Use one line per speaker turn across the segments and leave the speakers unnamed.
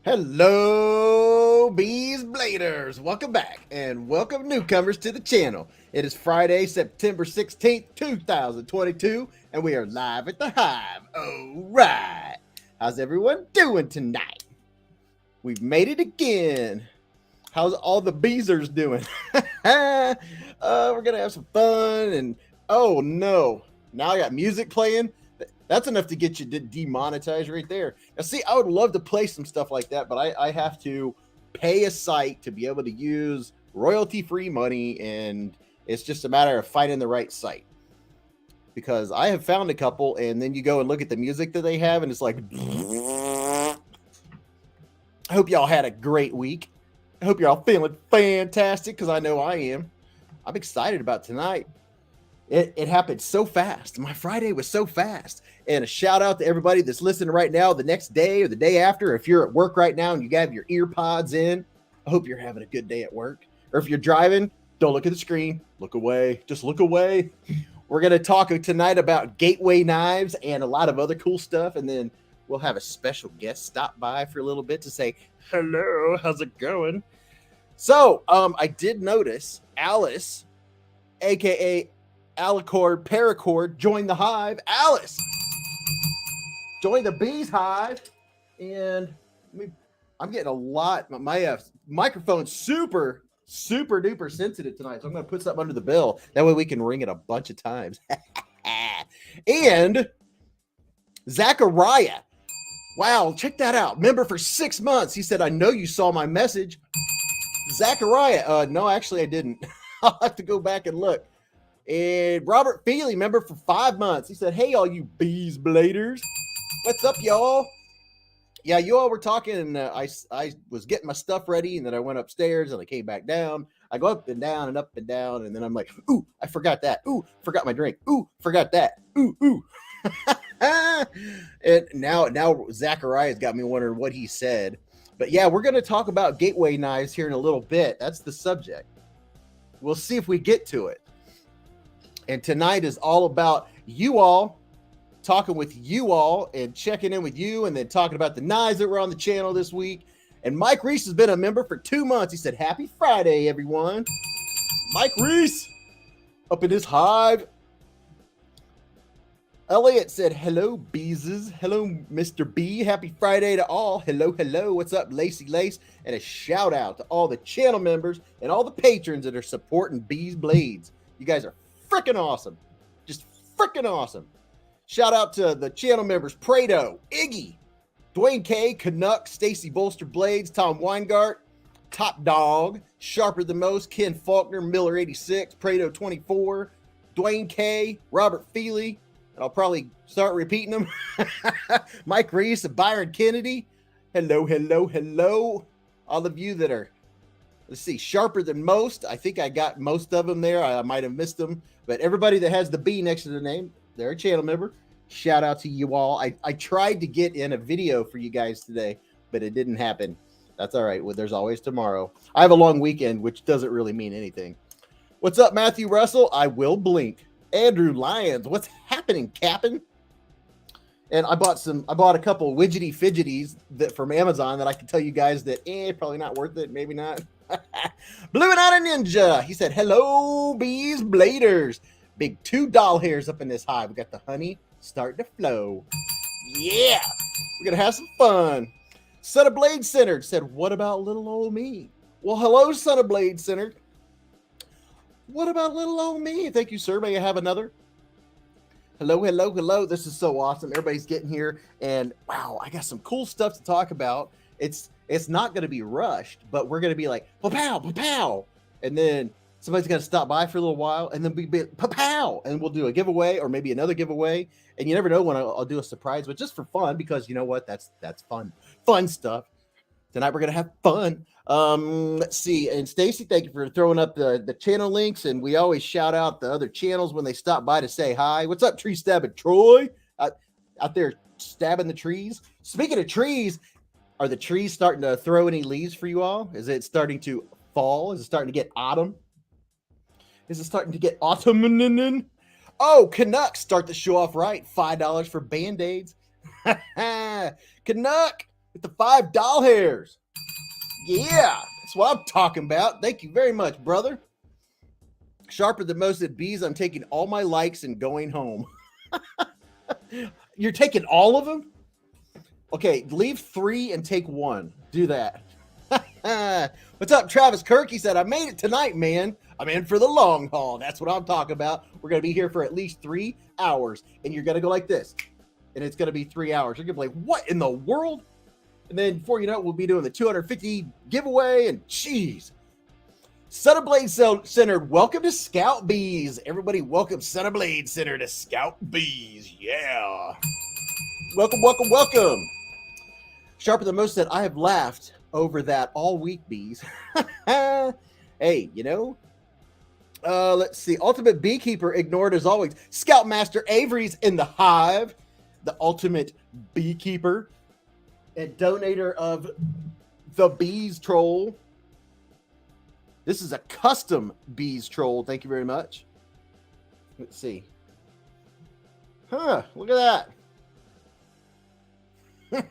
Hello, Beez Bladers. Welcome back and welcome newcomers to the channel. It is Friday, September 16th, 2022, and we are live at the Hive. All right. How's everyone doing tonight? We've made it again. How's all the Beezers doing? We're going to have some fun. And oh no, now I got music playing. That's enough to get you demonetized right there. Now, see, I would love to play some stuff like that, but I have to pay a site to be able to use royalty-free money, and it's just a matter of finding the right site. Because I have found a couple, and then you go and look at the music that they have, and it's like, I hope y'all had a great week. I hope you're all feeling fantastic, because I know I am. I'm excited about tonight. It happened so fast. My Friday was so fast. And a shout out to everybody that's listening right now, the next day or the day after. If you're at work right now and you have your ear pods in, I hope you're having a good day at work. Or if you're driving, don't look at the screen. Look away. Just look away. We're going to talk tonight about gateway knives and a lot of other cool stuff. And then we'll have a special guest stop by for a little bit to say, hello, how's it going? So I did notice Alice, a.k.a. Alicord Paracord, joined the Hive. Alice joined the Bees Hive, and I'm getting a lot. My microphone's super duper sensitive tonight, so I'm going to put something under the bell. That way we can ring it a bunch of times. And Zachariah, wow, check that out. Member for 6 months. He said, I know you saw my message. Zachariah, no, actually I didn't. I'll have to go back and look. And Robert Feely, member for 5 months. He said, hey, all you Beez Bladers. What's up, y'all? Yeah, you all were talking, and I was getting my stuff ready, and then I went upstairs, and I came back down. I go up and down, and then I'm like, ooh, I forgot that. Ooh, forgot my drink. Ooh, forgot that. Ooh. And now Zachariah's got me wondering what he said. But yeah, we're going to talk about gateway knives here in a little bit. That's the subject. We'll see if we get to it. And tonight is all about you all, talking with you all and checking in with you, and then talking about the knives that were on the channel this week. And Mike Reese has been a member for 2 months. He said, happy Friday, everyone. Mike Reese up in his hive. Elliot said, hello, Beezes. Hello, Mr. B. Happy Friday to all. Hello. What's up, Lacey Lace? And a shout out to all the channel members and all the patrons that are supporting Beez Blades. You guys are freaking awesome. Just freaking awesome. Shout out to the channel members, Prado, Iggy, Dwayne K, Canuck, Stacy Bolster Blades, Tom Weingart, Top Dog, Sharper Than Most, Ken Faulkner, Miller 86, Prado 24, Dwayne K, Robert Feely, and I'll probably start repeating them. Mike Reese, Byron Kennedy. Hello. All of you that are, let's see, Sharper Than Most. I think I got most of them there. I might have missed them. But everybody that has the B next to the name, they're a channel member. Shout out to you all. I tried to get in a video for you guys today, but it didn't happen. That's all right. Well, there's always tomorrow. I have a long weekend, which doesn't really mean anything. What's up, Matthew Russell? I will blink. Andrew Lyons, what's happening, Captain? And I bought a couple widgety fidgeties from Amazon that I can tell you guys that probably not worth it, maybe not. Blue and Out Ninja, he said, hello, Beez Bladers. Big 2 doll hairs up in this hive. We got the honey starting to flow. Yeah, we're gonna have some fun. Son of Blade Centered said, what about little old me? Well, hello, Son of Blade Centered. What about little old me? Thank you, sir. May I have another? Hello. This is so awesome. Everybody's getting here, and wow, I got some cool stuff to talk about. It's not going to be rushed, but we're going to be like, pow, and then somebody's going to stop by for a little while, and then be pow, and we'll do a giveaway or maybe another giveaway, and you never know when I'll do a surprise, but just for fun, because you know what? That's fun stuff. Tonight we're going to have fun. Let's see. And Stacy, thank you for throwing up the channel links. And we always shout out the other channels when they stop by to say hi. What's up, Tree Stabbing Troy? Out there stabbing the trees. Speaking of trees, are the trees starting to throw any leaves for you all? Is it starting to fall? Is it starting to get autumn? Is it starting to get autumn? Oh, Canucks start the show off right. $5 for Band-Aids. Canuck. with the 5 doll hairs. Yeah, that's what I'm talking about. Thank you very much, brother. Sharper than most at Bees. I'm taking all my likes and going home. You're taking all of them? Okay, leave 3 and take 1. Do that. What's up, Travis Kirk? He said, I made it tonight, man. I'm in for the long haul. That's what I'm talking about. We're going to be here for at least 3 hours, and you're going to go like this, and it's going to be 3 hours. You're going to be like, what in the world? And then before you know it, we'll be doing the 250 giveaway, and jeez. Son of Blade Center, welcome to Scout Bees. Everybody, welcome Son of Blade Center to Scout Bees. Yeah. Welcome, welcome, welcome. Sharper than most said, I have laughed over that all week, Bees. Hey, you know, let's see. Ultimate Beekeeper ignored as always. Scoutmaster Avery's in the hive. The ultimate beekeeper and donator of the Bees Troll. This is a custom Bees Troll. Thank you very much. Let's see. Huh, look at that.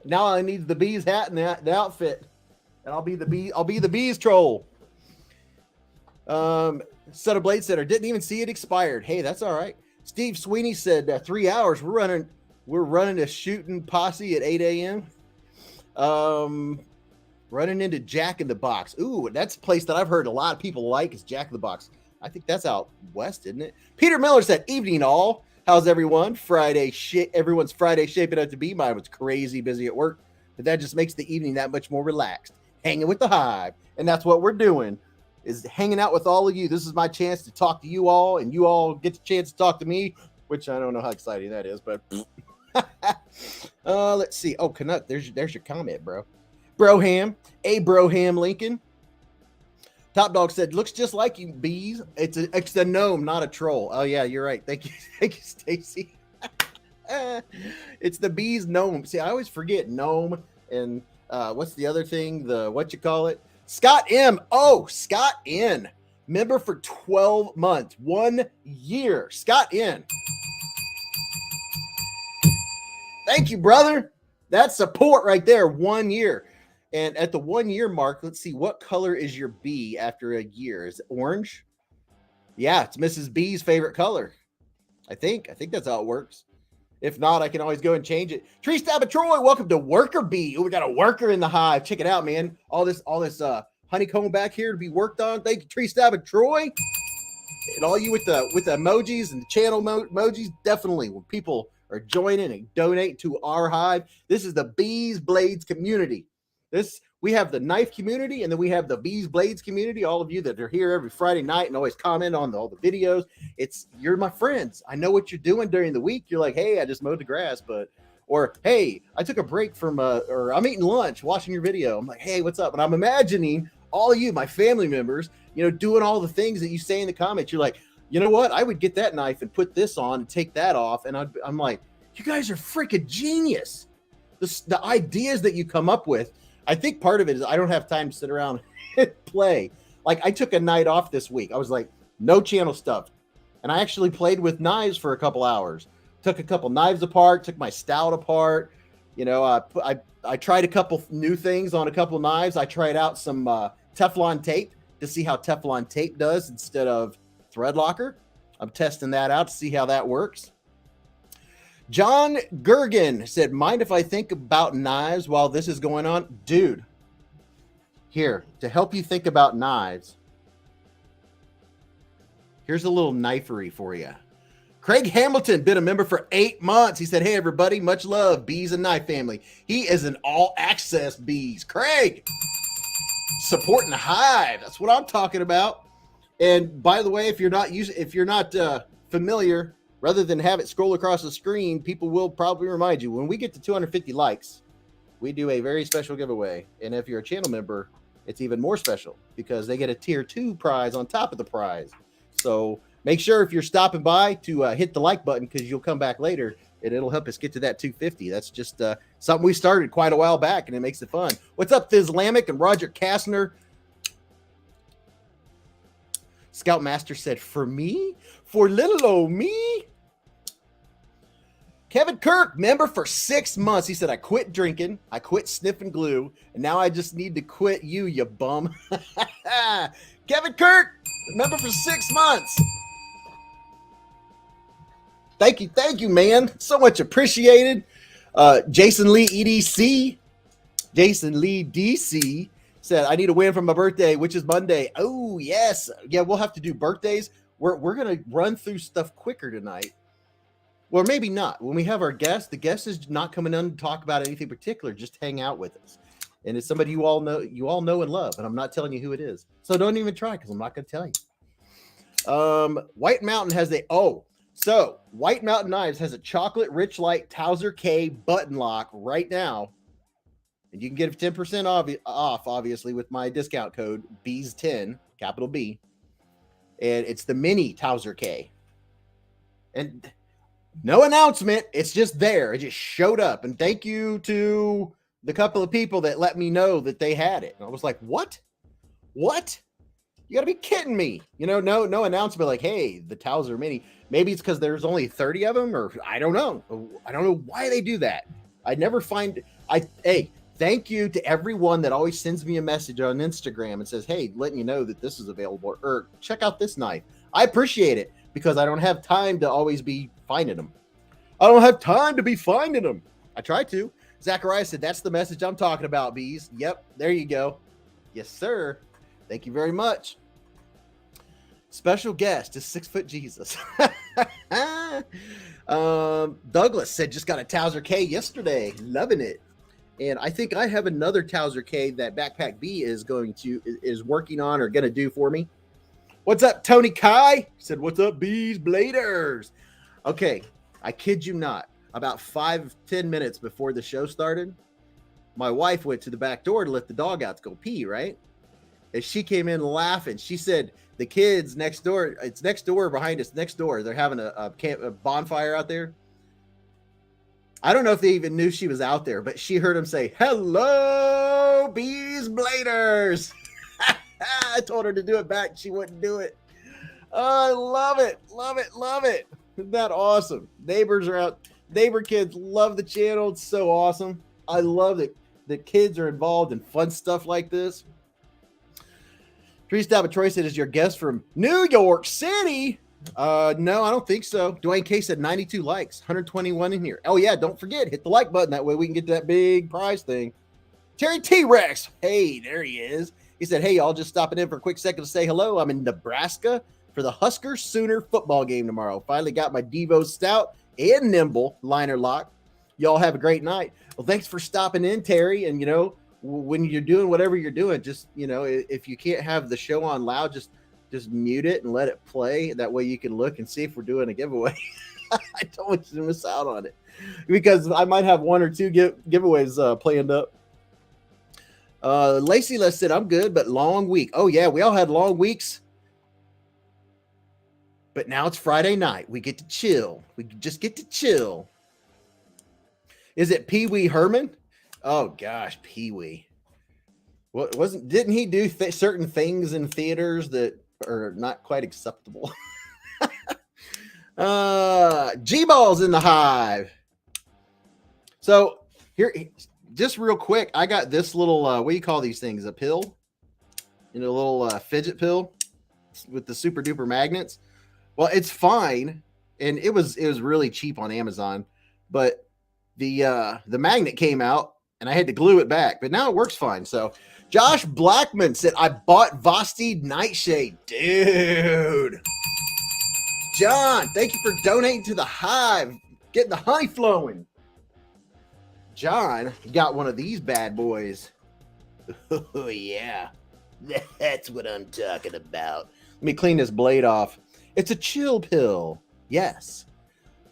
Now I need the bees hat and the outfit. And I'll be the Bees Troll. Son of Blade Center didn't even see it expired. Hey, that's all right. Steve Sweeney said 3 hours. We're running a shooting posse at 8 a.m. Running into Jack in the Box. Ooh, that's a place that I've heard a lot of people like is Jack in the Box. I think that's out west, isn't it? Peter Miller said, evening all. How's everyone? Everyone's Friday shaping up to be. Mine was crazy busy at work, but that just makes the evening that much more relaxed. Hanging with the hive. And that's what we're doing, is hanging out with all of you. This is my chance to talk to you all, and you all get the chance to talk to me, which I don't know how exciting that is, but let's see. Oh, Canuck, there's your comment, bro. Broham, Broham Lincoln. Top Dog said, looks just like you, Bees. It's a gnome, not a troll. Oh yeah, you're right. Thank you, Stacy. It's the Bees gnome. See, I always forget gnome and what's the other thing? What you call it? Scott M. Oh, Scott N. Member for 12 months, 1 year. Scott N. Thank you, brother. That's support right there. 1 year. And at the 1 year mark, let's see, what color is your bee after a year? Is it orange? Yeah, it's Mrs. B's favorite color. I think that's how it works. If not, I can always go and change it. Tree Stabber Troy, welcome to Worker Bee. Oh, we got a worker in the hive. Check it out, man. All this honeycomb back here to be worked on. Thank you, Tree Stabber Troy. And all you with the emojis and the channel emojis, definitely when people are joining and donate to our hive. This is the Beez Blades community. We have the knife community, and then we have the Beez Blades community. All of you that are here every Friday night and always comment on all the videos. You're my friends. I know what you're doing during the week. You're like, hey, I just mowed the grass, or hey, I took a break from or I'm eating lunch, watching your video. I'm like, hey, what's up? And I'm imagining all of you, my family members, doing all the things that you say in the comments. You're like, you know what? I would get that knife and put this on and take that off. And I'm like, you guys are freaking genius. The ideas that you come up with. I think part of it is I don't have time to sit around and play. Like I took a night off this week. I was like, no channel stuff. And I actually played with knives for a couple hours. Took a couple knives apart, took my stout apart. I tried a couple new things on a couple knives. I tried out some Teflon tape to see how Teflon tape does instead of thread locker. I'm testing that out to see how that works. John Gergen said, mind if I think about knives while this is going on? Dude, here, to help you think about knives, here's a little knifery for you. Craig Hamilton, been a member for 8 months. He said, hey, everybody, much love, Bees and Knife family. He is an all-access Bees. Craig, supporting the hive. That's what I'm talking about. And by the way, if you're not familiar, rather than have it scroll across the screen, people will probably remind you. When we get to 250 likes, we do a very special giveaway. And if you're a channel member, it's even more special because they get a tier 2 prize on top of the prize. So make sure if you're stopping by to hit the like button because you'll come back later and it'll help us get to that 250. That's just something we started quite a while back and it makes it fun. What's up, Fizlamic and Roger Kastner? Scoutmaster said, for me? For little old me? Kevin Kirk, member for 6 months. He said, I quit drinking, I quit sniffing glue, and now I just need to quit you bum. Kevin Kirk, member for 6 months. Thank you, man. So much appreciated. Jason Lee EDC, Jason Lee DC said, I need a win for my birthday, which is Monday. Oh, yes. Yeah, we'll have to do birthdays. We're going to run through stuff quicker tonight. Well, maybe not. When we have our guest, the guest is not coming on to talk about anything particular. Just hang out with us. And it's somebody you all know and love. And I'm not telling you who it is. So don't even try because I'm not going to tell you. White Mountain has So White Mountain Knives has a chocolate rich light Towser K button lock right now. And you can get 10% off, obviously, with my discount code BEEZ10, capital B. And it's the mini Towser K. And no announcement. It's just there. It just showed up. And thank you to the couple of people that let me know that they had it. And I was like, what? What? You gotta be kidding me. You know, no announcement like, hey, the Towser mini. Maybe it's because there's only 30 of them, or I don't know. I don't know why they do that. I never find thank you to everyone that always sends me a message on Instagram and says, hey, letting you know that this is available, or check out this knife. I appreciate it because I don't have time to always be finding them. I don't have time to be finding them. I try to. Zachariah said, that's the message I'm talking about, Beez. Yep, there you go. Yes, sir. Thank you very much. Special guest is 6 foot Jesus. Douglas said, just got a Towser K yesterday. Loving it. And I think I have another Towser K that Backpack B is working on or going to do for me. What's up, Tony Kai? He said, what's up, Beez Bladers? Okay, I kid you not. About 5-10 minutes before the show started, my wife went to the back door to let the dog out to go pee, right? And she came in laughing. She said, the kids next door, it's next door behind us, next door. They're having a bonfire out there. I don't know if they even knew she was out there, but she heard him say, hello, Beez Bladers. I told her to do it back. She wouldn't do it. Oh, I love it. Love it. Love it. Isn't that awesome? Neighbors are out. Neighbor kids love the channel. It's so awesome. I love that the kids are involved in fun stuff like this. Tree Stab Troy said, is your guest from New York City? No, I don't think so. Dwayne K said 92 likes, 121 in here. Oh, yeah, don't forget, hit the like button. That way we can get that big prize thing. Terry T-Rex. Hey, there he is. He said, hey, y'all, just stopping in for a quick second to say hello. I'm in Nebraska for the Husker Sooner football game tomorrow. Finally got my Devo Stout and Nimble liner lock. Y'all have a great night. Well, thanks for stopping in, Terry. And, you know, when you're doing whatever you're doing, just, you know, if you can't have the show on loud, just mute it and let it play. That way you can look and see if we're doing a giveaway. I don't want you to miss out on it because I might have 1 or 2 giveaways planned up. Lacey Les said, I'm good, but long week. Oh, yeah, we all had long weeks. But now it's Friday night. We get to chill. We just get to chill. Is it Pee Wee Herman? Oh, gosh, Pee Wee. Didn't he do certain things in theaters that are not quite acceptable? G-Ball's in the hive. So here, just real quick, I got this little, what do you call these things? A pill? You know, a little fidget pill with the super duper magnets. Well, it's fine. And it was really cheap on Amazon, but the magnet came out and I had to glue it back, but now it works fine. So Josh Blackman said, I bought Vosti Nightshade. Dude. John, thank you for donating to the hive, getting the honey flowing. John got one of these bad boys. Oh, yeah. That's what I'm talking about. Let me clean this blade off. It's a chill pill. Yes.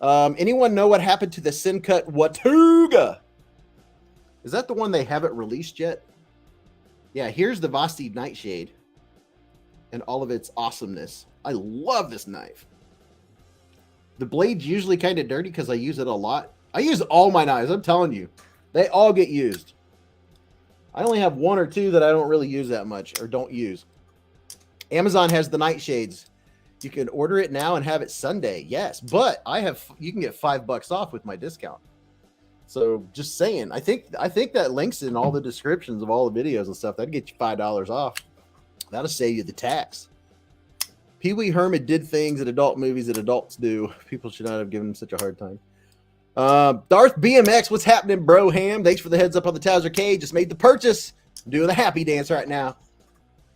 Anyone know what happened to the Sincut Watuga? Is that the one they haven't released yet? Yeah, here's the Vosti Nightshade and all of its awesomeness. I love this knife. The blade's usually kind of dirty because I use it a lot. I use all my knives. I'm telling you, they all get used. I only have 1 or 2 that I don't really use that much or don't use. Amazon has the nightshades. You can order it now and have it Sunday. Yes, but you can get $5 off with my discount. So just saying, I think that links in all the descriptions of all the videos and stuff. That'd get you $5 off. That'll save you the tax. Pee Wee Herman did things in adult movies that adults do. People should not have given him such a hard time. Darth BMX, what's happening, bro? Ham, thanks for the heads up on the Towser K. Just made the purchase. I'm doing the happy dance right now.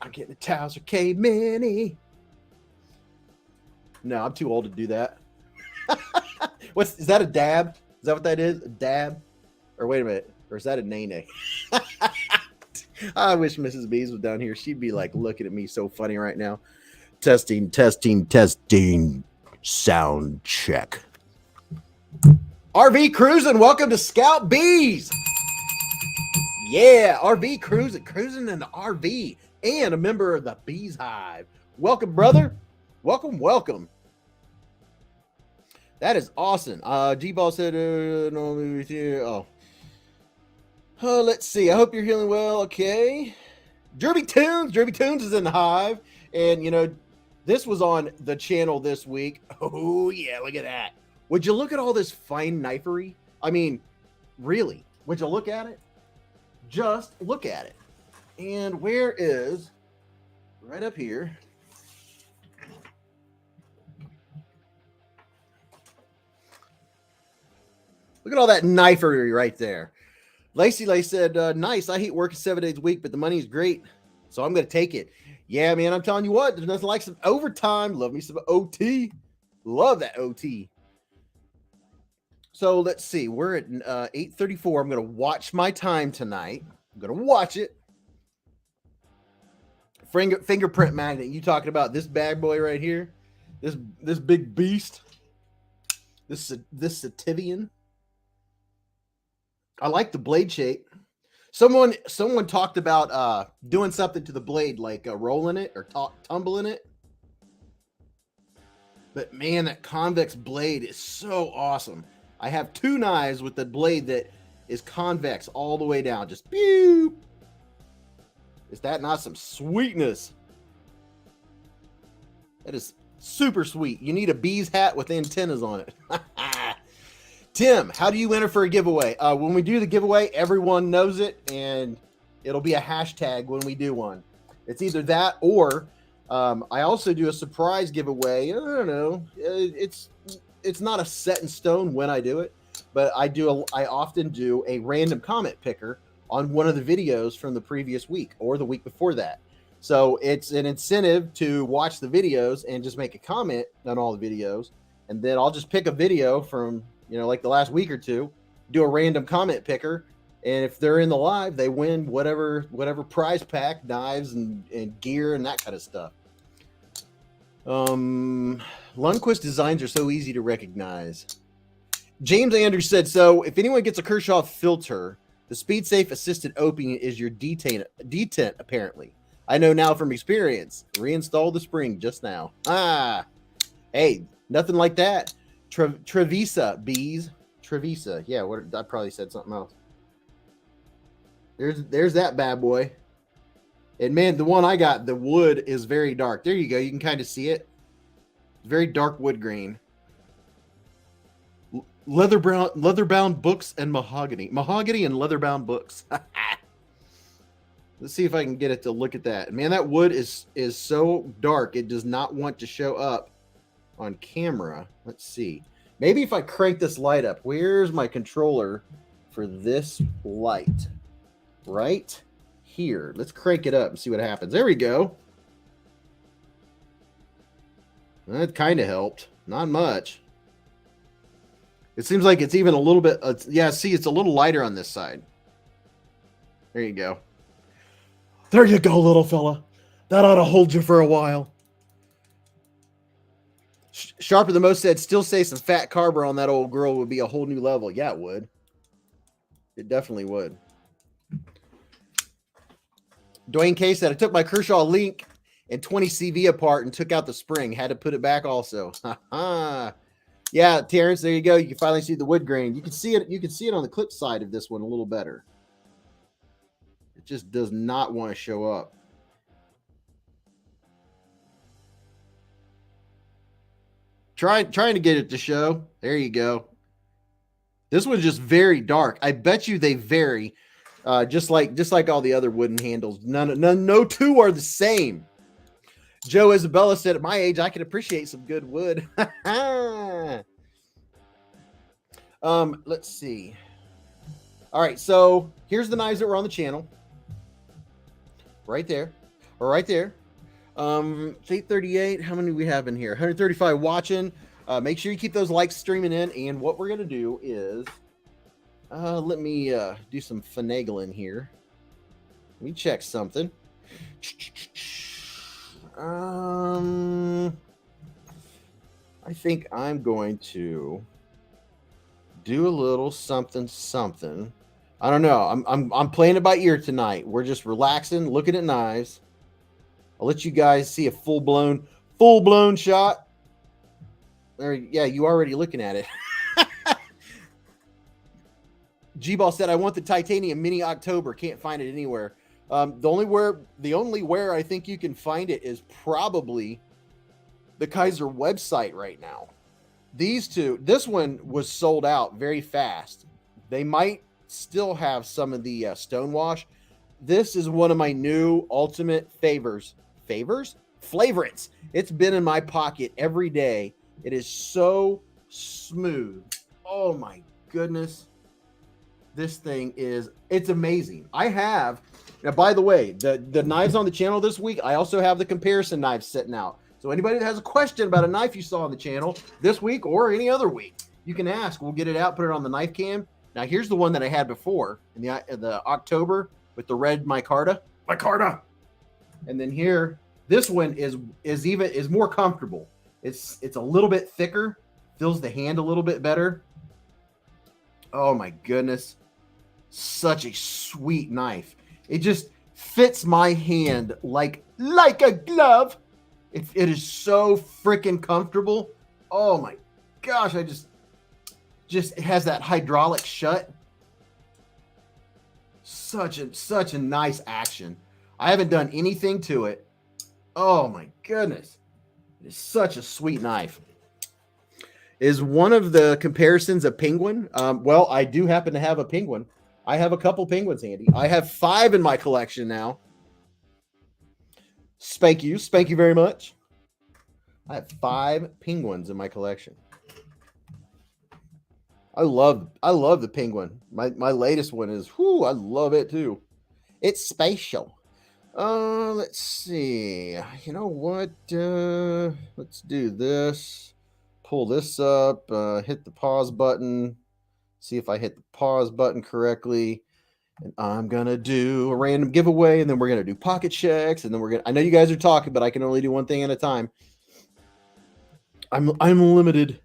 I'm getting the Towser K Mini. No, I'm too old to do that. Is that a dab? Is that what that is? A dab? Or wait a minute. Or is that a nene? I wish Mrs. Beez was down here. She'd be like looking at me so funny right now. Testing. Sound check. RV Cruising, welcome to Scout Bees. Yeah, RV Cruising in the RV, and a member of the Bees Hive. Welcome, brother. Welcome. That is awesome. G-Ball said, no movie with you. Oh, let's see. I hope you're healing well. Okay. Derby Tunes is in the Hive. And, you know, this was on the channel this week. Oh, yeah, look at that. Would you look at all this fine knifery? I mean, really, would you look at it? Just look at it. And where is, right up here, look at all that knifery right there. Lacey said, nice. I hate working 7 days a week, but the money is great. So I'm going to take it. Yeah, man, I'm telling you what, there's nothing like some overtime. Love me some OT. Love that OT. So let's see. We're at 8:34. I'm going to watch my time tonight. I'm going to watch it. Fingerprint magnet. You talking about this bad boy right here? This big beast? This Sativian? I like the blade shape. Someone talked about doing something to the blade, like rolling it or tumbling it. But man, that convex blade is so awesome. I have two knives with the blade that is convex all the way down. Just pew. Is that not some sweetness? That is super sweet. You need a bees hat with antennas on it. Tim, how do you enter for a giveaway? When we do the giveaway, everyone knows it, and it'll be a hashtag when we do one. It's either that or I also do a surprise giveaway. I don't know. It's not a set in stone when I do it, but I often do a random comment picker on one of the videos from the previous week or the week before that. So it's an incentive to watch the videos and just make a comment on all the videos, and then I'll just pick a video from, you know, like the last week or two, do a random comment picker, and if they're in the live, they win whatever prize pack, knives and gear and that kind of stuff. Lundquist designs are so easy to recognize. James Andrews said, so if anyone gets a Kershaw filter, the speed safe assisted opening is your detent apparently. I know now from experience. Reinstall the spring just now. Hey, nothing like that. Trevisa Bees. Trevisa. Yeah, I probably said something else. There's that bad boy. And man, the one I got, the wood is very dark. There you go. You can kind of see it. Very dark wood grain. Leather-bound books and mahogany. Mahogany and leather-bound books. Let's see if I can get it to look at that. Man, that wood is so dark. It does not want to show up on camera. Let's see. Maybe if I crank this light up. Where's my controller for this light? Right here. Let's crank it up and see what happens. There we go. That kind of helped. Not much. It seems like it's even a little bit. Yeah, see, it's a little lighter on this side. There you go. There you go, little fella. That ought to hold you for a while. Sharper than most said, still say some fat carber on that old girl would be a whole new level. Yeah, it would. It definitely would. Dwayne K said, I took my Kershaw Link and 20 CV apart and took out the spring. Had to put it back also. Yeah, Terrence, there you go. You can finally see the wood grain. You can see it. You can see it on the clip side of this one a little better. It just does not want to show up. Trying to get it to show. There you go. This one's just very dark. I bet you they vary, just like all the other wooden handles. No two are the same. Joe Isabella said, at my age, I can appreciate some good wood. Let's see. All right, so here's the knives that were on the channel. Right there. Or right there. It's 8:38. How many do we have in here? 135 watching. Make sure you keep those likes streaming in. And what we're going to do is, let me do some finagling here. Let me check something. I think I'm going to do a little something. I don't know. I'm playing it by ear tonight. We're just relaxing, looking at knives. I'll let you guys see a full-blown shot. There, yeah, you already looking at it. G-Ball said, I want the titanium mini October. Can't find it anywhere. The only where I think you can find it is probably the KIZER website right now. These two, this one was sold out very fast. They might still have some of the stonewash. This is one of my new ultimate favorites. It's been in my pocket every day. It is so smooth. Oh my goodness. This thing it's amazing. Now, by the way, the knives on the channel this week, I also have the comparison knives sitting out. So anybody that has a question about a knife you saw on the channel this week or any other week, you can ask. We'll get it out, put it on the knife cam. Now, here's the one that I had before in the October with the red micarta. And then here, this one is more comfortable. It's a little bit thicker, feels the hand a little bit better. Oh my goodness. Such a sweet knife. It just fits my hand like a glove. It is so freaking comfortable. Oh my gosh, it has that hydraulic shut. Such a nice action. I haven't done anything to it. Oh my goodness. It is such a sweet knife. Is one of the comparisons a penguin? Well, I do happen to have a penguin. I have a couple penguins handy. I have 5 in my collection now. Spank you very much. I have 5 penguins in my collection. I love the penguin. My latest one is, I love it too. It's spatial. Let's see. You know what? Let's do this. Pull this up. Hit the pause button. See if I hit the pause button correctly. And I'm gonna do a random giveaway, and then we're gonna do pocket checks, and then I know you guys are talking, but I can only do one thing at a time. I'm limited.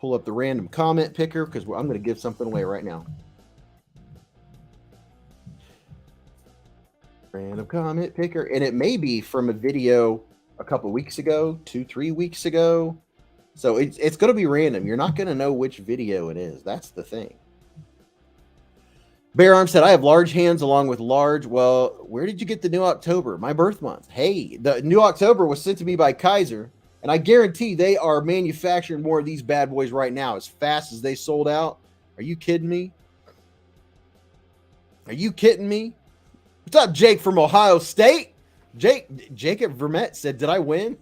Pull up the random comment picker because I'm gonna give something away right now. Random comment picker, and it may be from a video a couple weeks ago, 2-3 weeks ago. So it's going to be random. You're not going to know which video it is. That's the thing. Bear Arm said, I have large hands along with large. Well, where did you get the new October? My birth month. Hey, the new October was sent to me by KIZER, and I guarantee they are manufacturing more of these bad boys right now as fast as they sold out. Are you kidding me? Are you kidding me? What's up, Jake from Ohio State? Jacob Vermette said, did I win?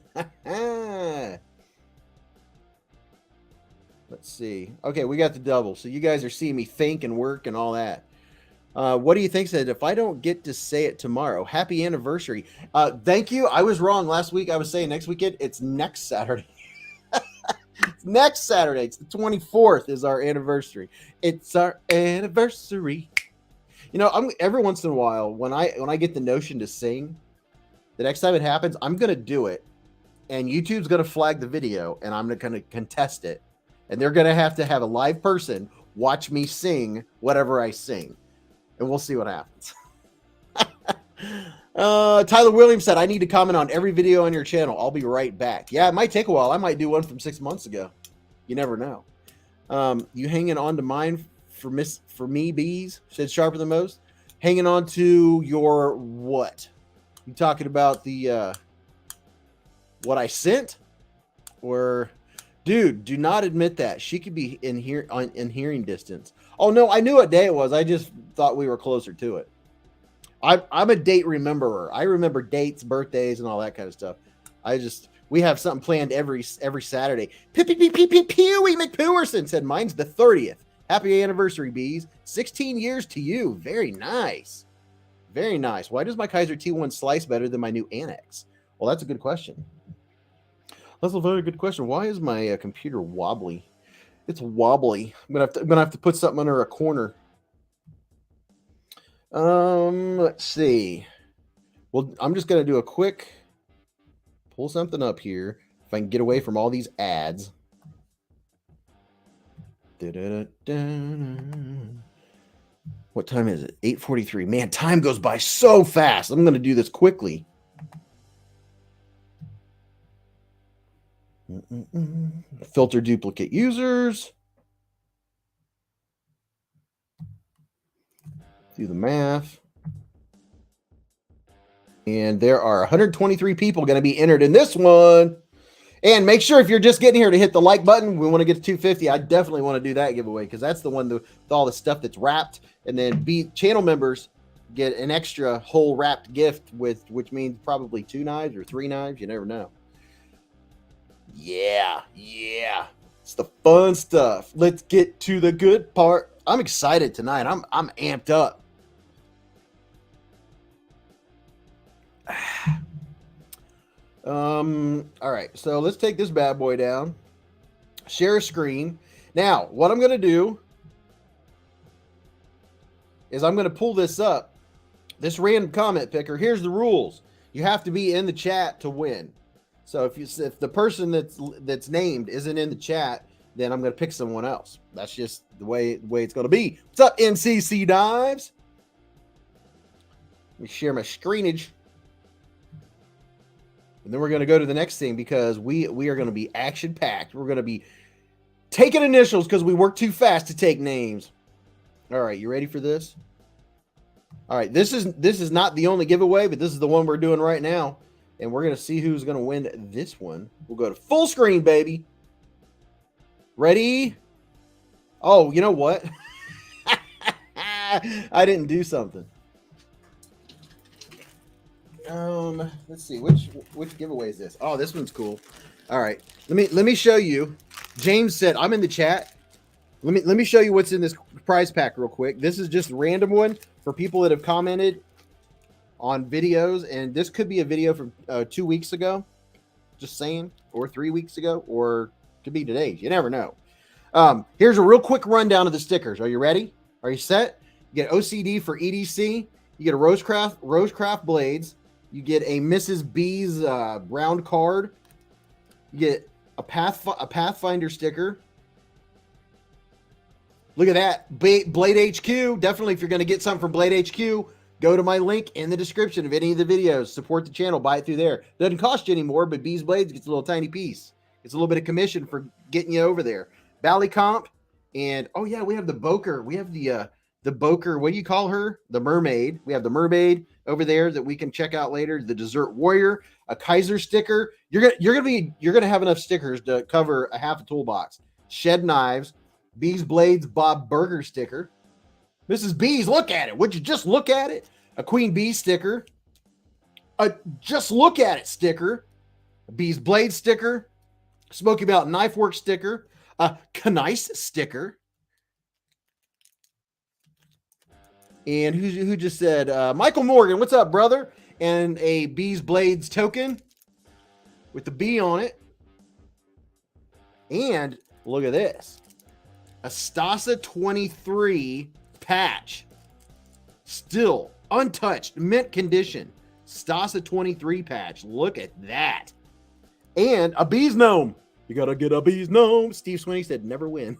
Let's see. Okay, we got the double. So you guys are seeing me think and work and all that. What do you think? Said, if I don't get to say it tomorrow, happy anniversary. Thank you. I was wrong last week. I was saying next weekend. It's next Saturday. It's next Saturday. It's the 24th is our anniversary. It's our anniversary. You know, every once in a while when I get the notion to sing, the next time it happens, I'm gonna do it, and YouTube's gonna flag the video, and I'm gonna contest it. And they're going to have a live person watch me sing whatever I sing. And we'll see what happens. Tyler Williams said, I need to comment on every video on your channel. I'll be right back. Yeah, it might take a while. I might do one from 6 months ago. You never know. You hanging on to mine for me, Beez? Said Sharper the most. Hanging on to your what? You talking about the what I sent? Or, dude, do not admit that. She could be in here in hearing distance. Oh no, I knew what day it was. I just thought we were closer to it. I'm a date rememberer. I remember dates, birthdays, and all that kind of stuff. We have something planned every Saturday. Pewee McPewerson said mine's the 30th. Happy anniversary, Bees. 16 years to you. Very nice. Very nice. Why does my KIZER T1 slice better than my new Annex? Well, that's a good question. That's a very good question. Why is my computer wobbly? It's wobbly. I'm gonna have to put something under a corner. Let's see. Well, I'm just gonna do a quick pull something up here if I can get away from all these ads. What time is it? 8:43. Man, time goes by so fast. I'm gonna do this quickly. Filter duplicate users. Do the math. And there are 123 people going to be entered in this one. And make sure if you're just getting here to hit the like button. We want to get to 250. I definitely want to do that giveaway because that's the one with all the stuff that's wrapped. And then channel members get an extra whole wrapped gift which means probably 2 knives or 3 knives. You never know. Yeah. It's the fun stuff. Let's get to the good part. I'm excited tonight. I'm amped up. All right, so let's take this bad boy down. Share a screen. Now, what I'm going to do is I'm going to pull this up. This random comment picker. Here's the rules. You have to be in the chat to win. So if the person that's named isn't in the chat, then I'm going to pick someone else. That's just the way it's going to be. What's up, NCC Dives? Let me share my screenage. And then we're going to go to the next thing because we are going to be action-packed. We're going to be taking initials because we work too fast to take names. All right, you ready for this? All right, this is not the only giveaway, but this is the one we're doing right now. And we're going to see who's going to win this one. We'll go to full screen, baby. Ready? Oh, you know what? I didn't do something. Let's see. Which giveaway is this? Oh, this one's cool. All right. Let me show you. James said, I'm in the chat. Let me show you what's in this prize pack real quick. This is just a random one for people that have commented on videos, and this could be a video from 2 weeks ago, just saying, or 3 weeks ago, or could be today's. You never know. Here's a real quick rundown of the stickers. Are you ready? Are you set? You get OCD for EDC. You get a Rosecraft Blades. You get a Mrs. B's round card. You get a Pathfinder sticker. Look at that. Blade HQ. Definitely, if you're going to get something from Blade HQ, go to my link in the description of any of the videos. Support the channel. Buy it through there. Doesn't cost you anymore, but Beez Blades gets a little tiny piece. It's a little bit of commission for getting you over there. Bally Comp. And, oh, yeah, we have the Boker. We have the Boker. What do you call her? The Mermaid. We have the Mermaid over there that we can check out later. The Desert Warrior. A KIZER sticker. You're gonna have enough stickers to cover a half a toolbox. Shed Knives. Beez Blades Bob Burger sticker. Mrs. Bees, look at it. Would you just look at it? A Queen Bee sticker. A Just Look At It sticker. A Beez Blade sticker. Smoky Mountain Knife Work sticker. A Knice sticker. And who just said, Michael Morgan, what's up, brother? And a Beez Blades token with the B on it. And look at this. A Stasa 23 patch. Still untouched, mint condition. Stasa 23 patch. Look at that. And a Beez Gnome. You got to get a Beez Gnome. Steve Swinney said never win.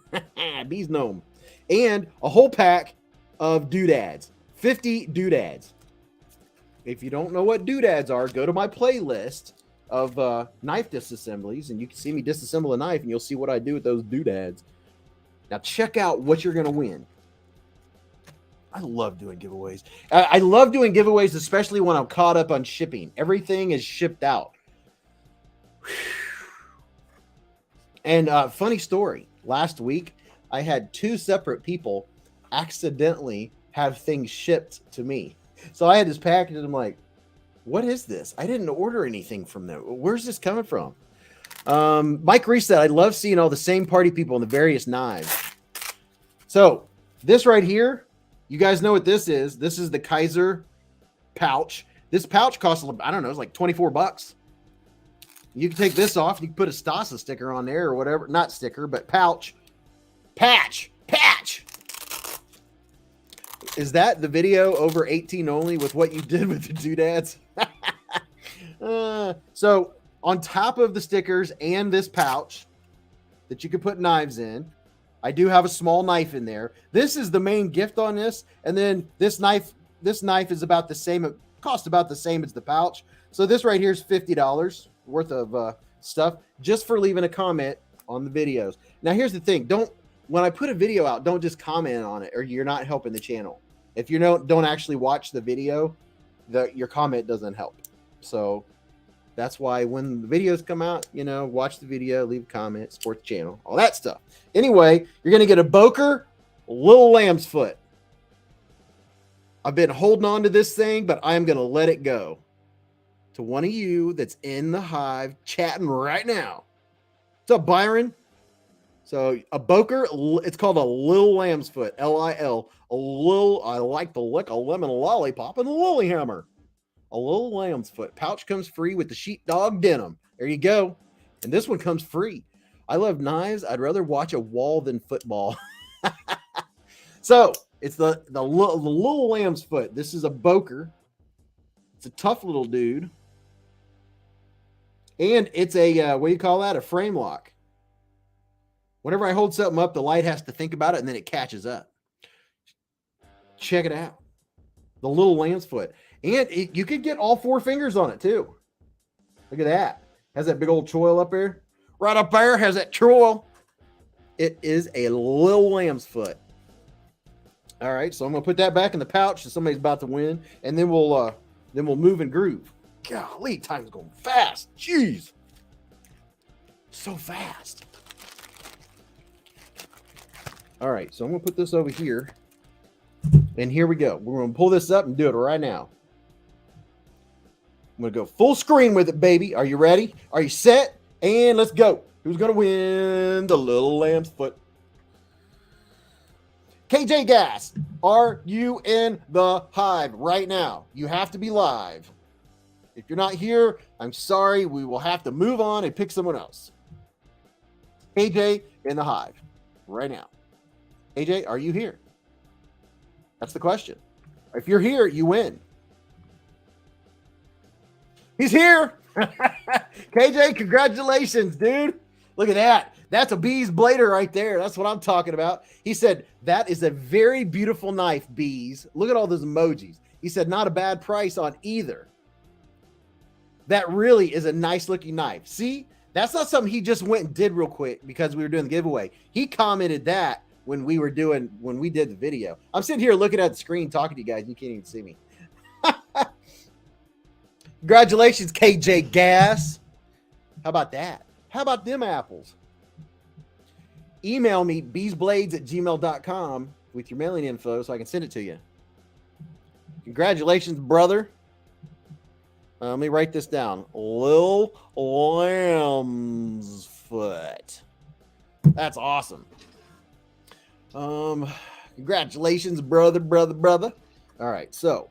Beez Gnome. And a whole pack of doodads. 50 doodads. If you don't know what doodads are, go to my playlist of knife disassemblies, and you can see me disassemble a knife, and you'll see what I do with those doodads. Now check out what you're going to win. I love doing giveaways. I love doing giveaways, especially when I'm caught up on shipping. Everything is shipped out. And funny story, last week I had 2 separate people accidentally have things shipped to me. So I had this package and I'm like, what is this? I didn't order anything from them. Where's this coming from? Mike Reese said, I love seeing all the same party people in the various knives. So this right here, you guys know what this is. This is the KIZER pouch. This pouch costs, I don't know, it's like 24 bucks. You can take this off. You can put a Stasa sticker on there or whatever. Not sticker, but pouch. Patch. Is that the video over 18 only with what you did with the doodads? So on top of the stickers and this pouch that you can put knives in, I do have a small knife in there. This is the main gift on this. And then this knife is about the same. It costs about the same as the pouch. So this right here is $50 worth of stuff just for leaving a comment on the videos. Now, here's the thing. When I put a video out, don't just comment on it or you're not helping the channel. If you don't actually watch the video, your comment doesn't help. So that's why when the videos come out, watch the video, leave a comment, support the channel, all that stuff. Anyway, you're going to get a Boker Little Lamb's Foot. I've been holding on to this thing, but I'm going to let it go to one of you that's in the hive chatting right now. What's up, Byron? So a Boker, it's called a Little Lamb's Foot, L-I-L. I like to lick a lemon lollipop and a Lilyhammer. A Little Lamb's Foot. Pouch comes free with the sheepdog denim. There you go. And this one comes free. I love knives. I'd rather watch a wall than football. So it's the Little Lamb's Foot. This is a Boker. It's a tough little dude. And it's a, what do you call that? A frame lock. Whenever I hold something up, the light has to think about it, and then it catches up. Check it out. The Little Lamb's Foot. And you could get all 4 fingers on it, too. Look at that. Has that big old choil up there. Right up there has that choil. It is a Little Lamb's Foot. All right, so I'm going to put that back in the pouch, so somebody's about to win, and then we'll move and groove. Golly, time's going fast. Jeez. So fast. All right, so I'm going to put this over here. And here we go. We're going to pull this up and do it right now. I'm going to go full screen with it, baby. Are you ready? Are you set? And let's go. Who's going to win the Little Lamb's Foot? KJ Gas, are you in the hive right now? You have to be live. If you're not here, I'm sorry. We will have to move on and pick someone else. KJ in the hive right now. AJ, are you here? That's the question. If you're here, you win. He's here. KJ, congratulations, dude. Look at that. That's a Beez Blader right there. That's what I'm talking about. He said, that is a very beautiful knife, Beez. Look at all those emojis. He said, not a bad price on either. That really is a nice looking knife. See, that's not something he just went and did real quick because we were doing the giveaway. He commented that when we did the video. I'm sitting here looking at the screen talking to you guys. And you can't even see me. Congratulations, KJ Gas. How about that? How about them apples? Email me, beezblades@gmail.com with your mailing info so I can send it to you. Congratulations, brother. Let me write this down. Lil Lamb's Foot. That's awesome. Congratulations, brother. All right, so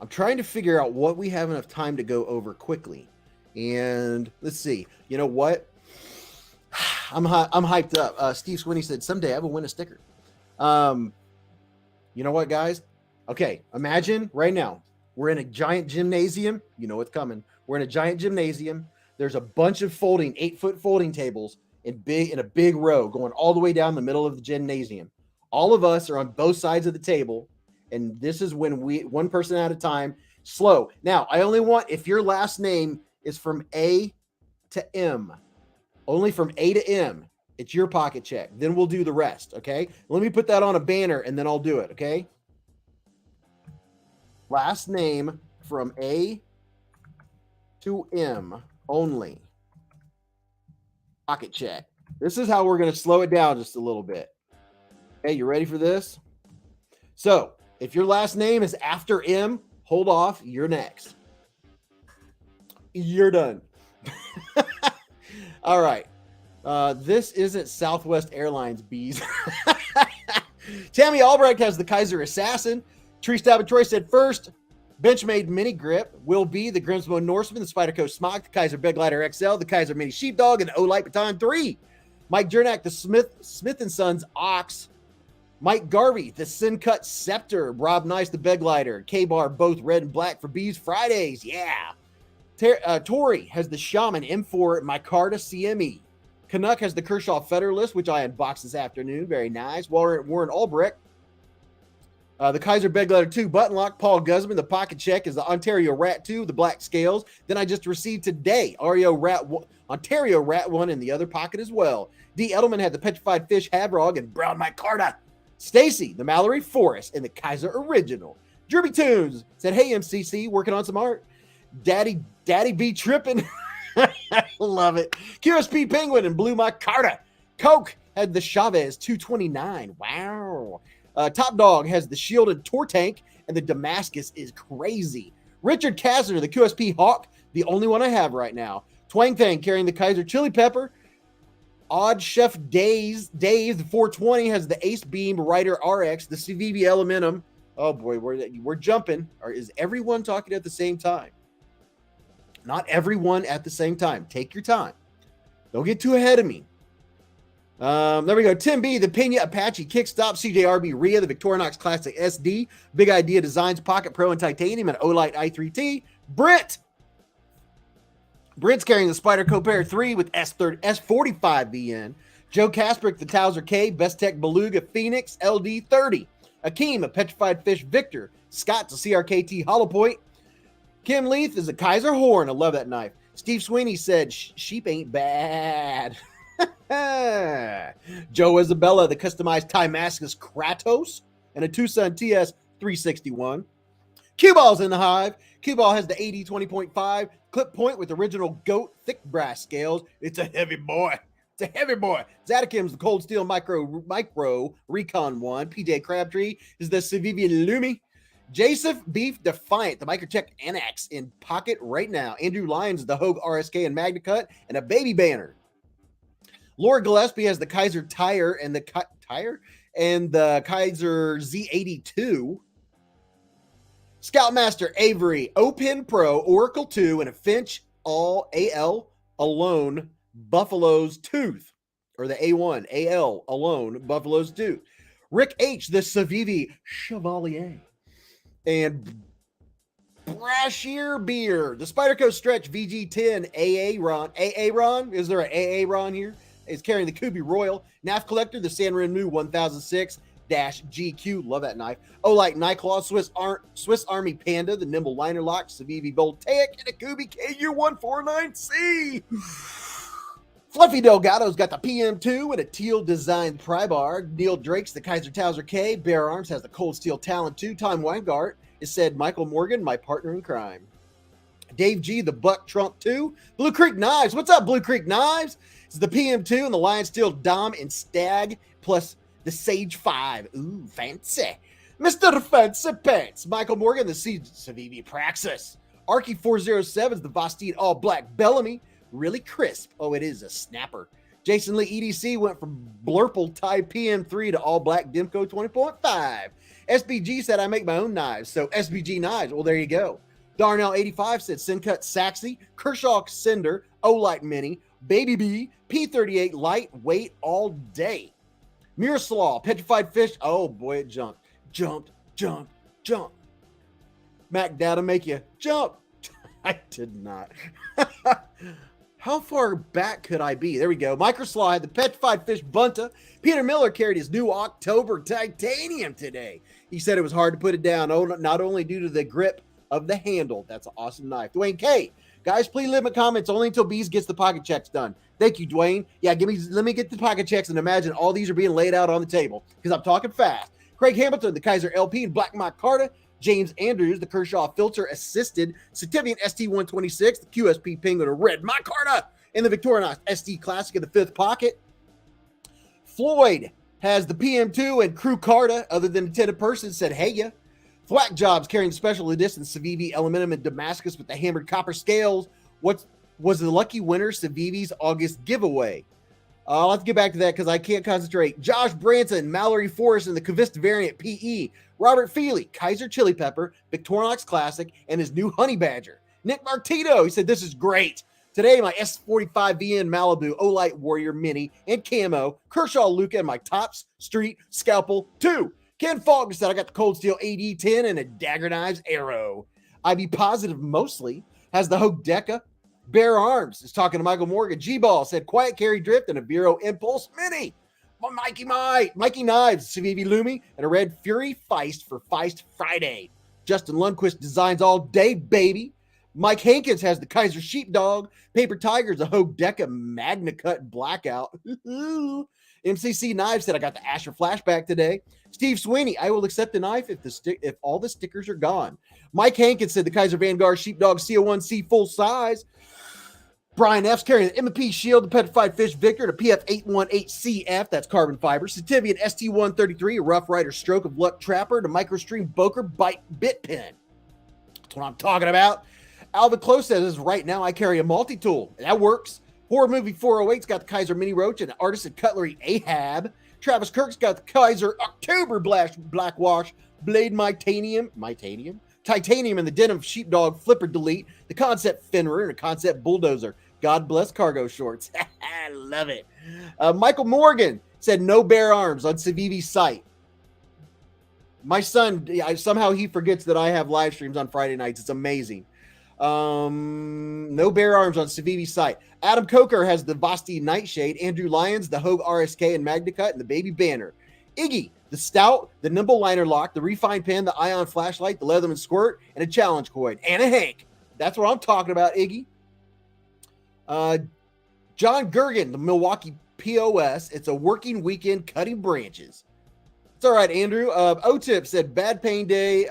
I'm trying to figure out what we have enough time to go over quickly. And let's see. You know what? I'm hyped up. Steve Swinney said, someday I will win a sticker. You know what, guys? Okay, imagine right now we're in a giant gymnasium. You know what's coming. We're in a giant gymnasium. There's a bunch of 8-foot folding tables in a big row going all the way down the middle of the gymnasium. All of us are on both sides of the table, and this is when one person at a time, slow. Now, I only want if your last name is from A to M, only from A to M, it's your pocket check. Then we'll do the rest, okay? Let me put that on a banner, and then I'll do it, okay? Last name from A to M only. Pocket check. This is how we're going to slow it down just a little bit. Okay, you ready for this? So, if your last name is after M, hold off. You're next. You're done. All right. This isn't Southwest Airlines, Beez. Tammy Albrecht has the KIZER Assassin. Tree Stab Troy said first. Benchmade Mini Grip will be the Grimsmo Norseman, the Spider Coast Smock, the KIZER Big Glider XL, the KIZER Mini Sheepdog, and the Olight Baton 3. Mike Jernak, the Smith & Sons Ox. Mike Garvey, the Sin Cut Scepter. Rob Nice, the Big Glider. K-Bar, both red and black for Beez Fridays. Yeah. Tori has the Shaman M4 Micarta CME. Canuck has the Kershaw Federalist, which I unboxed this afternoon. Very nice. Warren Albrecht. The KIZER Big Glider 2 Button Lock. Paul Guzman, the Pocket Check, is the Ontario Rat 2, the Black Scales. Then I just received today Ontario Rat 1 in the other pocket as well. D. Edelman had the Petrified Fish Havrog and Brown Micarta. Stacy, the Mallory Forest, and the KIZER Original. Derby Tunes said, hey, MCC, working on some art. Daddy be tripping. Love it. QSP Penguin and Blue Micarta. Coke had the Chavez 229. Wow. Top Dog has the Shielded Tour Tank, and the Damascus is crazy. Richard Kassner, the QSP Hawk, the only one I have right now. Twang Thang carrying the KIZER Chili Pepper. Odd Chef Dave, the 420, has the Ace Beam Rider RX, the CVV Elementum. Oh boy, we're jumping. Or is everyone talking at the same time? Not everyone at the same time. Take your time. Don't get too ahead of me. There we go. Tim B, the Pena Apache Kickstop, CJRB Rhea, the Victorinox Classic SD, Big Idea Designs Pocket Pro and Titanium, and Olight i3T. Brent's carrying the Spider Copair 3 with S45 VN. Joe Kasprick, the Towser K, Best Tech Beluga Phoenix LD30. Akeem, a Petrified Fish Victor. Scott's a CRKT Hollow Point. Kim Leith is a KIZER Horn. I love that knife. Steve Sweeney said, sheep ain't bad. Joe Isabella, the customized Timascus Kratos, and a Tucson TS 361. Cue Ball's in the hive. Cue Ball has the AD 20.5 clip point with original goat thick brass scales. It's a heavy boy. It's a heavy boy. Zadakim's the Cold Steel Micro Recon 1. PJ Crabtree is the Civivian Lumi. Joseph Beef Defiant, the Microtech Annex in pocket right now. Andrew Lyons, the Hogue RSK and Magna Cut, and a baby banner. Laura Gillespie has the KIZER Tire and the KIZER Z82. Scoutmaster Avery, Open Pro, Oracle 2, and a Finch All AL Alone Buffalo's Tooth, or the A1 AL Alone Buffalo's Tooth. Rick H, the Civivi Chevalier, and Brashear Beer, the Spider Coast Stretch VG10 AA Ron. Is there an AA Ron here? Is carrying the Kubi Royal. NAF Collector, the San Remo 1006-GQ. Love that knife. Olight Nightclaw, Swiss Army Panda, the Nimble Liner Lock, Civivi Voltaic, and a Kubi KU149C. Fluffy Delgado's got the PM2 and a teal designed pry bar. Neil Drake's the KIZER Towser K. Bear Arms has the Cold Steel Talon 2. Tom Weingart is said Michael Morgan, my partner in crime. Dave G, the Buck Trump 2. Blue Creek Knives. What's up, Blue Creek Knives? It's the PM2 and the Lion Steel Dom and Stag, plus the Sage 5. Ooh, fancy. Mr. Fancy Pants. Michael Morgan, the Civivi Praxis. Arky 407 is the Vostine All Black Bellamy. Really crisp. Oh, it is a snapper. Jason Lee EDC went from Blurple Tide PM3 to All Black Dimco 20.5. SBG said I make my own knives. So SBG Knives. Well, there you go. Darnell 85 said Sincut Saxy, Kershaw Cinder, Olight Mini, Baby B, P38 Lightweight all day. Miroslaw, Petrified Fish. Oh boy, it jumped. Mac Data make you jump. I did not. How far back could I be? There we go. Microslaw had the Petrified Fish Bunta. Peter Miller carried his new October Titanium today. He said it was hard to put it down, not only due to the grip of the handle. That's an awesome knife. Dwayne K. Guys, please limit comments only until Beez gets the pocket checks done. Thank you, Dwayne. Yeah, let me get the pocket checks and imagine all these are being laid out on the table because I'm talking fast. Craig Hamilton, the KIZER LP and Black Micarta. James Andrews, the Kershaw Filter Assisted Cetivian ST126, the QSP Penguin, a Red Micarta. in the Victorinox SD Classic in the 5th pocket. Floyd has the PM2 and Crew Carta, other than intended person, said, hey ya. Thwack Jobs carrying the special edition Civivi Elementum in Damascus with the hammered copper scales. What was the lucky winner Civivi's August giveaway? I'll have to get back to that because I can't concentrate. Josh Branson, Mallory Forrest in the Cavista variant PE. Robert Feely, KIZER Chili Pepper, Victorinox Classic, and his new Honey Badger. Nick Martino, he said, this is great. Today, my S45VN Malibu Olight Warrior Mini and Camo. Kershaw Luca and my Tops Street Scalpel 2. Ken Faulkner said, I got the Cold Steel AD10 and a Dagger Knives Arrow. IB Positive mostly has the Hogue Deca. Bear Arms is talking to Michael Morgan. G-Ball said, Quiet Carry Drift and a Vero Impulse Mini. Mikey Knives, Civivi Lumi, and a Red Fury Feist for Feist Friday. Justin Lundquist designs all day, baby. Mike Hankins has the KIZER Sheepdog. Paper Tigers, a Hogue Deca Magna Cut Blackout. MCC Knives said, I got the Asher Flashback today. Steve Sweeney, I will accept the knife if all the stickers are gone. Mike Hankins said the KIZER Vanguard Sheepdog CO1C full size. Brian F's carrying the M&P Shield, the Petrified Fish Victor, the PF818CF, that's carbon fiber. Sativian ST133, a Rough Rider Stroke of Luck Trapper, the Microstream Boker Bit Pen. That's what I'm talking about. Alvin Close says, right now I carry a multi-tool. That works. Horror Movie 408's got the KIZER Mini Roach and the Artisan Cutlery Ahab. Travis Kirk's got the KIZER October Blackwash Blade Titanium and the Denim Sheepdog Flipper Delete, the Concept Fenrir and the Concept Bulldozer. God bless cargo shorts. I love it. Michael Morgan said no Bear Arms on Civivi's site. My son, somehow he forgets that I have live streams on Friday nights. It's amazing. No Bear Arms on Civivi's site. Adam Coker has the Vosti Nightshade. Andrew Lyons, the Hogue RSK and Magna Cut, and the Baby Banner. Iggy, the Stout, the Nimble Liner Lock, the Refined Pen, the Ion Flashlight, the Leatherman Squirt, and a Challenge Coin. And a Hank. That's what I'm talking about, Iggy. John Gergen, the Milwaukee POS. It's a working weekend cutting branches. It's all right, Andrew. O-Tip said Bad Pain Day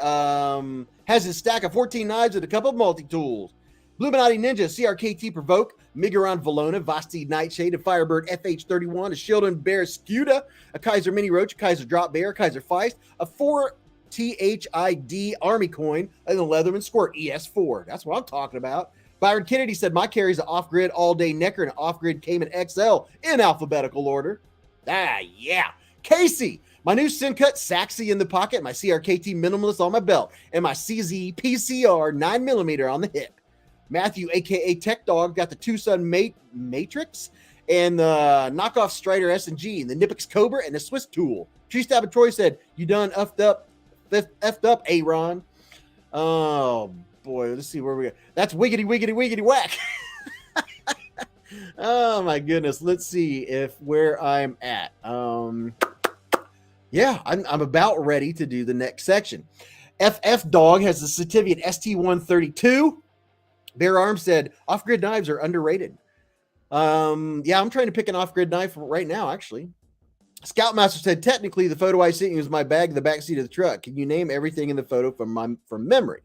has his stack of 14 knives and a couple of multi-tools. Bluminati Ninja, CRKT Provoke, Miguron Valona, Vosti Nightshade, a Firebird FH31, a Shieldon Bear Scuda, a KIZER Mini Roach, a KIZER Drop Bear, a KIZER Feist, a 4THID Army Coin, and the Leatherman Squirt ES4. That's what I'm talking about. Byron Kennedy said, my carry's an off-grid all-day Necker and an off-grid Cayman XL in alphabetical order. Yeah. Casey, my new Syncut Saxy in the pocket, my CRKT Minimalist on my belt, and my CZ PCR 9mm on the hip. Matthew, a.k.a. Tech Dog, got the Tucson Matrix and the knockoff Strider S&G, the Nipix Cobra, and the Swiss Tool. Tree Stab and Troy said, you done effed up, Aaron. Oh, boy, let's see where we go. That's wiggity whack. Oh, my goodness. Let's see where I'm at. Yeah, I'm about ready to do the next section. FF Dog has the Sativian ST132. Bear Arms said, off-grid knives are underrated. Yeah, I'm trying to pick an off-grid knife right now, actually. Scoutmaster said, technically, the photo I sent you is my bag in the backseat of the truck. Can you name everything in the photo from memory?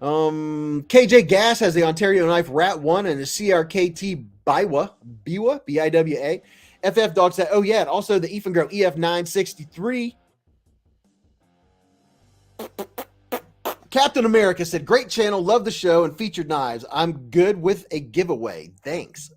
KJ Gas has the Ontario Knife Rat 1 and the CRKT Biwa, B-I-W-A. FF Dog said, oh, yeah, and also the Efengro EF963. Captain America said, great channel, love the show, and featured knives. I'm good with a giveaway. Thanks.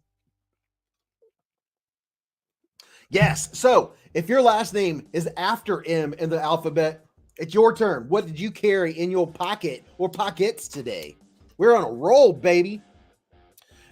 Yes, so if your last name is after M in the alphabet, it's your turn. What did you carry in your pocket or pockets today? We're on a roll, baby.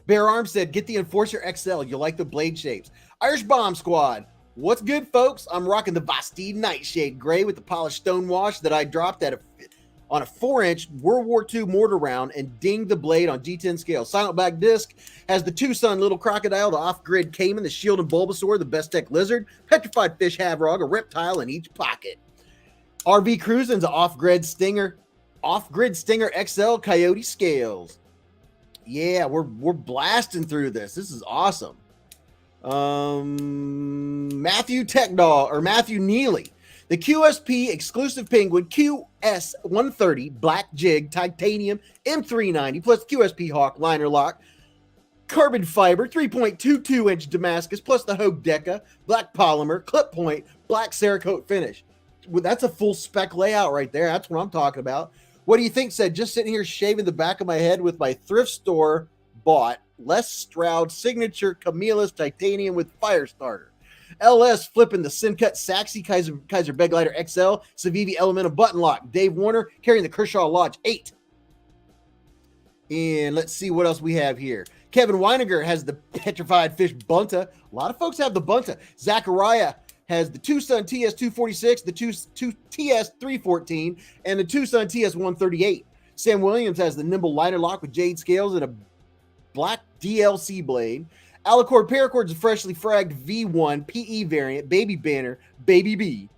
Bear Arms said, get the Enforcer XL. You like the blade shapes. Irish Bomb Squad. What's good, folks? I'm rocking the Vosti Nightshade Gray with the polished stone wash that I dropped on a 4-inch World War II mortar round and dinged the blade on G10 scale. Silent Black Disc has the Tucson Little Crocodile, the Off-Grid Cayman, the Shield and Bulbasaur, the Best Tech Lizard, Petrified Fish Havrog, a Reptile in each pocket. RV Cruisin's an Off-Grid Stinger XL Coyote Scales. Yeah, we're blasting through this. This is awesome. Matthew Neely. The QSP exclusive Penguin QS130 Black Jig Titanium M390 plus QSP Hawk Liner Lock carbon fiber, 3.22-inch Damascus, plus the Hogue Deca, black polymer, clip point, black Cerakote finish. Well, that's a full spec layout right there. That's what I'm talking about. What do you think, said? Just sitting here shaving the back of my head with my thrift store bought Les Stroud signature Camillus titanium with fire starter. LS flipping the Sincut Saxy KIZER Bed Glider XL Civivi Elemental button lock. Dave Warner carrying the Kershaw Lodge 8. And let's see what else we have here. Kevin Weiniger has the Petrified Fish Bunta. A lot of folks have the Bunta. Zachariah has the Tucson TS246, the TS314, and the Tucson TS138. Sam Williams has the Nimble Liner Lock with jade scales and a black DLC blade. Alicord Paracords, a freshly fragged V1 PE variant, Baby Banner, Baby B.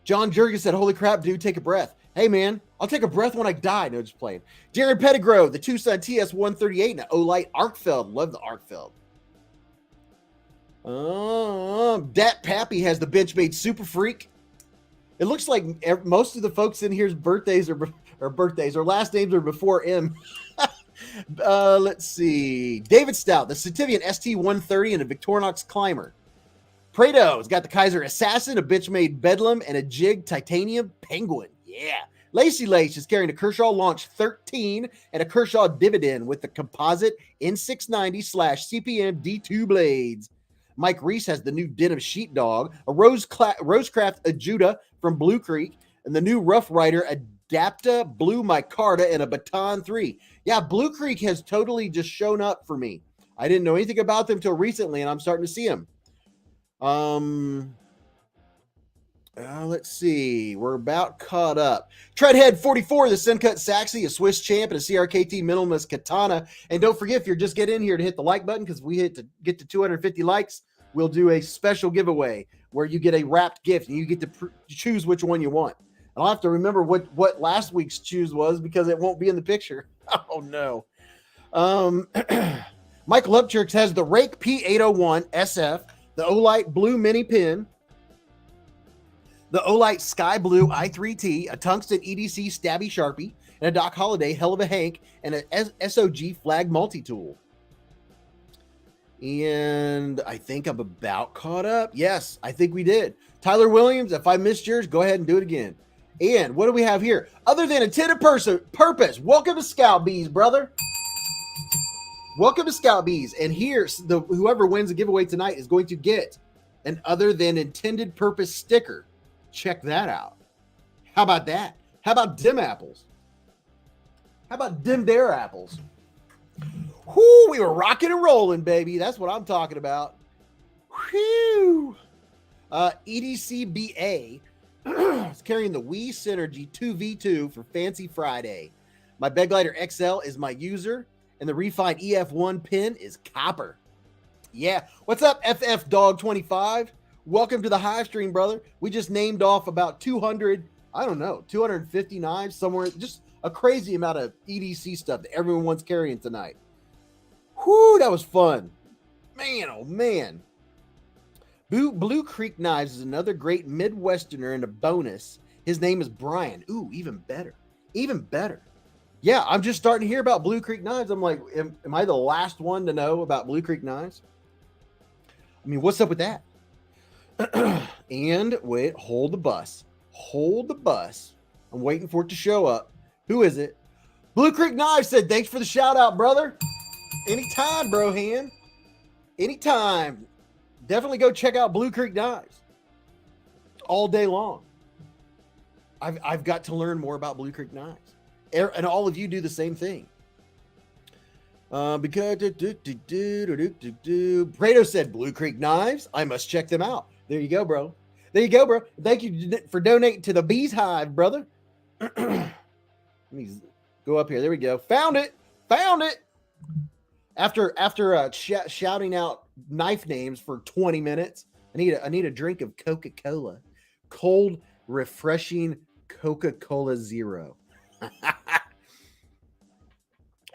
John Jurgen said, holy crap, dude, take a breath. Hey, man, I'll take a breath when I die. No, just playing. Jared Pettigrew, the Tucson TS138 and an Olight Arkfeld. Love the Arkfeld. Dat Pappy has the Benchmade Super Freak. It looks like most of the folks in here's birthdays or last names are before M. Let's see. David Stout, the Sativian ST130 and a Victorinox Climber. Prado's got the KIZER Assassin, a Benchmade Bedlam, and a Jig Titanium Penguin. Yeah. Lacey Lace is carrying a Kershaw Launch 13 and a Kershaw Dividend with the composite N690/CPM D2 blades. Mike Reese has the new Denim Sheepdog, a Rosecraft Ajuda from Blue Creek, and the new Rough Rider Adapta Blue Micarta and a Baton 3. Yeah, Blue Creek has totally just shown up for me. I didn't know anything about them till recently, and I'm starting to see them. Let's see. We're about caught up. Treadhead 44, the Sincut Saxy, a Swiss Champ, and a CRKT Minimalist Katana. And don't forget, if you're just getting in here, to hit the like button, because we get to 250 likes, we'll do a special giveaway where you get a wrapped gift, and you get to choose which one you want. And I'll have to remember what last week's choose was, because it won't be in the picture. Oh, no. Michael Upchurch has the Rake P801 SF, the Olight Blue Mini Pin, the Olight Sky Blue i3T, a Tungsten EDC Stabby Sharpie, and a Doc Holliday Hell of a Hank, and an SOG Flag Multi-Tool. And I think I'm about caught up. Yes, I think we did. Tyler Williams, if I missed yours, go ahead and do it again. And what do we have here? Other than intended purpose, welcome to Scout Bees, brother. Welcome to Scout Bees. And here's whoever wins the giveaway tonight is going to get an Other Than Intended Purpose sticker. Check that out. How about that? How about dim apples? How about dim dare apples? Whoo, we were rocking and rolling, baby. That's what I'm talking about. Whew. EDCBA is carrying the Wii Synergy 2v2 for Fancy Friday. My Bed Glider XL is my user, and the refined EF1 pin is copper. Yeah. What's up, FF Dog 25? Welcome to the Hivestream, brother. We just named off about 250 knives somewhere. Just a crazy amount of EDC stuff that everyone's carrying tonight. Whoo, that was fun. Man, oh man. Blue Creek Knives is another great Midwesterner and a bonus. His name is Brian. Ooh, even better. Even better. Yeah, I'm just starting to hear about Blue Creek Knives. I'm like, am I the last one to know about Blue Creek Knives? I mean, what's up with that? And wait, hold the bus. Hold the bus. I'm waiting for it to show up. Who is it? Blue Creek Knives said, thanks for the shout out, brother. Anytime, bro, hand. Anytime. Definitely go check out Blue Creek Knives all day long. I've got to learn more about Blue Creek Knives. And all of you do the same thing. Because Prado said Blue Creek Knives. I must check them out. There you go, bro. There you go, bro. Thank you for donating to the Bees Hive, brother. Let me go up here. There we go. Found it. Found it. After shouting out knife names for 20 minutes, I need a drink of Coca-Cola. Cold, refreshing Coca-Cola Zero.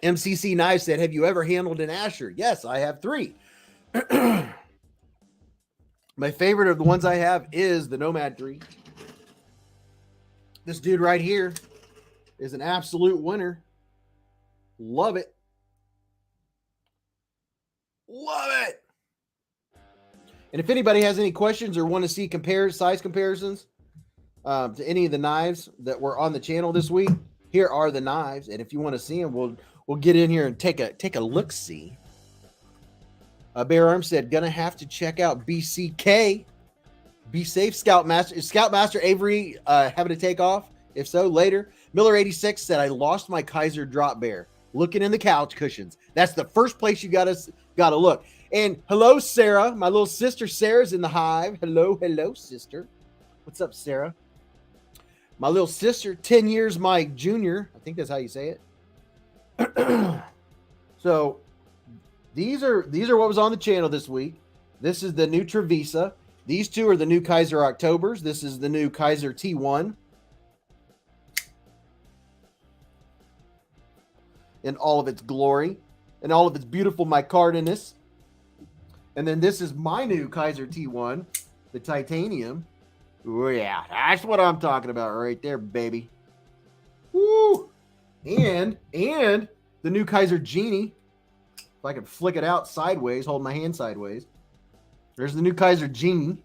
MCC Knife said, have you ever handled an Asher? Yes, I have 3. My favorite of the ones I have is the Nomad 3. This dude right here is an absolute winner. Love it. And if anybody has any questions or want to see size comparisons to any of the knives that were on the channel this week, here are the knives. And if you want to see them, we'll get in here and take a look see. Bear Arm said, gonna have to check out BCK. Be safe, Scoutmaster. Is Scoutmaster Avery having to take off? If so, later. Miller86 said, I lost my KIZER drop bear. Looking in the couch cushions. That's the first place you gotta look. And hello, Sarah. My little sister Sarah's in the hive. Hello, sister. What's up, Sarah? My little sister, 10 years my junior. I think that's how you say it. So these are what was on the channel this week. This is the new Trevisa. These two are the new KIZER Octobers. This is the new KIZER T1. In all of its glory. And all of its beautiful micardiness. And then this is my new KIZER T1. The titanium. Oh yeah, that's what I'm talking about right there, baby. Woo! And the new KIZER Genie. If I can flick it out sideways, hold my hand sideways. There's the new KIZER Genie.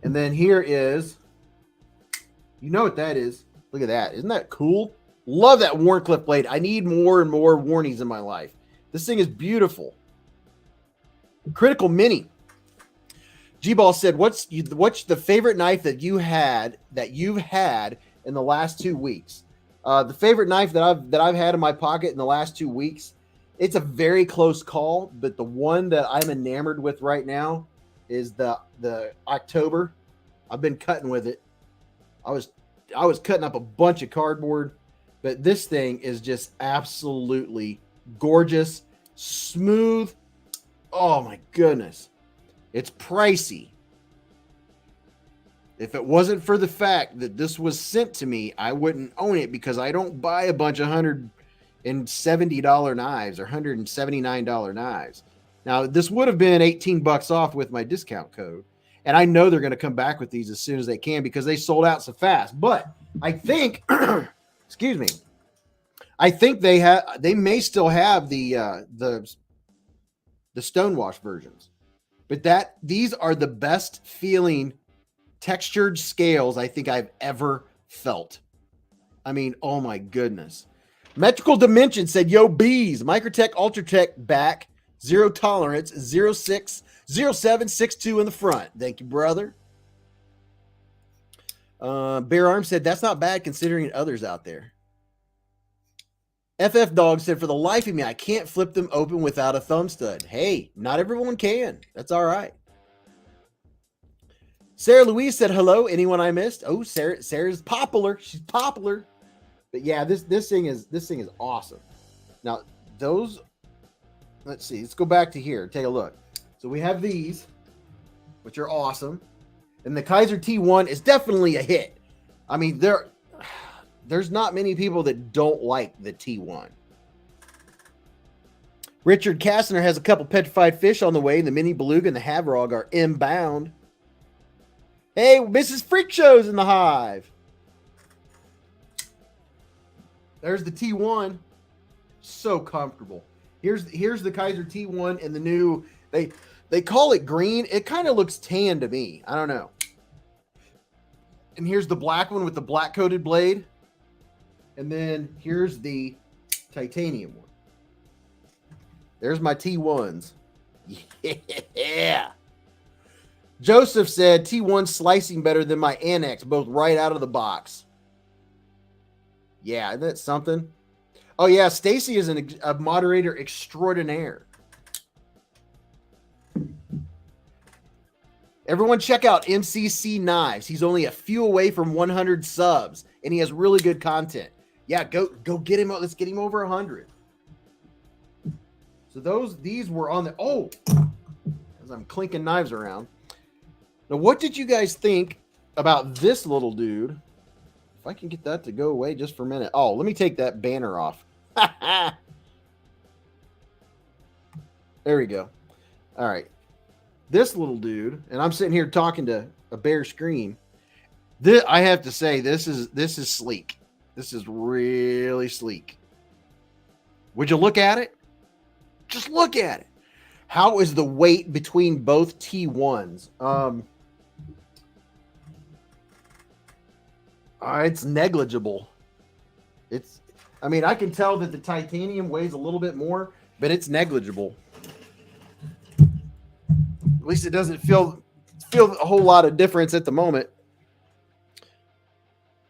And then here is, you know what that is. Look at that. Isn't that cool? Love that Warncliffe blade. I need more and more Warnies in my life. This thing is beautiful. Critical Mini. G-Ball said, what's the favorite knife that you've had in the last 2 weeks? The favorite knife that I've had in my pocket in the last 2 weeks, it's a very close call, but the one that I'm enamored with right now is the October. I've been cutting with it. I was cutting up a bunch of cardboard, but this thing is just absolutely gorgeous, smooth. Oh my goodness. It's pricey. If it wasn't for the fact that this was sent to me, I wouldn't own it because I don't buy a bunch of $170 knives or $179 knives. Now, this would have been $18 off with my discount code. And I know they're going to come back with these as soon as they can because they sold out so fast. But I think, excuse me, I think they may still have the stonewash versions. But these are the best feeling textured scales I think I've ever felt. I mean, oh my goodness. Metrical Dimension said, yo, Beez, Microtech, Ultratech back, 0 tolerance, 06, 0762 in the front. Thank you, brother. Bear Arm said, that's not bad considering others out there. FF Dog said, for the life of me, I can't flip them open without a thumb stud. Hey, not everyone can. That's all right. Sarah Louise said, hello. Anyone I missed? Oh, Sarah's popular. She's popular. But yeah, this thing is awesome. Now, those, let's see. Let's go back to here. Take a look. So we have these, which are awesome. And the KIZER T1 is definitely a hit. I mean, there's not many people that don't like the T1. Richard Kastner has a couple petrified fish on the way. The mini beluga and the havrog are inbound. Hey, Mrs. Freak Show's in the hive. There's the T1. So comfortable. Here's the KIZER T1 and the new, they call it green. It kind of looks tan to me. I don't know. And here's the black one with the black coated blade. And then here's the titanium one. There's my T1s. Yeah. Joseph said T1 slicing better than my Annex, both right out of the box. Yeah, isn't that something? Oh yeah, Stacy is a moderator extraordinaire. Everyone check out MCC Knives. He's only a few away from 100 subs, and he has really good content. Yeah, go get him. Let's get him over 100. So these were on the, oh, as I'm clinking knives around. Now, what did you guys think about this little dude? If I can get that to go away just for a minute. Oh, let me take that banner off. There we go. All right. This little dude, and I'm sitting here talking to a bare screen. I have to say, this is sleek. This is really sleek. Would you look at it? Just look at it. How is the weight between both T1s? It's negligible. I mean, I can tell that the titanium weighs a little bit more, but it's negligible. At least it doesn't feel a whole lot of difference at the moment.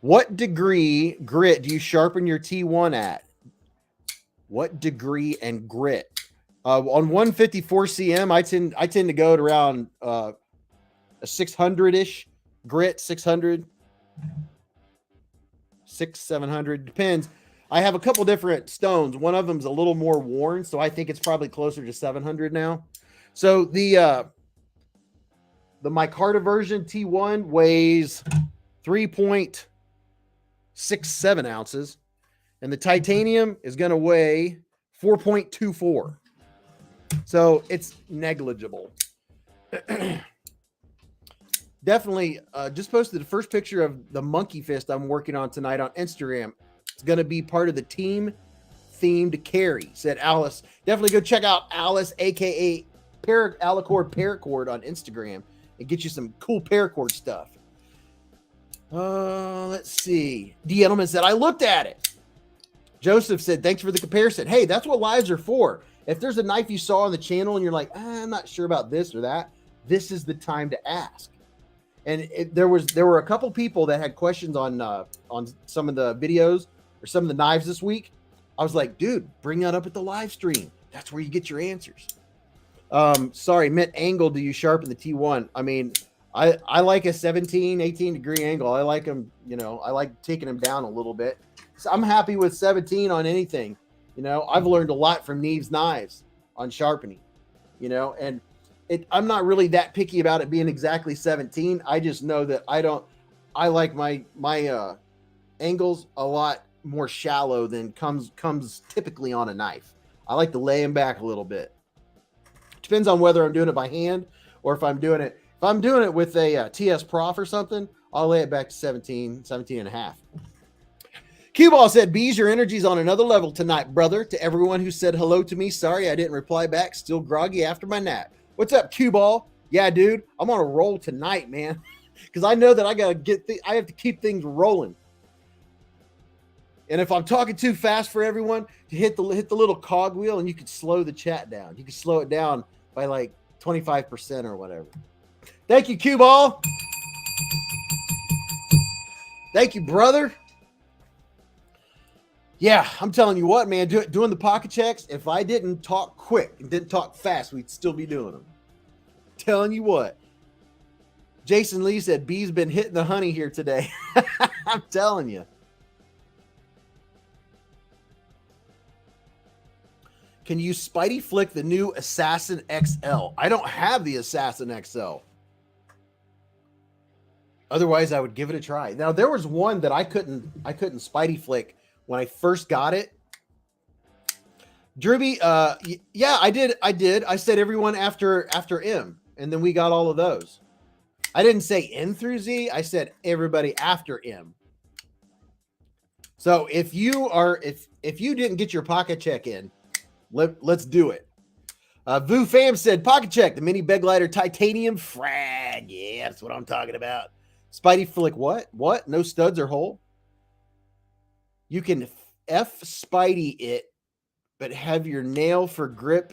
What degree grit do you sharpen your T1 at? What degree and grit? On 154 cm, I tend to go at around a 600-ish grit, 600, 700, depends. I have a couple different stones. One of them's a little more worn, so I think it's probably closer to 700 now. So the micarta version T1 weighs 3.67 ounces, and the titanium is going to weigh 4.24. So it's negligible. Definitely just posted the first picture of the monkey fist I'm working on tonight on Instagram. It's going to be part of the team themed carry, said Alice. Definitely go check out Alice, aka Alicord Paracord on Instagram, and get you some cool paracord stuff. Let's see. D. Edelman said, I looked at it. Joseph said, thanks for the comparison. Hey, that's what lives are for. If there's a knife you saw on the channel and you're like, I'm not sure about this or that, this is the time to ask. And there were a couple people that had questions on some of the videos or some of the knives this week. I was like, dude, bring that up at the live stream. That's where you get your answers. Sorry, Mint angle do you sharpen the T1? I mean, I like a 17, 18 degree angle. I like them, I like taking them down a little bit. So I'm happy with 17 on anything. I've learned a lot from Neve's knives on sharpening, and I'm not really that picky about it being exactly 17. I just know that I like my angles a lot more shallow than comes typically on a knife. I like to lay them back a little bit. Depends on whether I'm doing it by hand or if I'm doing it with a TS Prof or something, I'll lay it back to 17 and a half. Cue Ball said, Beez, your energy's on another level tonight, brother. To everyone who said hello to me, sorry I didn't reply back. Still groggy after my nap. What's up, Cue Ball? Yeah, dude, I'm on a roll tonight, man. Because I know that I have to keep things rolling. And if I'm talking too fast for everyone, to hit the little cog wheel and you can slow the chat down. You can slow it down by like 25% or whatever. Thank you, Cue Ball. Thank you, brother. Yeah, I'm telling you what, man, doing the pocket checks, if I didn't talk quick and didn't talk fast, we'd still be doing them. Telling you what. Jason Lee said, Beez been hitting the honey here today. I'm telling you. Can you Spidey flick the new Assassin XL? I don't have the Assassin XL. Otherwise, I would give it a try. Now, there was one that I couldn't Spidey flick when I first got it. Drewby, yeah, I did. I said everyone after M, and then we got all of those. I didn't say N through Z. I said everybody after M. So if you didn't get your pocket check in, let's do it. Vu Fam said pocket check, the mini beg lighter titanium frag. Yeah, that's what I'm talking about. Spidey flick what? What? No studs or hole? You can F Spidey it, but have your nail for grip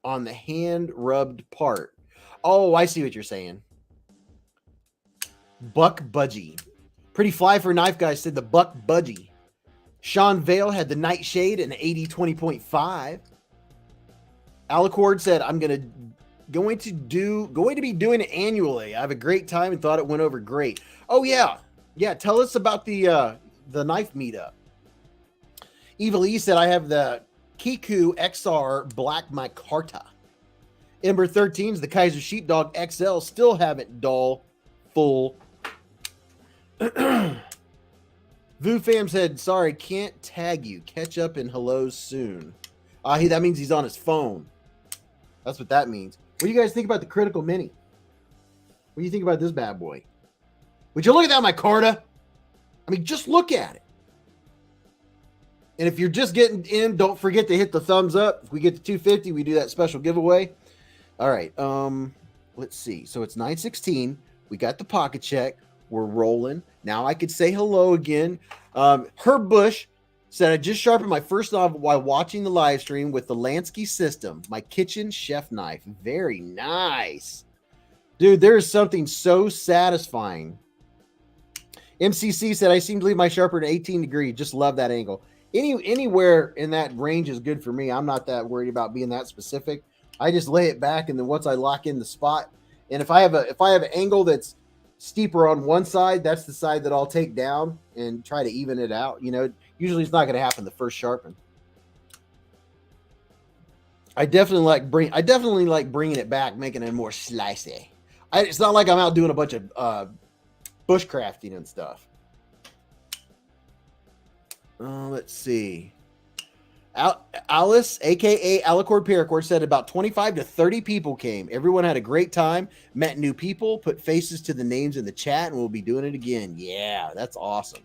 on the hand rubbed part. Oh, I see what you're saying. Buck Budgie. Pretty fly for a knife guy said the Buck Budgie. Sean Vale had the Nightshade and 80-20.5. Alicord said, I'm going to be doing it annually. I have a great time and thought it went over great. Oh yeah. Yeah. Tell us about the knife meetup. Evil E said, I have the Kiku XR Black Micarta. Ember 13's the KIZER Sheepdog XL. Still haven't dull full. Vu Fam said, sorry, can't tag you. Catch up and hellos soon. That means he's on his phone. That's what that means. What do you guys think about the Critical Mini? What do you think about this bad boy? Would you look at that micarta? I mean, just look at it. And if you're just getting in, don't forget to hit the thumbs up. If we get to 250, we do that special giveaway. All right. Let's see. So it's 9:16. We got the pocket check. We're rolling. Now I could say hello again. Herb Bush said, I just sharpened my first knife while watching the live stream with the Lansky system, my kitchen chef knife. Very nice. Dude, there is something so satisfying. MCC said, I seem to leave my sharpener at 18 degrees. Just love that angle. Anywhere in that range is good for me. I'm not that worried about being that specific. I just lay it back, and then once I lock in the spot, and if I have an angle that's steeper on one side, that's the side that I'll take down and try to even it out. You know, usually it's not going to happen the first sharpen. I definitely like bringing it back, making it more slicey. It's not like I'm out doing a bunch of bushcrafting and stuff. Let's see. Alice, aka Alicord Paracord, said about 25 to 30 people came. Everyone had a great time, met new people, put faces to the names in the chat, and we'll be doing it again. Yeah, that's awesome.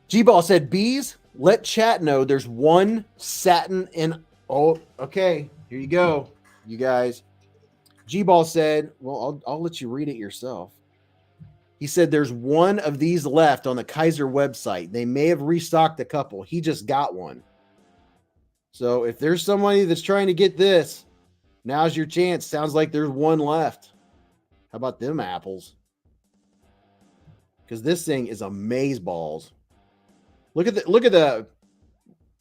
G-Ball said, Beez, let chat know there's one satin in. Oh, okay. Here you go, you guys. G-Ball said, well, I'll let you read it yourself. He said there's one of these left on the KIZER website. They may have restocked a couple. He just got one. So if there's somebody that's trying to get this, now's your chance. Sounds like there's one left. How about them apples? Because this thing is amazeballs. Look at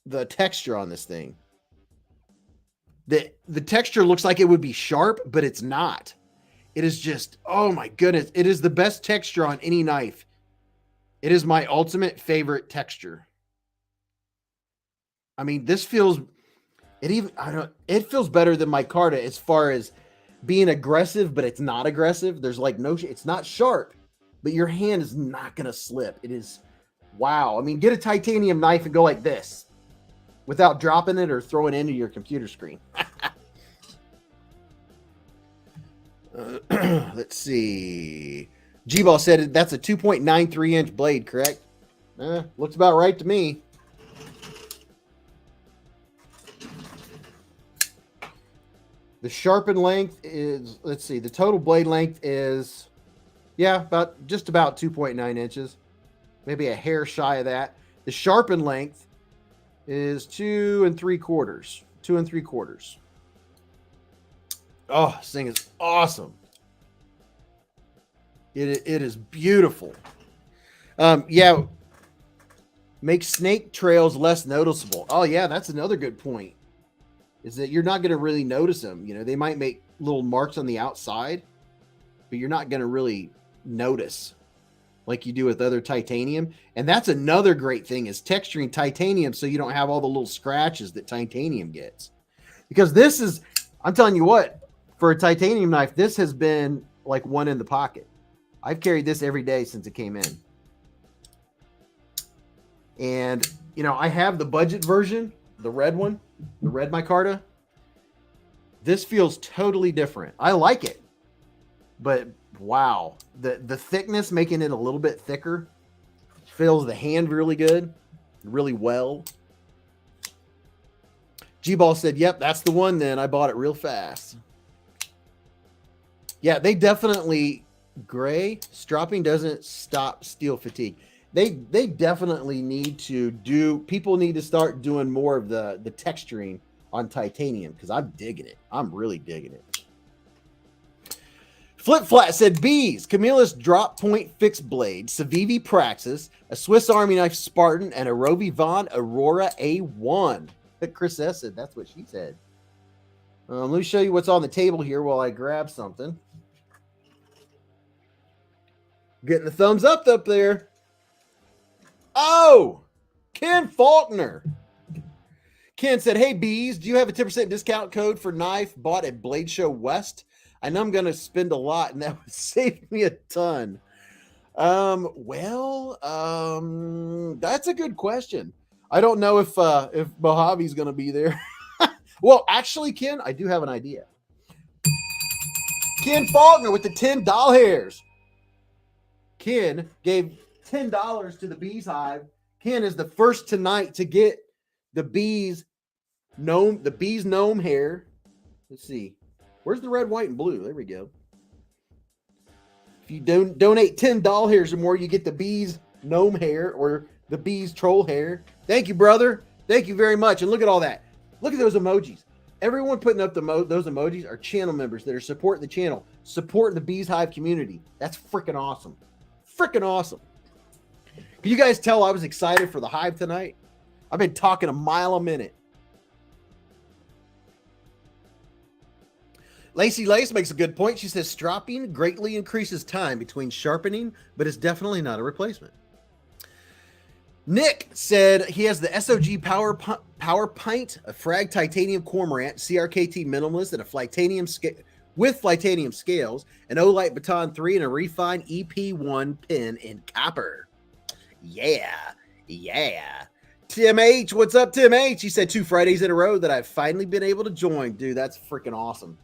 the texture on this thing. The texture looks like it would be sharp, but it's not. It is just, oh my goodness. It is the best texture on any knife. It is my ultimate favorite texture. I mean, this feels, it feels better than my Micarta as far as being aggressive, but it's not aggressive. There's like it's not sharp, but your hand is not going to slip. It is, wow. I mean, get a titanium knife and go like this without dropping it or throwing it into your computer screen. Let's see. G-Ball said that's a 2.93 inch blade, correct? Looks about right to me. The sharpen length is, let's see, the total blade length is, yeah, just about 2.9 inches. Maybe a hair shy of that. The sharpen length is 2 3/4. 2 3/4. Oh, this thing is awesome. It is beautiful. Yeah. Make snake trails less noticeable. Oh, yeah, that's another good point. Is that you're not going to really notice them. You know, they might make little marks on the outside, but you're not going to really notice like you do with other titanium. And that's another great thing is texturing titanium so you don't have all the little scratches that titanium gets. Because this is, I'm telling you what, for a titanium knife, this has been like one in the pocket. I've carried this every day since it came in. And, you know, I have the budget version, the red one, the red micarta. This feels totally different. I like it. But, wow. The thickness, making it a little bit thicker, fills the hand really good, really well. G-Ball said, yep, that's the one then. I bought it real fast. Yeah, they definitely... Gray, stropping doesn't stop steel fatigue. They definitely need to do, people need to start doing more of the texturing on titanium because I'm digging it. I'm really digging it. Flip Flat said, Beez, Camillus drop point fixed blade, Civivi Praxis, a Swiss Army knife Spartan, and a Rovi Von Aurora A1. Chris S said, that's what she said. Let me show you what's on the table here while I grab something. Getting the thumbs up there. Oh, Ken Faulkner. Ken said, hey, Beez, do you have a 10% discount code for knife bought at Blade Show West? I know I'm going to spend a lot, and that would save me a ton. That's a good question. I don't know if Mojave's going to be there. Well, actually, Ken, I do have an idea. Ken Faulkner with the 10 doll hairs. Ken gave $10 to the Beez Hive. Ken is the first tonight to get the Beez gnome hair. Let's see. Where's the red, white, and blue? There we go. If you donate $10 or more, you get the Beez gnome hair or the Beez troll hair. Thank you, brother. Thank you very much. And look at all that. Look at those emojis. Everyone putting up those emojis are channel members that are supporting the channel, supporting the Beez Hive community. That's freaking awesome. Freaking awesome. Can you guys tell I was excited for the Hive tonight? I've been talking a mile a minute. Lacey Lace makes a good point. She says stropping greatly increases time between sharpening, but it's definitely not a replacement. Nick said he has the SOG Power Pint, a Frag Titanium Cormorant, CRKT Minimalist, and a Flytanium scales, an Olight Baton 3, and a refined EP1 pin in copper. Yeah. Tim H, what's up, Tim H? He said 2 Fridays in a row that I've finally been able to join. Dude, that's freaking awesome.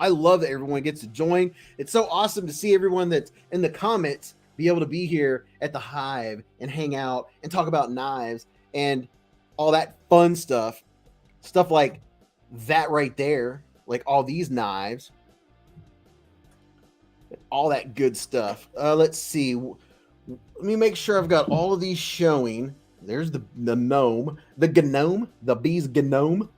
I love that everyone gets to join. It's so awesome to see everyone that's in the comments be able to be here at the Hive and hang out and talk about knives and all that fun stuff. Stuff like that right there, like all these knives, all that good stuff. Let's see. Let me make sure I've got all of these showing. There's the gnome, the Beez gnome,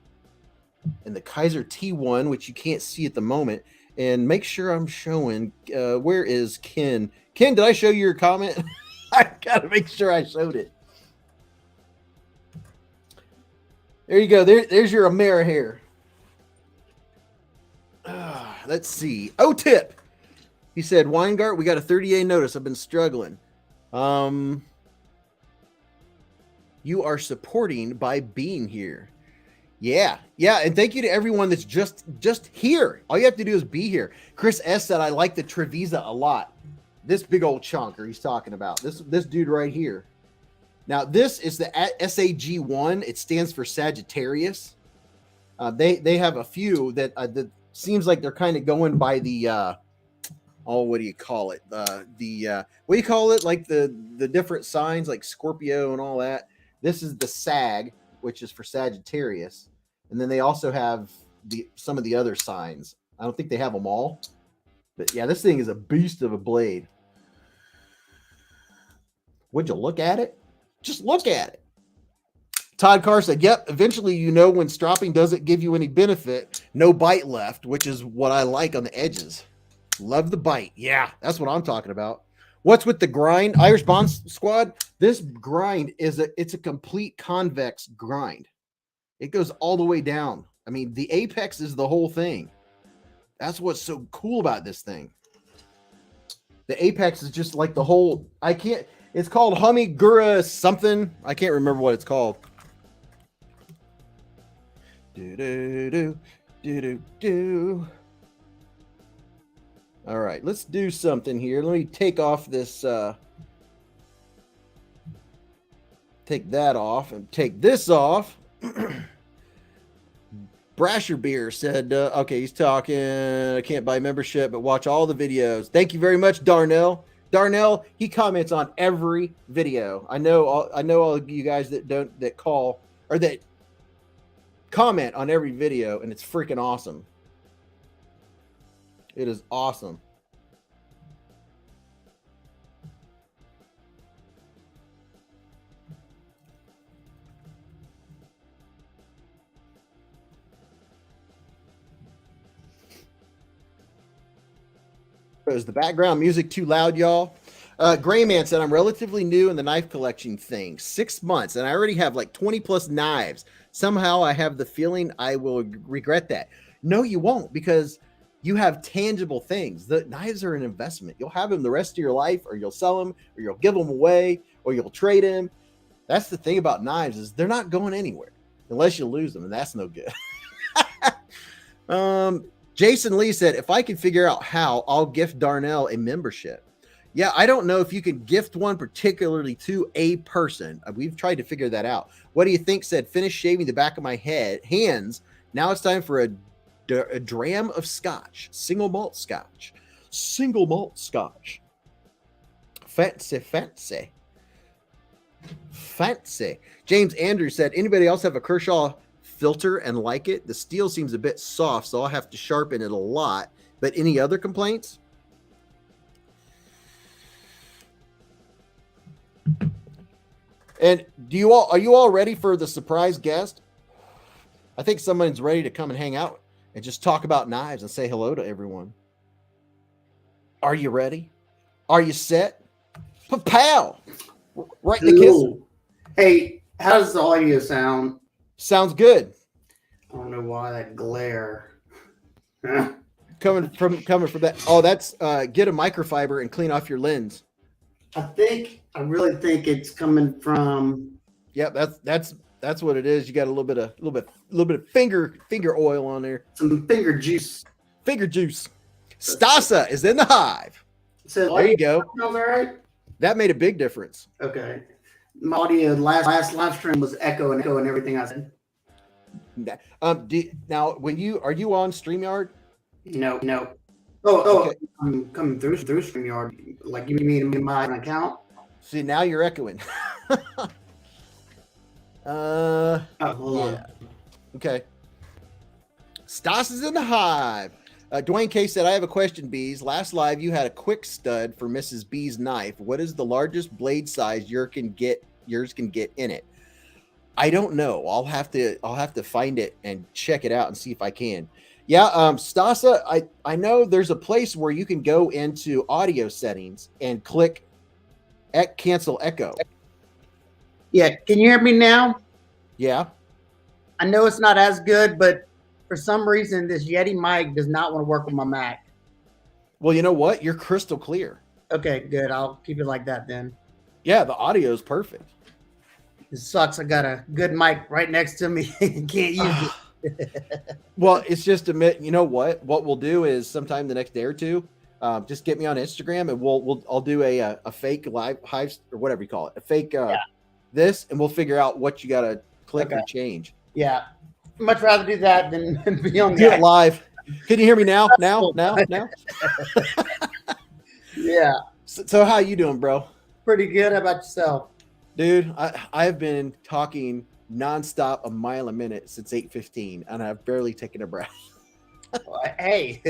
and the KIZER T1, which you can't see at the moment. And make sure I'm showing. Where is Ken? Ken, did I show you your comment? I gotta make sure I showed it. There you go. There's your Amera hair. Let's see. Tip. He said, Weingart, we got a 30-day notice. I've been struggling. You are supporting by being here. Yeah. And thank you to everyone that's just here. All you have to do is be here. Chris S said, I like the Trevisa a lot. This big old chunker he's talking about. This dude right here. Now, this is the SAG1. It stands for Sagittarius. They have a few that seems like they're kind of going by the what do you call it? What do you call it? Like the different signs like Scorpio and all that. This is the SAG, which is for Sagittarius. And then they also have some of the other signs. I don't think they have them all. But yeah, this thing is a beast of a blade. Would you look at it? Just look at it. Todd Carr said, yep, eventually you know when stropping doesn't give you any benefit. No bite left, which is what I like on the edges. Love the bite. Yeah, that's what I'm talking about. What's with the grind? Irish Bond Squad, this grind it's a complete convex grind. It goes all the way down. I mean, the apex is the whole thing. That's what's so cool about this thing. The apex is just like the whole, it's called Humigura something. I can't remember what it's called. Do. All right, let's do something here. Let me take off this, take that off and take this off. Brasher Beer said, okay, he's talking, I can't buy membership, but watch all the videos. Thank you very much, Darnell. Darnell, he comments on every video. I know all of you guys that call or that comment on every video, and it's freaking awesome. It is awesome. Is the background music too loud, y'all? Grayman said, I'm relatively new in the knife collection thing. 6 months, and I already have like 20 plus knives. Somehow I have the feeling I will regret that. No, you won't, because you have tangible things. The knives are an investment. You'll have them the rest of your life, or you'll sell them, or you'll give them away, or you'll trade them. That's the thing about knives, is they're not going anywhere unless you lose them, and that's no good. Jason Lee said, if I can figure out how, I'll gift Darnell a membership. Yeah, I don't know if you can gift one particularly to a person. We've tried to figure that out. What do you think? Said, finish shaving the back of my hands. Now it's time for a dram of scotch. Single malt scotch. Single malt scotch. Fancy. James Andrews said, anybody else have a Kershaw filter and like it. The steel seems a bit soft, so I'll have to sharpen it a lot. But any other complaints? And are you all ready for the surprise guest? I think someone's ready to come and hang out and just talk about knives and say hello to everyone. Are you ready? Are you set? Pow! Right in the KIZER.
Hey, how does the audio sound?
Sounds good.
I don't know why that glare.
coming from that. Oh, that's get a microfiber and clean off your lens.
I really think it's coming from.
Yep, that's what it is. You got a little bit of finger oil on there.
Some finger juice.
Finger juice. Stasa is in the hive.
So
there you go.
All right.
That made a big difference.
Okay. My audio last live stream was echo and everything I said.
Now, are you on StreamYard?
No. Oh,
okay.
I'm coming through StreamYard. Like, you mean my account?
See, now you're echoing.
Hold on.
Okay. Stas is in the hive. Dwayne K said, I have a question, Beez. Last live, you had a quick stud for Mrs. B's knife. What is the largest blade size yours can get in it? I don't know. I'll have to find it and check it out and see if I can. Yeah, Stasa, I know there's a place where you can go into audio settings and click cancel echo.
Yeah, can you hear me now?
Yeah.
I know it's not as good, but for some reason, this Yeti mic does not want to work with my Mac.
Well, you know what? You're crystal clear.
Okay, good. I'll keep it like that then.
Yeah, the audio is perfect.
It sucks. I got a good mic right next to me. Can't use it.
Well, it's just you know what? What we'll do is sometime the next day or two, just get me on Instagram and I'll do a fake live hive or whatever you call it, a fake this, and we'll figure out what you got to click or change.
Yeah. Much rather do that than be on
do it live. Can you hear me now? Now?
Yeah.
So how you doing, bro?
Pretty good. How about yourself?
Dude, I have been talking nonstop a mile a minute since 8:15, and I've barely taken a breath.
Hey,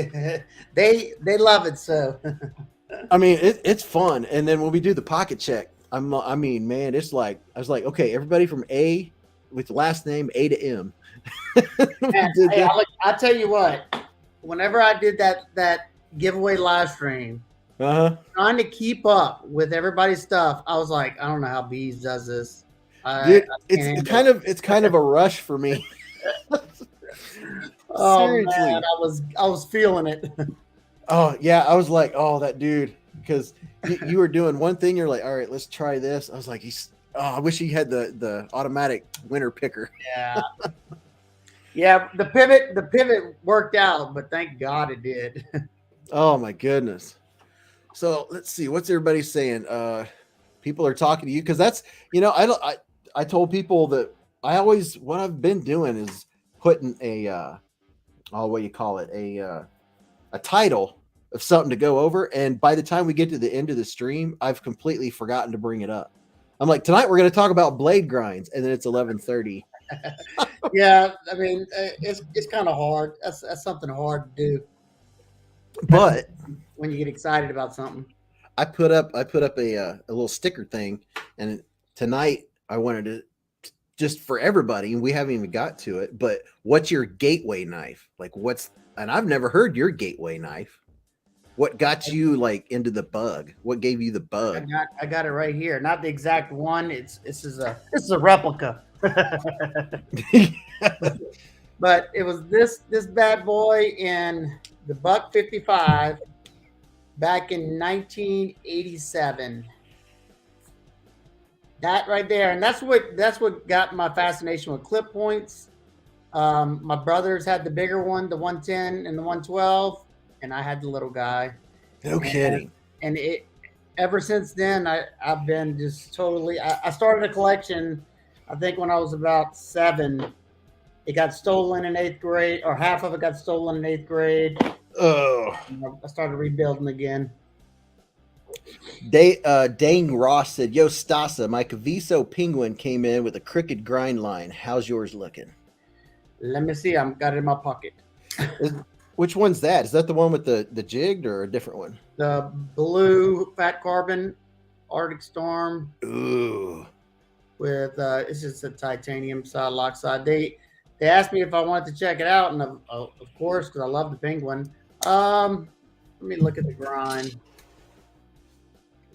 they love it. So,
I mean, it's fun. And then when we do the pocket check, man, it's like I was like, okay, everybody from A with the last name A to M.
I tell you what, whenever I did that giveaway live stream, trying to keep up with everybody's stuff, I was like, I don't know how Beez does this.
Dude, it's kind of a rush for me.
Oh, seriously, man, I was feeling it.
Oh yeah, I was like, oh, that dude, because you were doing one thing, you're like, all right, let's try this. I was like, I wish he had the automatic winner picker.
Yeah. Yeah, the pivot worked out, but thank God it did.
Oh my goodness. So let's see, what's everybody saying? People are talking to you because that's, I told people that what I've been doing is putting a title of something to go over, and by the time we get to the end of the stream, I've completely forgotten to bring it up. I'm like, tonight we're going to talk about blade grinds, and then it's 11:30.
Yeah, I mean, it's kind of hard. That's something hard to do.
But
when you get excited about something,
I put up a little sticker thing, and tonight I wanted to just for everybody, and we haven't even got to it. But what's your gateway knife? Like, and I've never heard your gateway knife. What got you like into the bug? What gave you the bug?
I got it right here. Not the exact one. This is a replica. But it was this bad boy in the Buck 55 back in 1987. That right there, and that's what got my fascination with clip points. My brothers had the bigger one, the 110 and the 112, and I had the little guy.
No kidding.
And ever since then, I've been just totally. I started a collection, I think when I was about 7. It got stolen in 8th grade, or half of it got stolen in 8th grade.
Oh.
I started rebuilding again.
Dane Ross said, "Yo, Stasa, my Caviso Penguin came in with a crooked grind line. How's yours looking?"
Let me see. I've got it in my pocket.
Which one's that? Is that the one with the jigged or a different one?
The blue fat carbon Arctic Storm.
Ooh.
With it's just a titanium solid oxide. They asked me if I wanted to check it out, and of course, because I love the penguin. Let me look at the grind.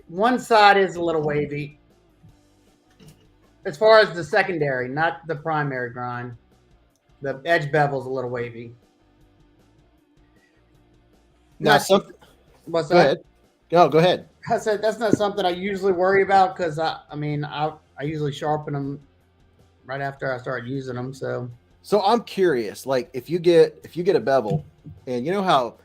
One side is a little wavy. As far as the secondary, not the primary grind. The edge bevel's a little wavy.
Now, something.
What's
Go
that?
ahead. No, go ahead.
I said that's not something I usually worry about because I usually sharpen them right after I start using them. So
I'm curious, like if you get a bevel, and you know how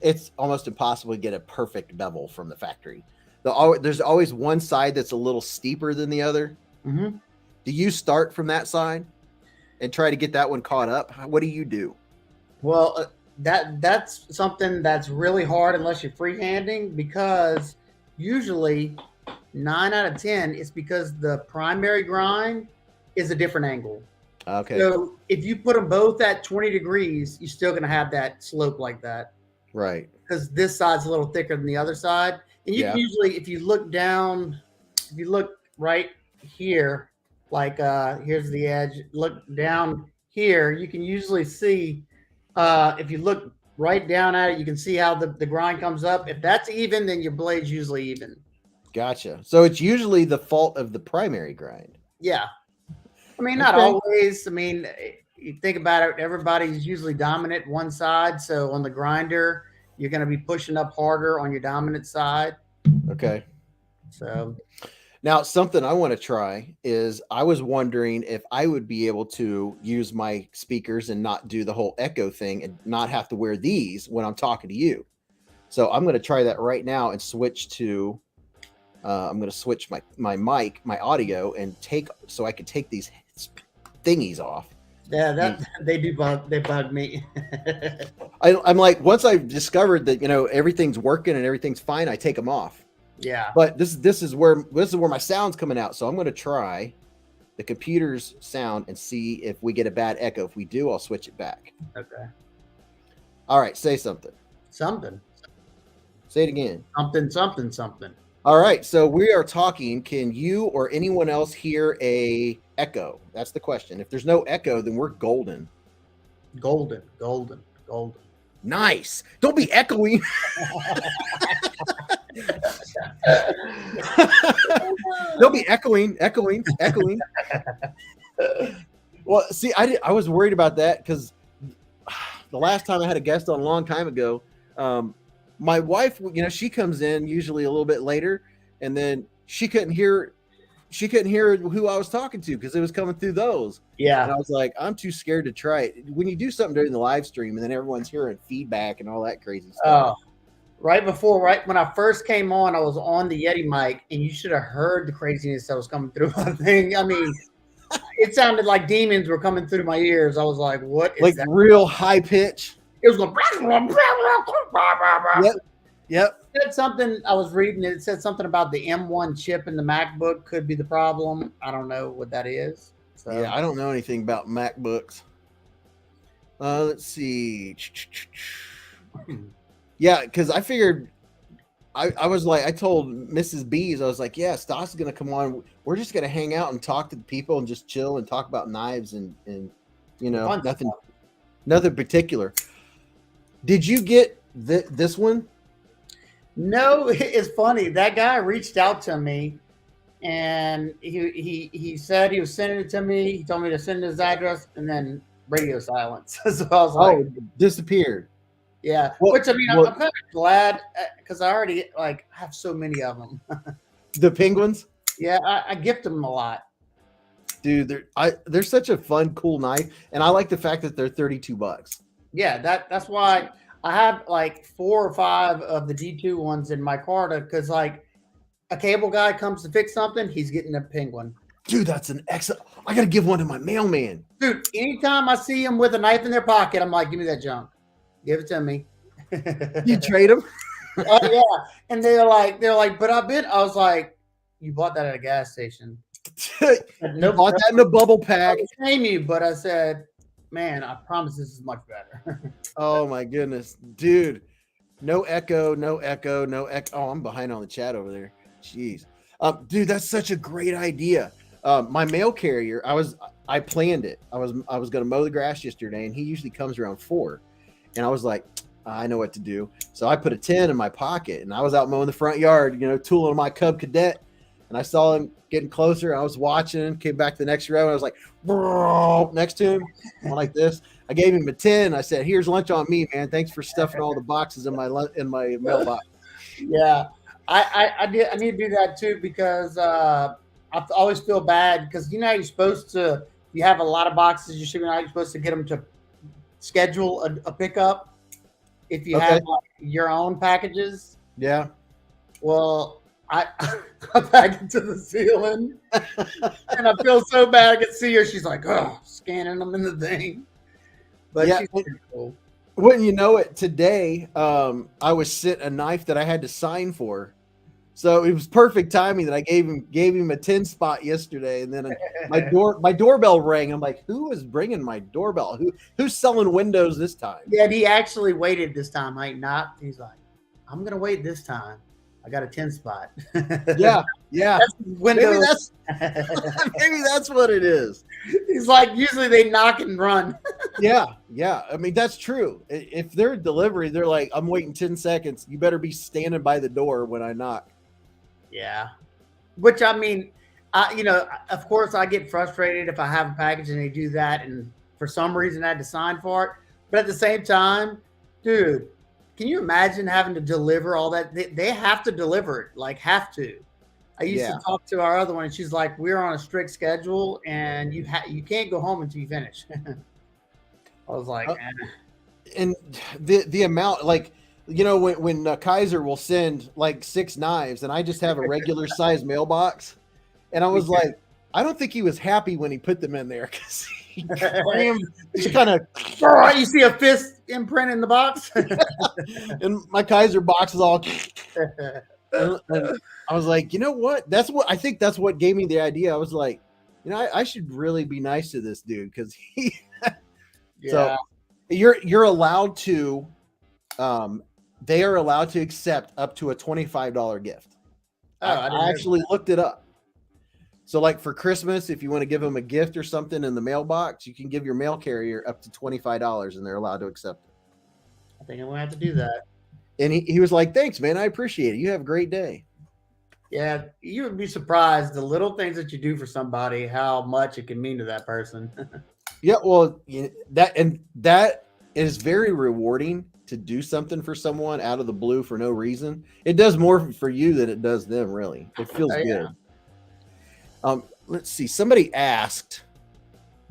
it's almost impossible to get a perfect bevel from the factory. There's always one side that's a little steeper than the other.
Mm-hmm.
Do you start from that side and try to get that one caught up? What do you do?
Well, that's something that's really hard unless you're freehanding, because usually 9 out of 10 it's because the primary grind is a different angle.
Okay.
So if you put them both at 20 degrees, you're still going to have that slope like that.
Right.
Because this side's a little thicker than the other side. And you can usually, if you look down, if you look right here, like here's the edge, look down here, you can usually see, if you look right down at it, you can see how the grind comes up. If that's even, then your blade's usually even.
Gotcha. So it's usually the fault of the primary grind.
Yeah. I mean, not always. I mean, you think about it, everybody's usually dominant one side. So on the grinder, you're going to be pushing up harder on your dominant side.
Okay.
So
now something I want to try is I was wondering if I would be able to use my speakers and not do the whole echo thing and not have to wear these when I'm talking to you. So I'm going to try that right now and switch to, I'm going to switch my mic, my audio, and so I can take these thingies off.
Yeah, they bug me.
I'm like, once I've discovered that, everything's working and everything's fine, I take them off.
Yeah.
But this is where my sound's coming out. So I'm going to try the computer's sound and see if we get a bad echo. If we do, I'll switch it back.
Okay.
All right. Say something.
Something.
Say it again.
Something.
All right. So we are talking. Can you or anyone else hear a echo? That's the question. If there's no echo, then we're golden.
Golden.
Nice. Don't be echoing. They'll be echoing. Well, see, I was worried about that because the last time I had a guest on a long time ago, my wife, she comes in usually a little bit later, and then she couldn't hear who I was talking to because it was coming through those.
Yeah.
And I was like, I'm too scared to try it. When you do something during the live stream and then everyone's hearing feedback and all that crazy stuff.
Right when I first came on, I was on the Yeti mic, and you should have heard the craziness that was coming through my thing. I mean, it sounded like demons were coming through my ears. I was like, what is that?
Real high pitch.
It was going.
Yep.
It said something, I was reading it. It said something about the M1 chip in the MacBook could be the problem. I don't know what that is. So.
Yeah, I don't know anything about MacBooks. Let's see. Yeah, because I figured I was like, I told Mrs. Beez, I was like, yeah, Stasa's going to come on. We're just going to hang out and talk to the people and just chill and talk about knives and nothing particular. Did you get this one?
No, it's funny. That guy reached out to me, and he said he was sending it to me. He told me to send his address, and then radio silence. So I was like,
disappeared.
Yeah, I'm kind of glad because I already have so many of them.
The penguins?
Yeah, I gift them a lot.
Dude, they're such a fun, cool knife, and I like the fact that they're $32.
Yeah, that's why I have 4 or 5 of the D2 ones in my car because a cable guy comes to fix something, he's getting a penguin.
Dude, that's an excellent. I gotta give one to my mailman.
Dude, anytime I see him with a knife in their pocket, I'm like, give me that junk. Give it to me.
You trade them?
Oh yeah, and they're like, but I was like, you bought that at a gas station.
No, bought that in a bubble pack.
I shame you, but I said, Man, I promise this is much better.
Oh my goodness, dude. No echo, no echo, no echo. Oh, I'm behind on the chat over there. Jeez. Dude, that's such a great idea. My mail carrier, I planned it. I was gonna mow the grass yesterday, and he usually comes around 4. And I was like, I know what to do. So I put a 10 in my pocket, and I was out mowing the front yard, tooling my Cub Cadet, and I saw him getting closer. I was watching, came back to the next row, and I was like, next to him, went like this. I gave him a 10. I said, "Here's lunch on me, man. Thanks for stuffing all the boxes in my mailbox."
Yeah, I need to do that too, because I always feel bad, because how you're supposed to. You have a lot of boxes you're shipping out. You're supposed to get them to schedule a pickup if you have like your own packages.
Yeah.
Well, I packed it to the ceiling, and I feel so bad. I can see her. She's like, "Oh, scanning them in the thing." But
yeah,
she's pretty cool.
Wouldn't you know it? Today, I was sent a knife that I had to sign for, so it was perfect timing that I gave him a 10 spot yesterday, and then my doorbell rang. I'm like, who is ringing my doorbell? Who's selling windows this time?
Yeah, he actually waited this time. He's like, I'm gonna wait this time. I got a 10 spot.
Yeah.
That's windows.
Maybe that's what it is.
He's like, usually they knock and run.
Yeah. I mean, that's true. If they're delivery, they're like, I'm waiting 10 seconds. You better be standing by the door when I knock.
Yeah. Which, I mean, of course I get frustrated if I have a package and they do that, and for some reason I had to sign for it. But at the same time, dude, can you imagine having to deliver all that? They have to deliver it, like have to. I used to talk to our other one, and she's like, "We're on a strict schedule, and you can't go home until you finish." I was like,
and the amount, like, when KIZER will send like 6 knives, and I just have a regular size mailbox, and I was like, I don't think he was happy when he put them in there, because he kind of,
you see a fist imprint in the box,
and my KIZER box is all. And I was like, you know what? I think that's what gave me the idea. I was like, I should really be nice to this dude, because he. So you're allowed to, they are allowed to accept up to a $25 gift. I actually looked it up. So like for Christmas, if you want to give them a gift or something in the mailbox, you can give your mail carrier up to $25, and they're allowed to accept it.
I think I'm gonna have to do that.
And he was like, "Thanks, man. I appreciate it. You have a great day."
Yeah, you would be surprised the little things that you do for somebody, how much it can mean to that person.
Yeah, well, that is very rewarding, to do something for someone out of the blue for no reason. It does more for you than it does them, really. It feels good. Let's see. Somebody asked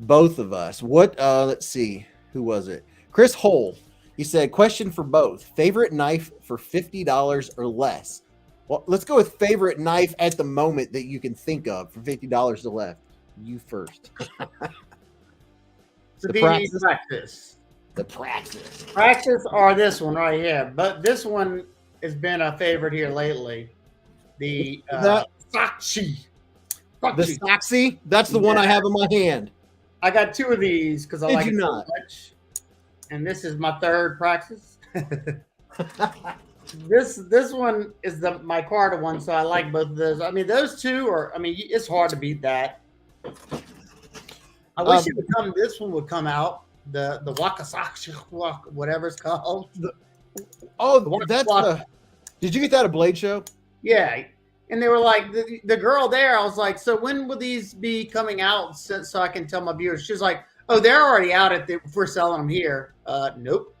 both of us let's see. Who was it? Chris Hole. He said, question for both. Favorite knife for $50 or less? Well, let's go with favorite knife at the moment that you can think of for $50 or less. You first.
The practice.
The practice.
Practice, or this one right here. But this one has been a favorite here lately. The Saxi.
The Saxi? That's the one I have in my hand.
I got 2 of these because I like it so
much.
And this is my third practice. This one is my Carter one, so I like both of those. I mean, those 2 are. I mean, it's hard to beat that. I wish this one would come out. The Wakasaki, whatever it's called.
Did you get that at Blade Show?
Yeah. And they were like, the girl there, I was like, so when will these be coming out so I can tell my viewers? She's like, oh, they're already out if we're selling them here. Nope.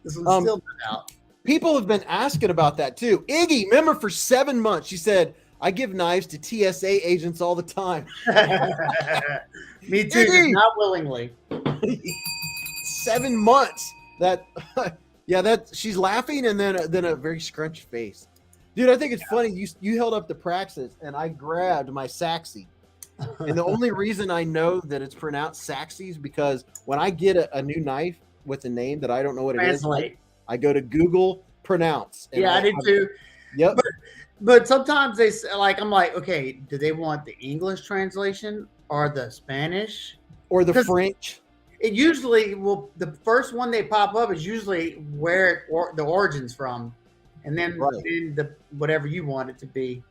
This one's still not out.
People have been asking about that too. Iggy, remember for 7 months, she said, I give knives to TSA agents all the time.
Me too, just not willingly.
7 months. She's laughing, and then a very scrunched face. Dude, I think it's funny. You held up the Praxis, and I grabbed my Saxi. And the only reason I know that it's pronounced Saxi is because when I get a new knife with a name that I don't know what it is, I go to Google pronounce.
I did too.
Yep.
But sometimes they like, I'm like, okay, do they want the English translation or the Spanish
or the French?
it usually will. The first one they pop up is usually where the origin's from, and then,
Right.
then the whatever you want it to be.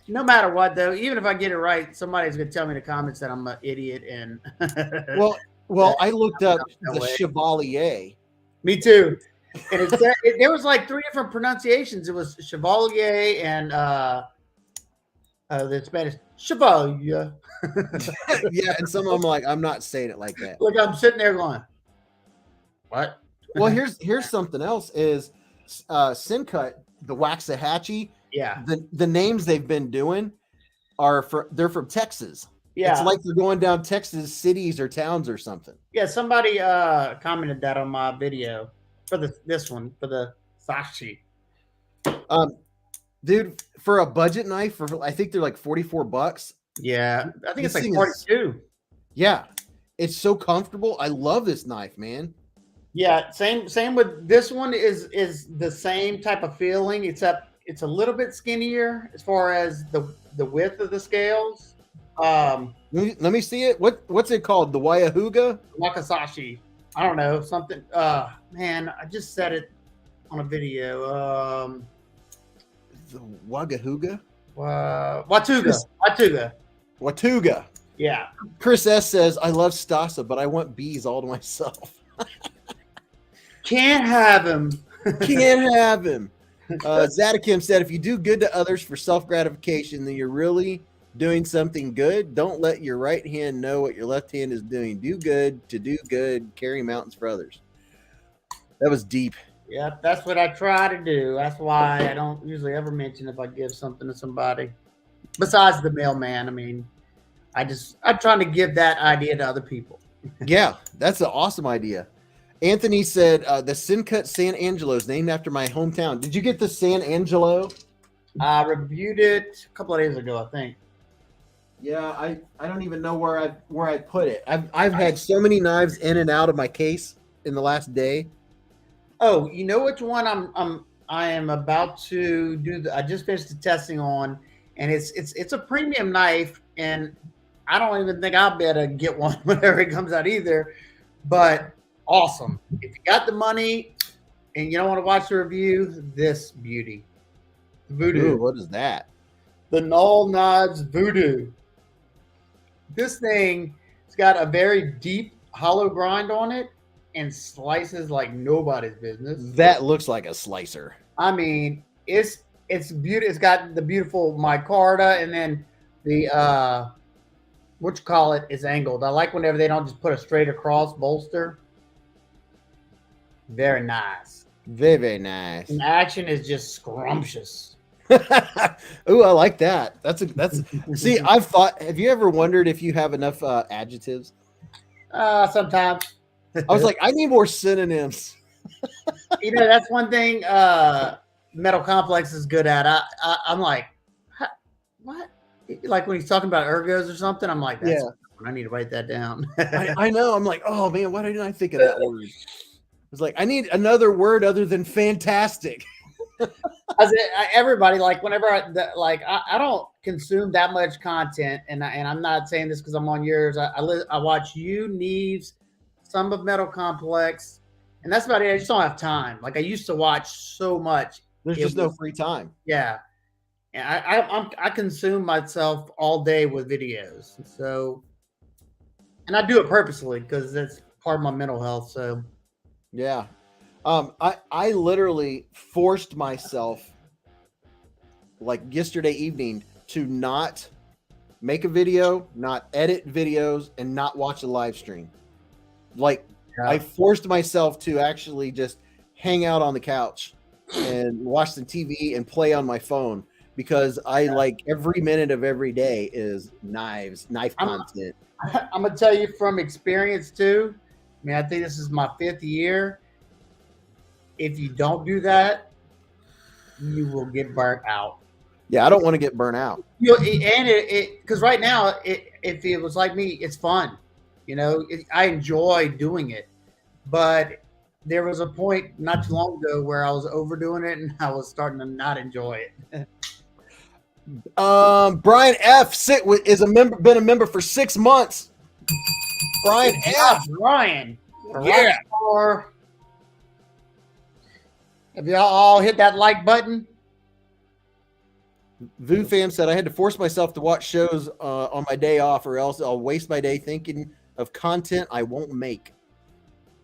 No matter what, though, even if I get it right, somebody's gonna tell me in the comments that I'm an idiot. And
Well, I looked up
no
the
way.
Chevalier.
Me too. And there was like 3 different pronunciations. It was Chevalier and the Spanish Chevalier.
Yeah, and some of them like, I'm not saying it like that.
Look, I'm sitting there going, what?
Well, here's something else is Simcut, the Waxahachie.
Yeah.
The names they've been doing they're from Texas.
Yeah.
It's like they're going down Texas cities or towns or something.
Yeah, somebody commented that on my video for this one, for the Sashi.
Dude, for a budget knife, I think they're like $44.
Yeah, I think
This
it's like
thing
42.
Yeah, it's so comfortable. I love this knife, man.
Yeah, same with this one is the same type of feeling, except it's a little bit skinnier as far as the width of the scales.
Let me see it. What's it called? The Waiahuga?
Wakasashi. I don't know, something. Man, I just said it on a video.
The Wagahuga?
Watuga. Yeah.
Chris S says, I love Stasa, but I want bees all to myself.
Can't have him.
Can't have him. Zatakim said, if you do good to others for self-gratification, then you're really doing something good. Don't let your right hand know what your left hand is doing. Do good to do good. Carry mountains for others. That was deep.
Yeah, that's what I try to do. That's why I don't usually ever mention if I give something to somebody. Besides the mailman, I mean, I'm trying to give that idea to other people.
Yeah, that's an awesome idea. Anthony said the Simcut San Angelo is named after my hometown. Did you get the San Angelo?
I reviewed it a couple of days ago, I think.
Yeah, I don't even know where I put it. I've had so many knives in and out of my case in the last day.
Oh, you know which one I am about to do? I just finished the testing on, and it's a premium knife, and I don't even think I'll be able to get one whenever it comes out either. But awesome! If you got the money and you don't want to watch the review, this beauty, Voodoo.
Ooh, what is that?
The Null Nods Voodoo. This thing, it's got a very deep hollow grind on it and slices like nobody's business.
That looks like a slicer.
I mean, it's beautiful. It's got the beautiful micarta, and then the what you call it is angled. I like whenever they don't just put a straight across bolster. Very nice.
Very, very nice.
And action is just scrumptious.
Ooh, I like that. That's see, have you ever wondered if you have enough adjectives?
Sometimes.
I was like, I need more synonyms.
You know, that's one thing Metal Complex is good at. I'm like, what? Like when he's talking about ergos or something, I'm like, that's I need to write that down.
I know. I'm like, oh man, why didn't I think of that word? It's like, I need another word other than fantastic.
Everybody, like whenever I don't consume that much content, and I'm not saying this because I'm on yours. I watch you, Neves, some of Metal Complex, and that's about it. I just don't have time. Like I used to watch so much.
There's just no free time.
Yeah, and I consume myself all day with videos. So, and I do it purposely because that's part of my mental health. So,
yeah. I literally forced myself like yesterday evening to not make a video, not edit videos, and not watch a live stream. Like I forced myself to actually just hang out on the couch and watch some TV and play on my phone because I like every minute of every day is knife content.
I'm gonna tell you from experience too. I mean, I think this is my 5th year. If you don't do that, you will get burnt out.
Yeah, I don't want to get burnt out.
Because right now, if it was like me, it's fun. You know, I enjoy doing it. But there was a point not too long ago where I was overdoing it, and I was starting to not enjoy it.
Brian F. Been a member for 6 months. Brian F.
Brian.
Yeah.
Have y'all all hit that like button?
Vu Fam said I had to force myself to watch shows on my day off, or else I'll waste my day thinking of content I won't make.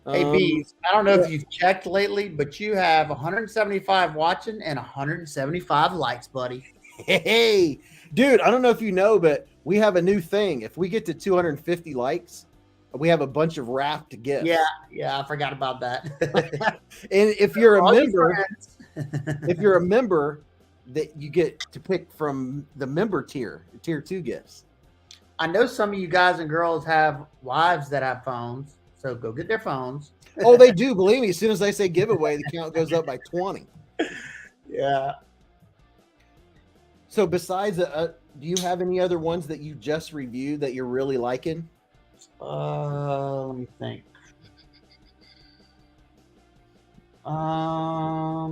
Hey, Beez, I don't know if you've checked lately, but you have 175 watching and 175 likes, buddy.
Hey, dude, I don't know if you know, but we have a new thing. If we get to 250 likes, we have a bunch of wrapped gifts.
Yeah, I forgot about that.
And if you're a member, that you get to pick from the member tier 2 gifts.
I know some of you guys and girls have wives that have phones. So go get their phones.
Oh, they do. Believe me, as soon as I say giveaway, the count goes up by 20.
Yeah.
So besides, do you have any other ones that you just reviewed that you're really liking?
Let me think. I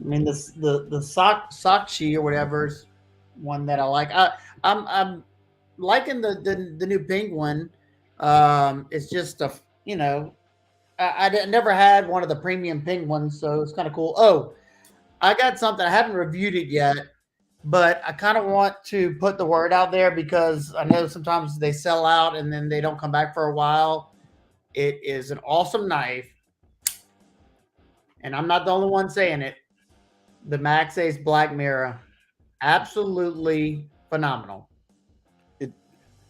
mean, the Sakshi or whatever is one that I like. I'm liking the new penguin. It's just I never had one of the premium penguins, so it's kind of cool. Oh, I got something. I haven't reviewed it yet, but I kind of want to put the word out there because I know sometimes they sell out and then they don't come back for a while. It is an awesome knife, and I'm not the only one saying it. The Max Ace Black Mirror, absolutely phenomenal.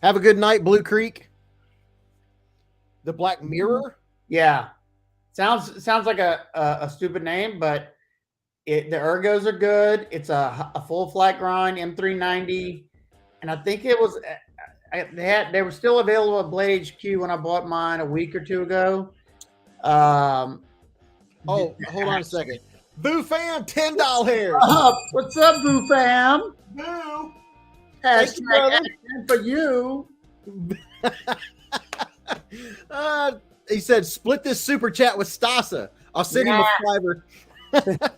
Have a good night, Blue Creek. The Black Mirror?
Yeah. Sounds like a stupid name, but the ergos are good. It's a full flat grind M390, and I think it was they were still available at Blade HQ when I bought mine a week or two ago.
Oh, hold on a second. Boo Fam, $10 hairs.
What's up, Boo Fam?
Boo.
Hashtag for you.
He said, split this super chat with Stasa. I'll send him a $5.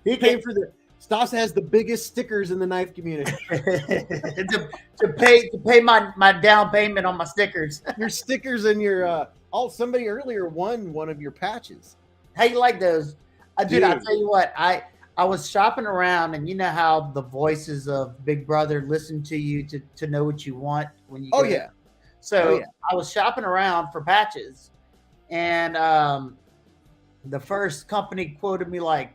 He
paid for the Stasa has the biggest stickers in the knife community.
to pay my down payment on my stickers.
Your stickers and your somebody earlier won one of your patches.
How you like those? Dude, I'll tell you what, I was shopping around, and you know how the voices of Big Brother listen to you to know what you want when you go. So I was shopping around for patches, and the first company quoted me like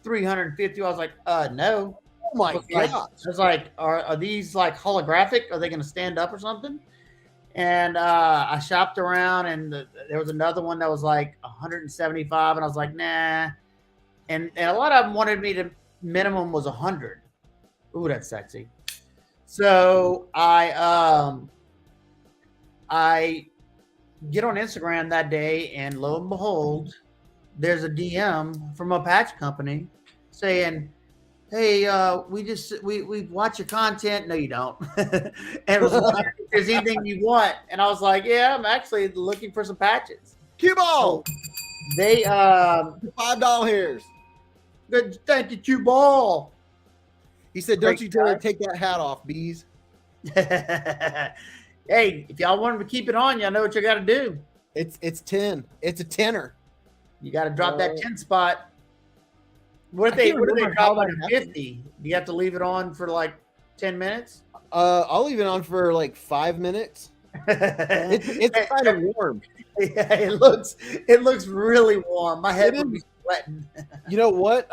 350. I was like, no.
Oh my god!
I was like, are these like holographic? Are they going to stand up or something? And I shopped around, and there was another one that was like 175, and I was like, nah. And a lot of them wanted me to minimum was 100. Ooh, that's sexy. So I get on Instagram that day, and lo and behold, there's a DM from a patch company saying, "Hey, we watch your content." No, you don't. And it was like, if there's anything you want, and I was like, "Yeah, I'm actually looking for some patches."
Cue ball.
They
$5 hairs.
Good, thank you, Cue ball.
He said, "Don't you dare take that hat off, Beez."
Hey, if y'all want to keep it on, y'all know what you got to do.
It's 10. It's a tenner.
You got to drop that 10 spot. What do they drop on 50? Do you have to leave it on for like 10 minutes?
I'll leave it on for like 5 minutes. It's kind of warm.
Yeah, it looks really warm. My head would be sweating.
You know what?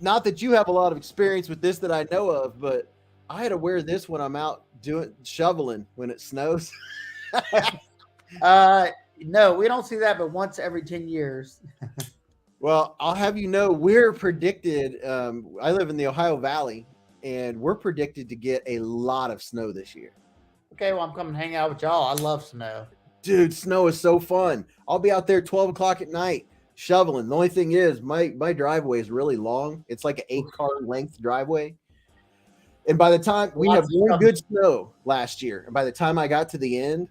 Not that you have a lot of experience with this that I know of, but I had to wear this when I'm out shoveling when it snows.
No, we don't see that but once every 10 years.
Well, I'll have you know, we're predicted, I live in the Ohio Valley, and we're predicted to get a lot of snow this year.
Okay, well, I'm coming to hang out with y'all. I love snow.
Dude, snow is so fun. I'll be out there 12 o'clock at night shoveling. The only thing is my driveway is really long. It's like an 8-car length driveway. And by the time we had one good snow last year, and by the time I got to the end,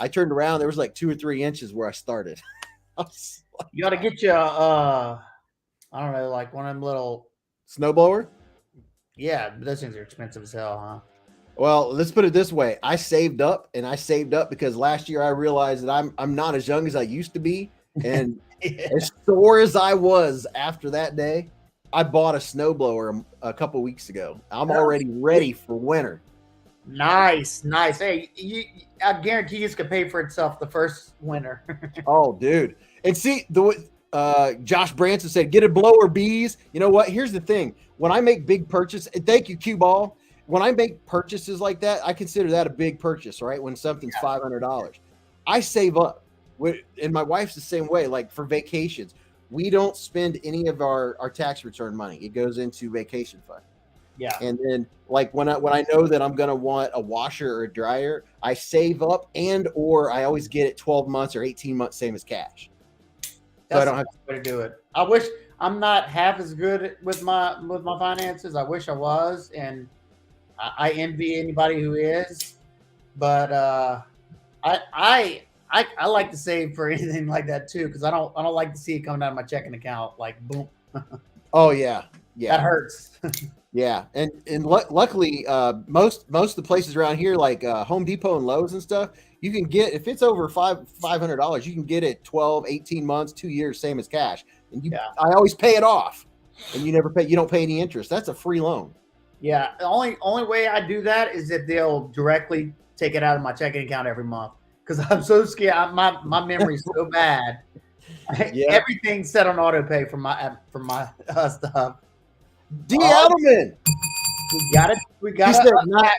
I turned around, there was like 2 or 3 inches where I started.
You got to get you I don't know, like one of them little
snowblower.
Yeah, those things are expensive as hell, huh?
Well, let's put it this way. I saved up because last year I realized that I'm not as young as I used to be. And
Yeah.
as sore as I was after that day, I bought a snowblower a couple weeks ago. I'm already ready for winter.
Nice, nice. Hey, I guarantee this could pay for itself the first winter.
Oh, dude. And see, Josh Branson said, get a blower, bees. You know what? Here's the thing. When I make big purchases, and thank you, Cue Ball. When I make purchases like that, I consider that a big purchase, right? When something's $500, I save up. And my wife's the same way. Like for vacations, we don't spend any of our tax return money. It goes into vacation fund.
Yeah.
And then like when I know that I'm gonna want a washer or a dryer, I save up or I always get it 12 months or 18 months, same as cash.
That's I don't have the way to do it. I wish I'm not half as good with my finances. I wish I was, and I envy anybody who is. But I like to save for anything like that too, because I don't like to see it coming out of my checking account like boom.
Oh yeah,
that hurts.
Yeah, and luckily, most of the places around here, like Home Depot and Lowe's and stuff, you can get, if it's over $500, you can get it 12, 18 months, 2 years, same as cash. And I always pay it off, and you don't pay any interest. That's a free loan.
Yeah, the only way I do that is if they'll directly take it out of my checking account every month, because I'm so scared. My memory's so bad. Everything's set on auto pay for my stuff.
D. Adelman.
We got it.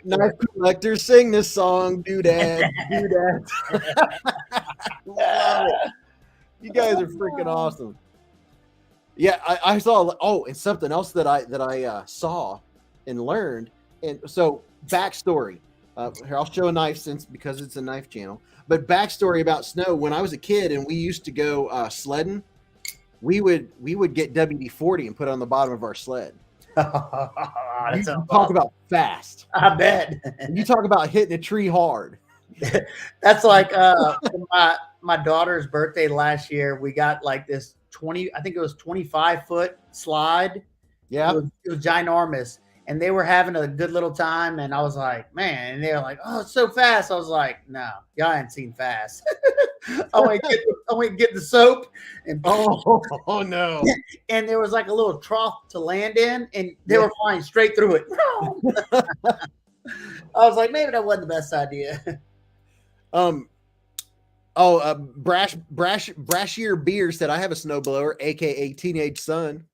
Knife collectors, sing this song, doodad, doodad. Love it. You guys are freaking awesome. Yeah, I saw. Oh, and something else that I saw and learned. And so backstory. Here, I'll show a knife because it's a knife channel. But backstory about snow. When I was a kid and we used to go sledding, we would get WD-40 and put it on the bottom of our sled. You talk about fast.
I bet.
You talk about hitting a tree hard.
That's like my daughter's birthday last year. We got like this 25-foot slide.
Yeah,
it was ginormous, and they were having a good little time. And I was like, man, and they were like, oh, it's so fast. I was like, no, y'all ain't seen fast. I went to get the soap, and
oh no!
And there was like a little trough to land in, and they were flying straight through it. I was like, maybe that wasn't the best idea.
Brashier Beer said, I have a snowblower, aka teenage son.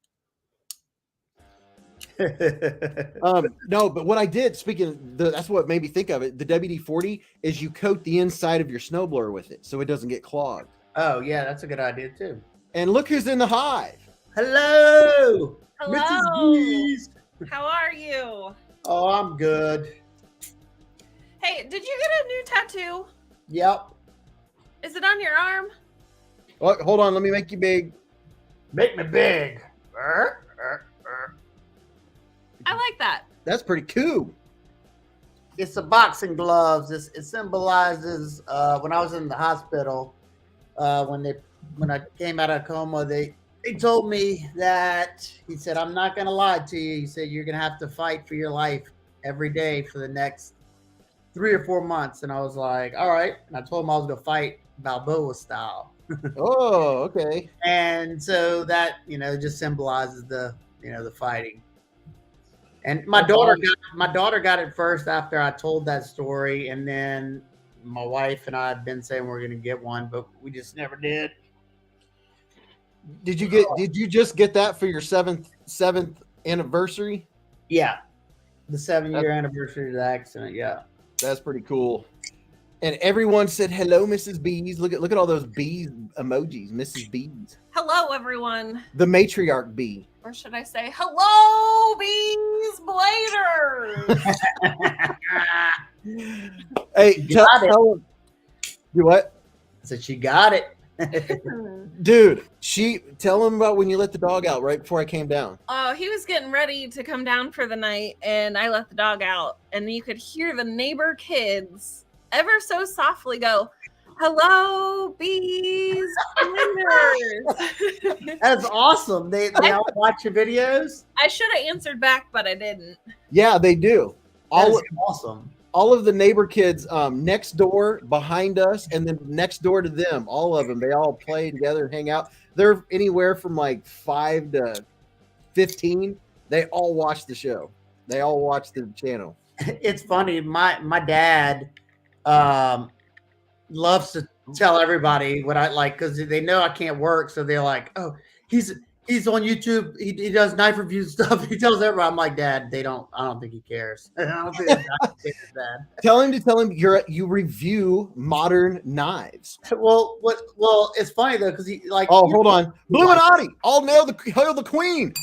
No, but what I did, that's what made me think of it. The WD-40 is you coat the inside of your snowblower with it so it doesn't get clogged.
Oh yeah, that's a good idea too.
And look who's in the hive.
Hello,
hello.
Mrs. Beez.
How are you?
Oh, I'm good.
Hey, did you get a new tattoo?
Yep.
Is it on your arm?
Oh, hold on, let me make you big.
Make me big.
I like that.
That's pretty cool.
It's the boxing gloves. It symbolizes when I was in the hospital, when I came out of coma, they told me that, he said, I'm not going to lie to you. He said, you're going to have to fight for your life every day for the next 3 or 4 months. And I was like, all right. And I told him I was going to fight Balboa style.
Oh, okay.
And so that, just symbolizes the fighting. And my daughter got it first after I told that story, and then my wife and I have been saying we're going to get one, but we just never did.
Did you just get that for your seventh anniversary?
Yeah, the 7-year anniversary of the accident. Yeah,
that's pretty cool. And everyone said hello, Mrs. Beez. Look at all those bees emojis, Mrs. Beez.
Hello, everyone.
The matriarch bee.
Or should I say, hello, BEEZBLADES.
Hey, tell him. Do what?
So she got it.
Dude, tell him about when you let the dog out right before I came down.
Oh, he was getting ready to come down for the night, and I let the dog out, and you could hear the neighbor kids ever so softly go, hello, BEEZBLADES. Bladers.
That's awesome. They all watch your videos.
I should have answered back, but I didn't.
Yeah, they do.
That's awesome.
All of the neighbor kids next door, behind us, and then next door to them, all of them, they all play together and hang out. They're anywhere from like 5 to 15. They all watch the show. They all watch the channel.
It's funny. My dad loves to tell everybody what I like because they know I can't work. So they're like, oh, he's on YouTube. He does knife review stuff. He tells everybody. I'm like, Dad, I don't think he cares. I don't think that.
Tell him you review modern knives.
Well, it's funny though because he like.
Oh, hold on, Bluminati. I'll hail the queen.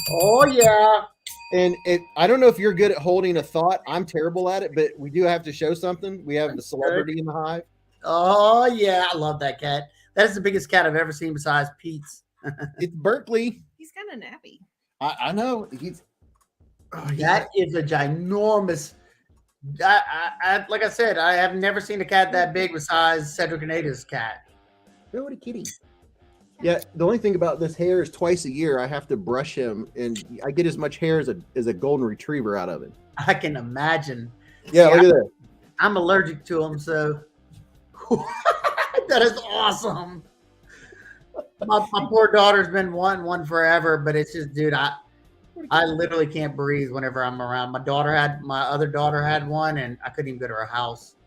Oh yeah.
And I don't know if you're good at holding a thought. I'm terrible at it, but we do have to show something. We have the celebrity in the hive.
Oh yeah, I love that cat. That is the biggest cat I've ever seen besides Pete's.
It's Berkeley.
He's kind of nappy.
I know.
That is a ginormous. I like I said, I have never seen a cat that big besides Cedric and Ada's cat.
Go to kitty. Yeah, the only thing about this hair is twice a year I have to brush him, and I get as much hair as a golden retriever out of it.
I can imagine.
Yeah, look at that.
I'm allergic to them, so that is awesome. My poor daughter's been wanting one forever, but it's just, dude, I literally can't breathe whenever I'm around. My other daughter had one, and I couldn't even go to her house.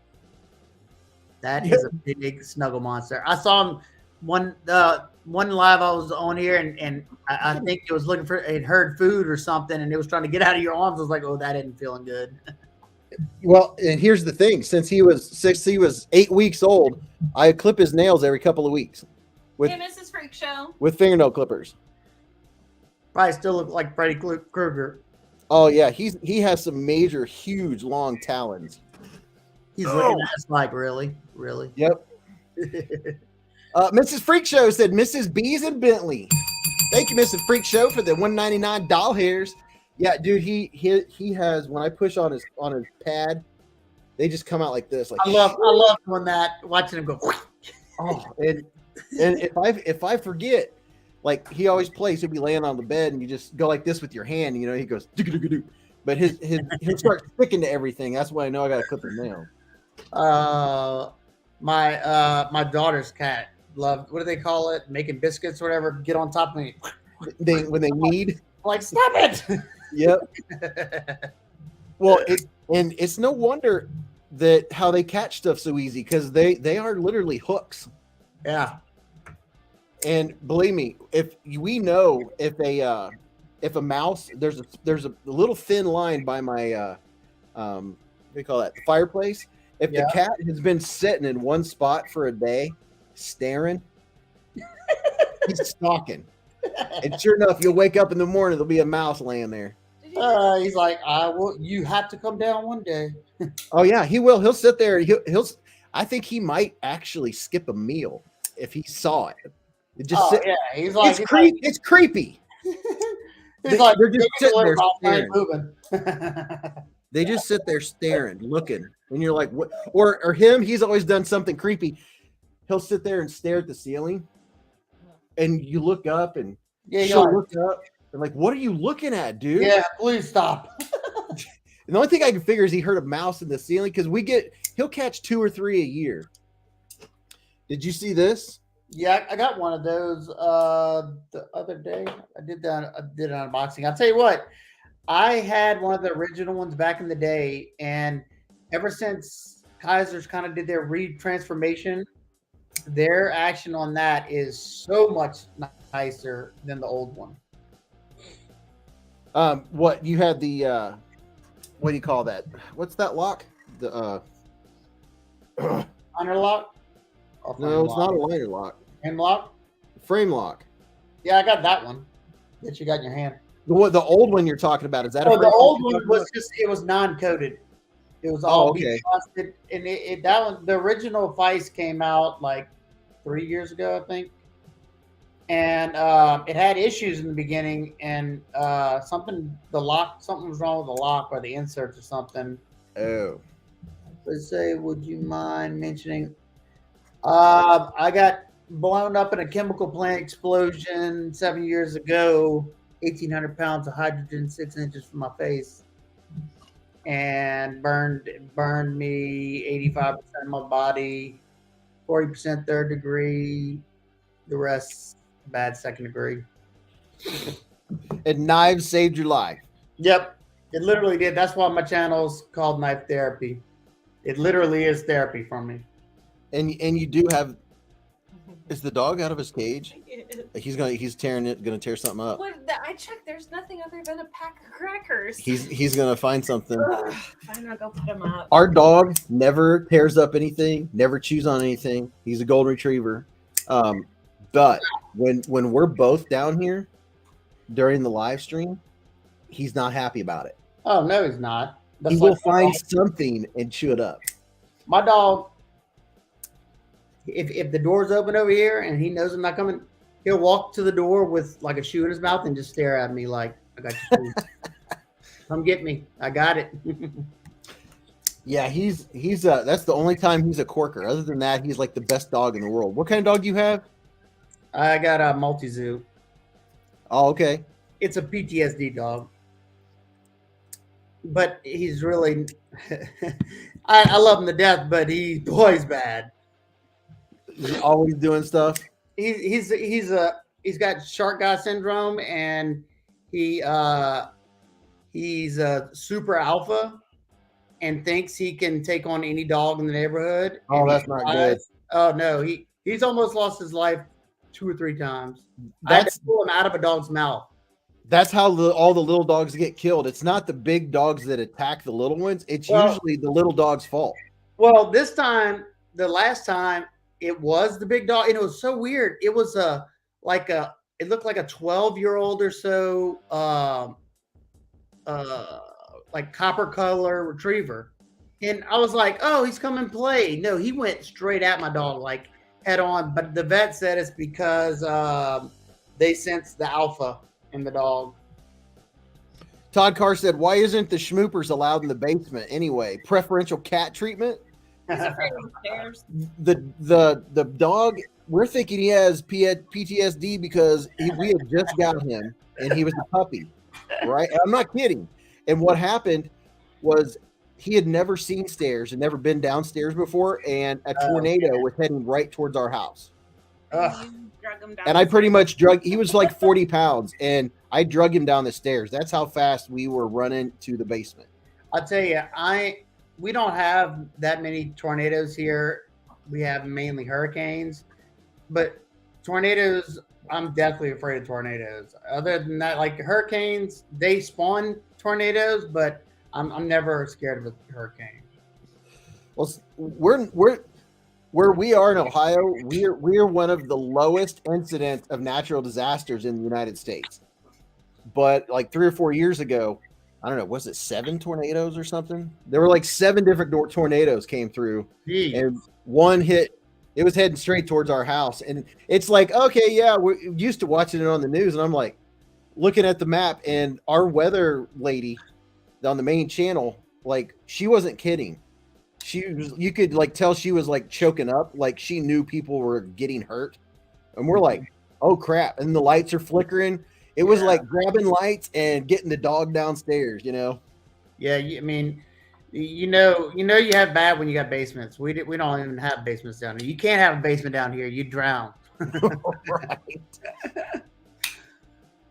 That is a big snuggle monster. I saw him one live I was on here, and I think it was looking for, it heard food or something, and it was trying to get out of your arms. I was like, oh, that isn't feeling good.
Well, and here's the thing: since he was 8 weeks old, I clip his nails every couple of weeks with
Mrs. Freak Show
with fingernail clippers.
Probably still look like Freddy Krueger.
Oh yeah, he has some major, huge, long talons.
He's looking at us like, really.
Yep. Mrs. Freak Show said, Mrs. Beez and Bentley. Thank you, Mrs. Freak Show, for the $1.99 doll hairs. Yeah, dude, he has, when I push on his pad, they just come out like this. Like,
I love doing that, watching him go.
Oh, and if I forget, like he always plays, he'll be laying on the bed and you just go like this with your hand, and, he goes doo-doo-doo-doo. But he'll start sticking to everything. That's why I know I gotta clip his nail.
My daughter's cat loved, what do they call it? Making biscuits or whatever. Get on top of me.
When they need.
Like, stop it.
Yep. Well, it's no wonder that how they catch stuff so easy, because they are literally hooks.
Yeah.
And believe me, if a mouse, there's a little thin line by my what do you call that, the fireplace. If the cat has been sitting in one spot for a day, staring, he's stalking. And sure enough, you'll wake up in the morning, there'll be a mouse laying there.
He's like, you have to come down one day.
Oh yeah, he will. He'll sit there. He'll. I think he might actually skip a meal if he saw it.
Yeah, he's like,
it's creepy.
He's like,
they're just sitting there staring.
Moving.
They just sit there staring, looking, and you're like, what? Or him? He's always done something creepy. He'll sit there and stare at the ceiling, and you look up, and she'll look up, and like, what are you looking at, dude?
Yeah, please stop.
And the only thing I can figure is he heard a mouse in the ceiling, because he'll catch 2 or 3 a year. Did you see this?
Yeah, I got one of those the other day. I did an unboxing. I'll tell you what, I had one of the original ones back in the day, and ever since KIZER's kind of did their retransformation, their action on that is so much nicer than the old one.
What you had the what do you call that? What's that lock? The
Liner lock?
No, it's not a liner lock.
Frame lock?
Frame lock.
Yeah, I got that one that you got in your hand.
The old one you're talking about, is that
the old one was it was non-coated. It was all
okay.
busted, and that one, the original Vice came out like 3 years ago, I think. And it had issues in the beginning, and something was wrong with the lock or the inserts or something.
Oh.
Let's say, would you mind mentioning? I got blown up in a chemical plant explosion 7 years ago. 1,800 pounds of hydrogen 6 inches from my face, and burned me 85% of my body, 40% third degree, the rest bad second degree.
And knives saved your life.
Yep, it literally did. That's why my channel's called Knife Therapy. It literally is therapy for me.
And you do have. Is the dog out of his cage? He's gonna tear something up.
I checked. There's nothing other than a pack of crackers.
He's gonna find something.
Fine, I'll go put him up.
Our dog never tears up anything, never chews on anything. He's a golden retriever. But when we're both down here during the live stream, he's not happy about it.
Oh no, he's not.
He will find something and chew it up.
My dog, if the door's open over here and he knows I'm not coming, he'll walk to the door with like a shoe in his mouth and just stare at me like, I got your food. Come get me. I got it.
Yeah, he's that's the only time he's a corker. Other than that, he's like the best dog in the world. What kind of dog do you have?
I got a multi-zoo.
Oh, okay.
It's a PTSD dog. But he's really I love him to death, but he's bad.
He's always doing stuff.
He's got shark guy syndrome, and he's a super alpha and thinks he can take on any dog in the neighborhood.
Oh, that's not good.
Oh no, he's almost lost his life 2 or 3 times. I had
That's
to pull him out of a dog's mouth.
That's how all the little dogs get killed. It's not the big dogs that attack the little ones. It's usually the little dog's fault.
Well, the last time, it was the big dog, and it was so weird. It was it looked like a 12-year-old or so, like copper color retriever. And I was like, oh, he's come and play. No, he went straight at my dog, like head on. But the vet said it's because they sense the alpha in the dog.
Todd Carr said, why isn't the schmoopers allowed in the basement anyway? Preferential cat treatment?
He's afraid of the stairs.
The dog, we're thinking he has PTSD because we had just got him and he was a puppy, right? I'm not kidding. And what happened was he had never seen stairs and never been downstairs before, and a tornado was heading right towards our house. And I pretty much he was like 40 pounds, and I drug him down the stairs. That's how fast we were running to the basement.
I'll tell you, we don't have that many tornadoes here. We have mainly hurricanes, but tornadoes, I'm definitely afraid of tornadoes. Other than that, like hurricanes, they spawn tornadoes, but I'm never scared of a hurricane.
Well, where we are in Ohio, we're one of the lowest incidents of natural disasters in the United States. But like 3 or 4 years ago, I don't know, was it 7 tornadoes or something? There were like 7 different tornadoes came through.
Jeez.
And one hit, it was heading straight towards our house. And it's like, okay, yeah, we're used to watching it on the news. And I'm like looking at the map, and our weather lady on the main channel, like she wasn't kidding. You could like tell she was like choking up, like she knew people were getting hurt. And we're like, oh crap. And the lights are flickering. It was like grabbing lights and getting the dog downstairs, you know?
Yeah. I mean, you have bad when you got basements. We don't even have basements down here. You can't have a basement down here. You drown.
Right.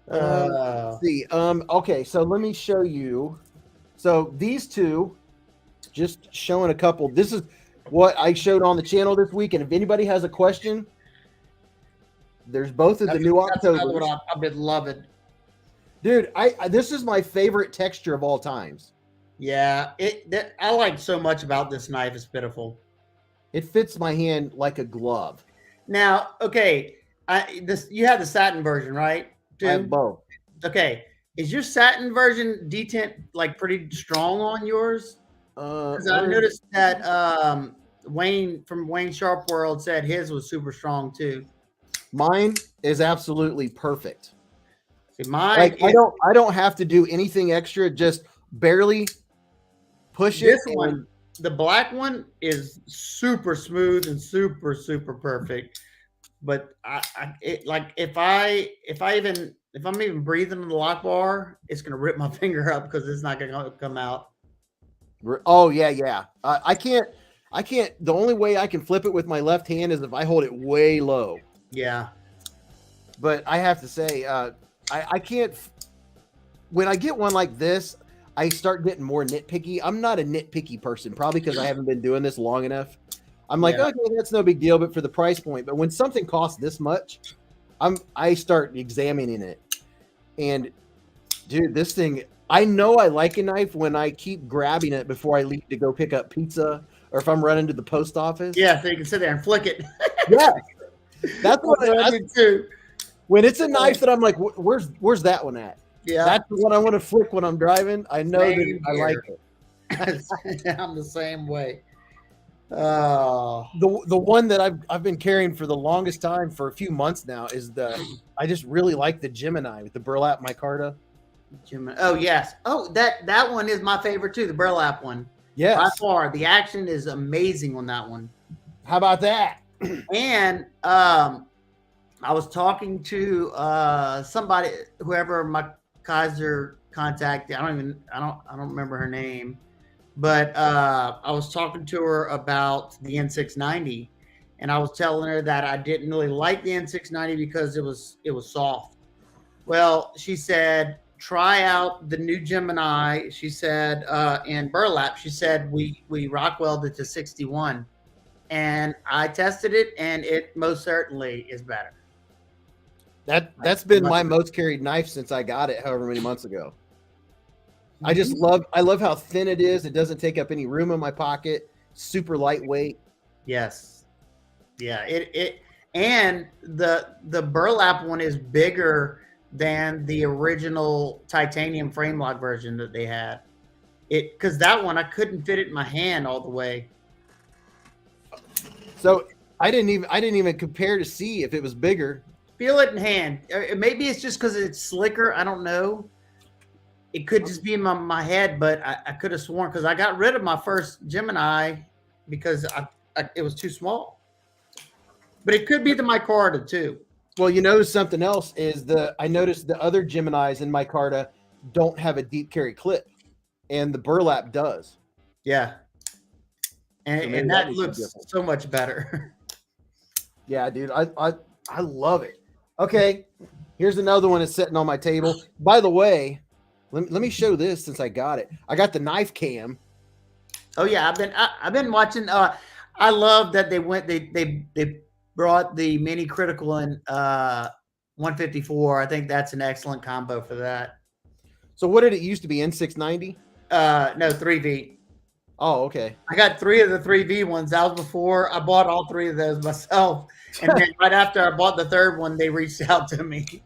Let's see. Okay. So let me show you. So these two, just showing a couple. This is what I showed on the channel this week. And if anybody has a question, there's both of the new October.
I've been loving.
Dude, this is my favorite texture of all times.
Yeah, I like so much about this knife. It's pitiful.
It fits my hand like a glove.
Now, okay, you have the satin version, right?
I have both.
Okay, is your satin version detent like pretty strong on yours? Because I noticed that Wayne from Wayne Sharp World said his was super strong too.
Mine is absolutely perfect.
See, mine,
like I don't have to do anything extra, just barely push
this
it.
One, the black one is super smooth and super perfect. But like if I'm even breathing in the lock bar, it's gonna rip my finger up because it's not gonna come out.
Oh yeah. I can't. The only way I can flip it with my left hand is if I hold it way low.
Yeah.
But I have to say, I can't. When I get one like this, I start getting more nitpicky. I'm not a nitpicky person, probably because I haven't been doing this long enough. I'm like, okay, that's no big deal, but for the price point. But when something costs this much, I start examining it. And dude, this thing, I know I like a knife when I keep grabbing it before I leave to go pick up pizza, or if I'm running to the post office.
Yeah, so you can sit there and flick it.
Yeah, that's what
I do too.
When it's a knife that I'm like, where's that one at?
Yeah,
that's the one I want to flick when I'm driving. I know that I like it.
I'm the same way. Oh,
the one that I've been carrying for the longest time, for a few months now, is I just really like the Gemini with the burlap micarta.
Gemini. Oh yes. Oh, that one is my favorite too. The burlap one.
Yes.
By far, the action is amazing on that one.
How about that?
And I was talking to somebody, whoever my KIZER contacted. I don't remember her name, but I was talking to her about the N690, and I was telling her that I didn't really like the N690 because it was soft. Well, she said, try out the new Gemini. She said, in burlap, she said we rock welded to 61, and I tested it, and it most certainly is better.
That's been my most carried knife since I got it, however many months ago. I love how thin it is. It doesn't take up any room in my pocket. Super lightweight.
Yes. Yeah. It and the burlap one is bigger than the original titanium frame lock version that they had. Because that one I couldn't fit it in my hand all the way.
So I didn't even compare to see if it was bigger.
Feel it in hand. Maybe it's just because it's slicker. I don't know. It could just be in my head, but I could have sworn, because I got rid of my first Gemini because it was too small. But it could be the micarta too.
Well, you notice something else is I noticed the other Geminis in micarta don't have a deep carry clip, and the burlap does.
Yeah. And that looks so much better.
Yeah, dude. I love it. Okay. Here's another one that's sitting on my table. By the way, let me show this since I got it. I got the knife cam.
Oh yeah, I've been watching. I love that they brought the mini critical in 154. I think that's an excellent combo for that.
So what did it used to be? N690?
No, 3V.
Oh, okay.
I got 3 of the 3V ones. That was before I bought all 3 of those myself. And then right after I bought the third one, they reached out to me.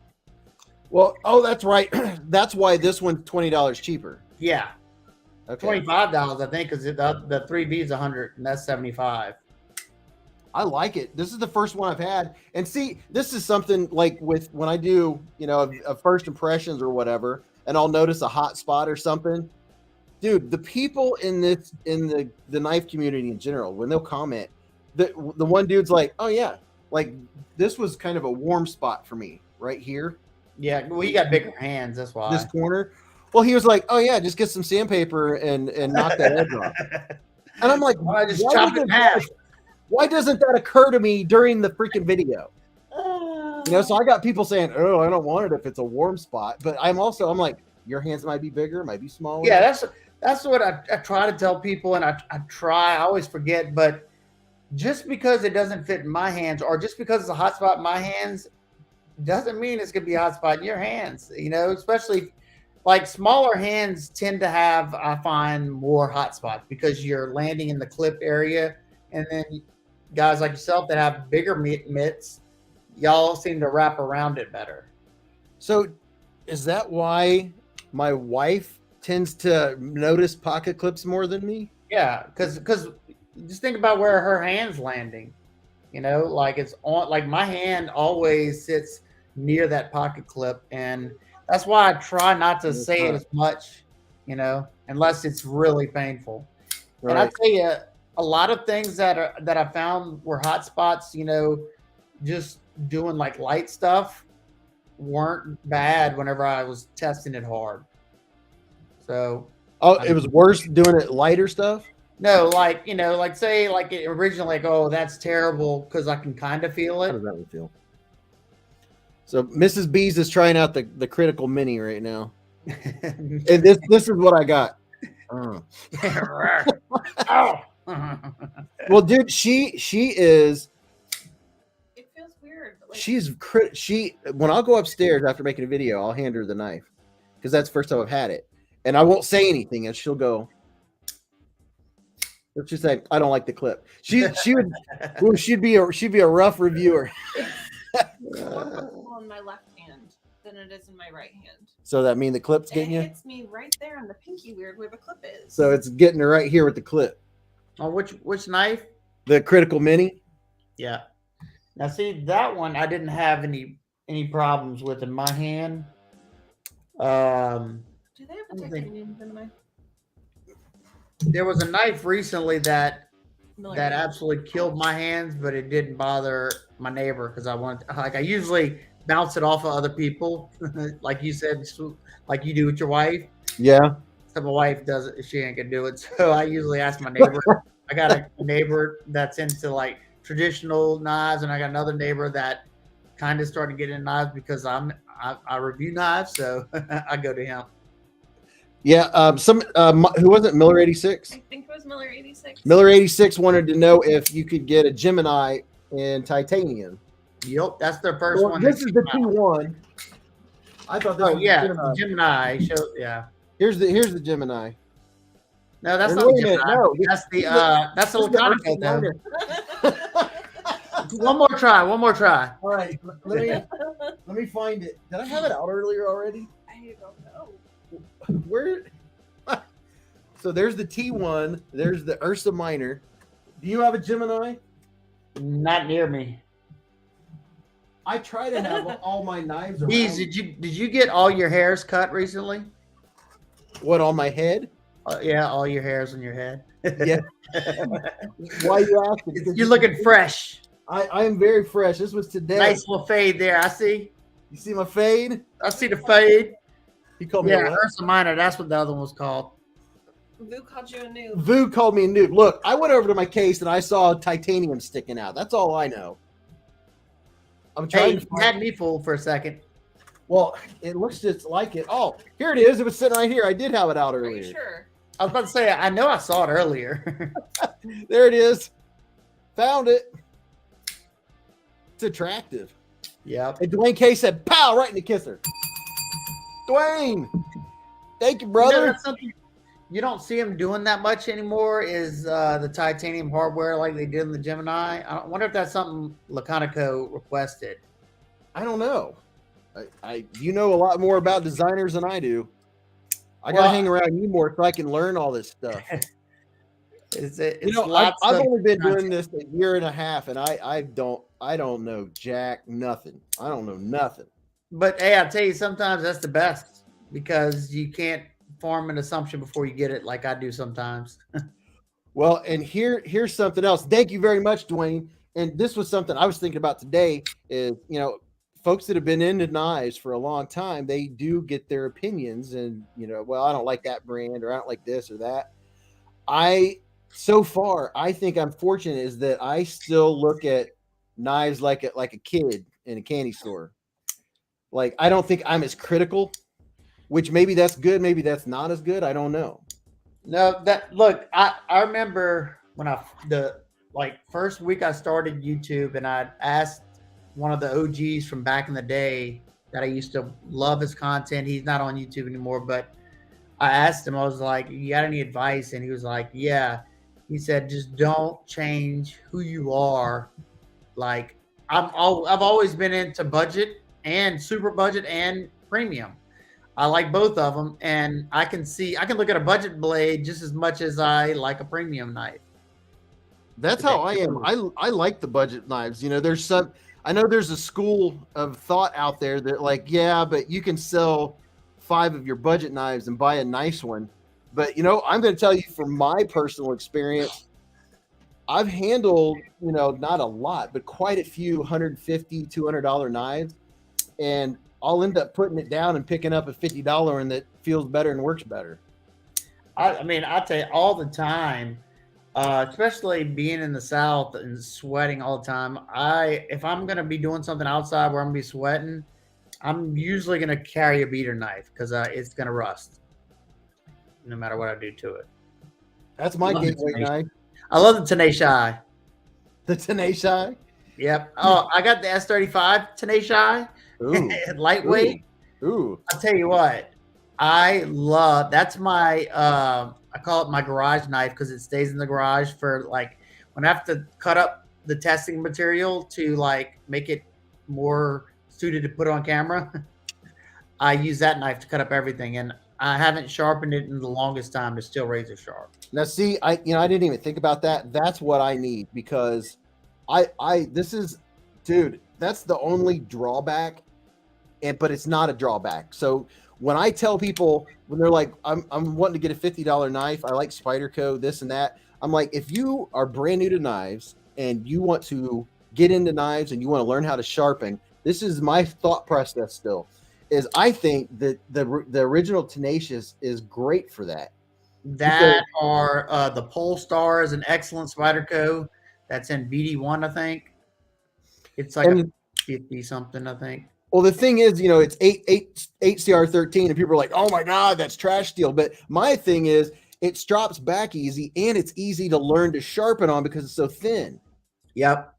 Well, that's right. That's why this one's $20 cheaper.
Yeah.
Okay.
$25, I think, because the 3V is 100, and that's 75.
I like it. This is the first one I've had. And see, this is something like when I do, a first impressions or whatever, and I'll notice a hot spot or something. Dude, the people in the knife community in general, when they'll comment, the one dude's like, oh yeah, like this was kind of a warm spot for me right here.
Yeah, well, you got bigger hands, that's why.
This corner. Well, he was like, oh yeah, just get some sandpaper and knock that edge off. And I'm like,
I just chop it in half.
Why doesn't that occur to me during the freaking video? So I got people saying, oh, I don't want it if it's a warm spot. But I'm like, your hands might be bigger, might be smaller.
Yeah, that's what I try to tell people, and I always forget, but just because it doesn't fit in my hands, or just because it's a hot spot in my hands, doesn't mean it's gonna be a hot spot in your hands. Especially like smaller hands tend to have, I find, more hot spots because you're landing in the clip area, and then guys like yourself that have bigger mitts, y'all seem to wrap around it better.
So is that why my wife tends to notice pocket clips more than me?
Yeah, because just think about where her hand's landing. Like it's on, like my hand always sits near that pocket clip, and that's why I try not to say it as much, unless it's really painful. Right. And I tell you, a lot of things that I found were hot spots, just doing like light stuff weren't bad whenever I was testing it hard. So
Oh, it was worse doing it lighter stuff.
no, like like say like it originally like, oh, that's terrible because I can kind of feel
How
it.
does that one feel? So Mrs. Beez is trying out the critical mini right now, and this is what I got.
Oh.
Well, dude, she is.
It feels weird. But
She when I'll go upstairs after making a video, I'll hand her the knife because that's the first time I've had it, and I won't say anything, and she'll go. She'll say, "I don't like the clip." She would. Well, she'd be a rough reviewer.
more comfortable in my left hand than it is in my right hand.
So that mean the clip's getting you?
It hits me right there on the pinky weird where the clip is.
So it's getting her right here with the clip.
Oh, which knife?
The critical mini.
Yeah. Now see that one I didn't have any problems with in my hand.
Do they have a
think-
titanium in my
There was a knife recently that
millimeter?
absolutely killed my hands, but it didn't bother my neighbor because I usually bounce it off of other people, like you said, like you do with your wife.
Yeah.
So my wife does it; she ain't gonna do it. So I usually ask my neighbor. I got a neighbor that's into like traditional knives, and I got another neighbor that kind of started getting into knives because I review knives, so I go to him.
Yeah. Who was it? Miller 86.
I think it was Miller 86.
Miller 86 wanted to know if you could get a Gemini in titanium.
Yep, that's their first
Well,
one.
this is the T1. I thought this
Oh
was
yeah,
the Gemini.
Gemini. Yeah.
Here's the Gemini.
No, that's
And
not
wait a
Gemini.
minute, no,
That's the
this is the
Laconico though.
Ursa
One more try.
All right, let me find it. Did I have it out earlier already?
I don't know.
Where? So there's the T1. There's the Ursa Minor. Do you have a Gemini?
Not near me.
I try to have all my knives around.
Beez, did you get all your hairs cut recently?
What, on my head?
Yeah, all your hairs on your head.
Yeah. Why you asking? Because
You're looking fresh.
I am very fresh. This was today.
Nice little fade there. I see.
You see my fade?
I see the fade.
He called me
Yeah,
a what?
Ursa Minor. That's what the other one was called.
Vu called you a noob.
Vu called me a noob. Look, I went over to my case and I saw titanium sticking out. That's all I know. I'm
Hey,
trying
you
to find.
had me fooled for a second.
Well, it looks just like it. Oh, here it is. It was sitting right here. I did have it out
Are
earlier.
you sure?
I was about to say, I know I saw it earlier.
There it is. Found it. It's attractive.
Yep.
And Dwayne K said, "Pow!" right in the kisser. Dwayne, thank you, brother.
That's something you don't see them doing that much anymore is the titanium hardware like they did in the Gemini. I wonder if that's something Laconico requested.
I don't know. You know a lot more about designers than I do. I gotta hang around you more so I can learn all this stuff.
It's
I've only been doing this a year and a half, and I don't know jack nothing. I don't know nothing.
But hey, I tell you, sometimes that's the best because you can't form an assumption before you get it, like I do sometimes.
Well, and here's something else. Thank you very much, Dwayne. And this was something I was thinking about today. Is folks that have been into knives for a long time, they do get their opinions, and well, I don't like that brand, or I don't like this or that. So far, I think I'm fortunate is that I still look at knives like a kid in a candy store. Like, I don't think I'm as critical, which maybe that's good, maybe that's not as good. I don't know.
No, I remember when the first week I started YouTube, and I asked one of the OGs from back in the day that I used to love his content. He's not on YouTube anymore, but I asked him, I was like, "You got any advice?" And he was like, "Yeah." He said, "Just don't change who you are." Like, I've always been into budget and super budget and premium. I like both of them, and I can look at a budget blade just as much as I like a premium knife.
That's how I am. I like the budget knives. I know there's a school of thought out there that yeah, but you can sell 5 of your budget knives and buy a nice one. But I'm going to tell you from my personal experience, I've handled, you know, not a lot, but quite a few $150, $200 knives, and I'll end up putting it down and picking up a $50 one that feels better and works better.
I mean, I tell you all the time, especially being in the South and sweating all the time. If I'm gonna be doing something outside where I'm gonna be sweating, I'm usually gonna carry a beater knife because it's gonna rust, no matter what I do to it.
That's my
Love the
gateway
Tenacious.
knife.
I love the Tenacious.
The Tenacious.
Yep. Oh, I got the S35 Tenacious.
Ooh.
Lightweight.
Ooh.
I'll tell you what, I love. That's my I call it my garage knife because it stays in the garage for like when I have to cut up the testing material to like make it more suited to put on camera. I use that knife to cut up everything, and I haven't sharpened it in the longest time. It's still razor sharp.
Now, see, I didn't even think about that. That's what I need because this is, dude, that's the only drawback, but it's not a drawback. So when I tell people, when they're like, I'm wanting to get a $50 knife, I like Spyderco, this and that. I'm like, if you are brand new to knives and you want to get into knives and you want to learn how to sharpen, this is my thought process still, is I think that the original Tenacious is great for that.
That or the Polestar is an excellent Spyderco. That's in BD1, I think. It's like a 50 something, I think.
Well, the thing is, you know, it's 8 CR13, and people are like, "Oh my God, that's trash steel." But my thing is, it strops back easy, and it's easy to learn to sharpen on because it's so thin.
Yep.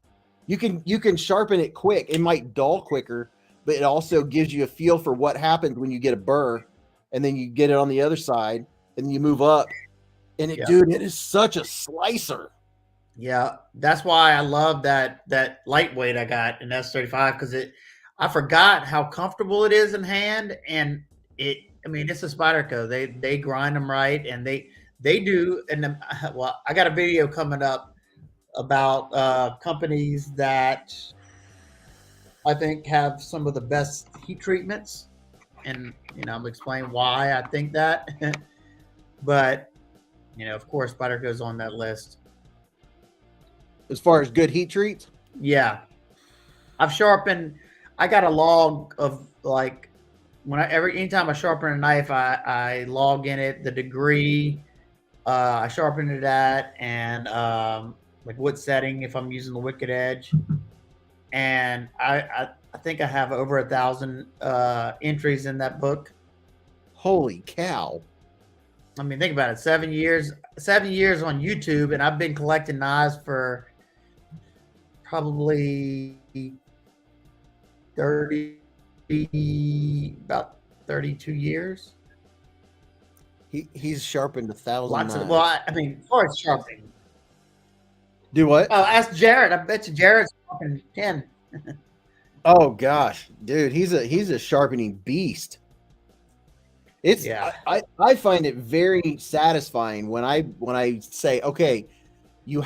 You can sharpen it quick. It might dull quicker, but it also gives you a feel for what happens when you get a burr, and then you get it on the other side, and you move up, and dude, it is such a slicer.
Yeah, that's why I love that lightweight I got in S35 because I forgot how comfortable it is in hand, and I mean, it's a Spyderco. They grind them right, and they do. And well, I got a video coming up about companies that I think have some of the best heat treatments, and I'm explaining why I think that. But of course, Spyderco's on that list.
As far as good heat treats,
yeah, I've sharpened. I got a log of like anytime I sharpen a knife, I log in it the degree I sharpen it at, and like what setting if I'm using the wicked edge, and I think I have over 1,000 entries in that book.
Holy cow!
I mean, think about it. 7 years on YouTube, and I've been collecting knives for probably about 32 years.
He's sharpened 1,000 knives.
Well, I mean, as far as sharpening.
Do what?
Oh, ask Jared. I bet you Jared's sharpening 10.
Oh gosh, dude, he's a sharpening beast. I find it very satisfying when I say, okay, you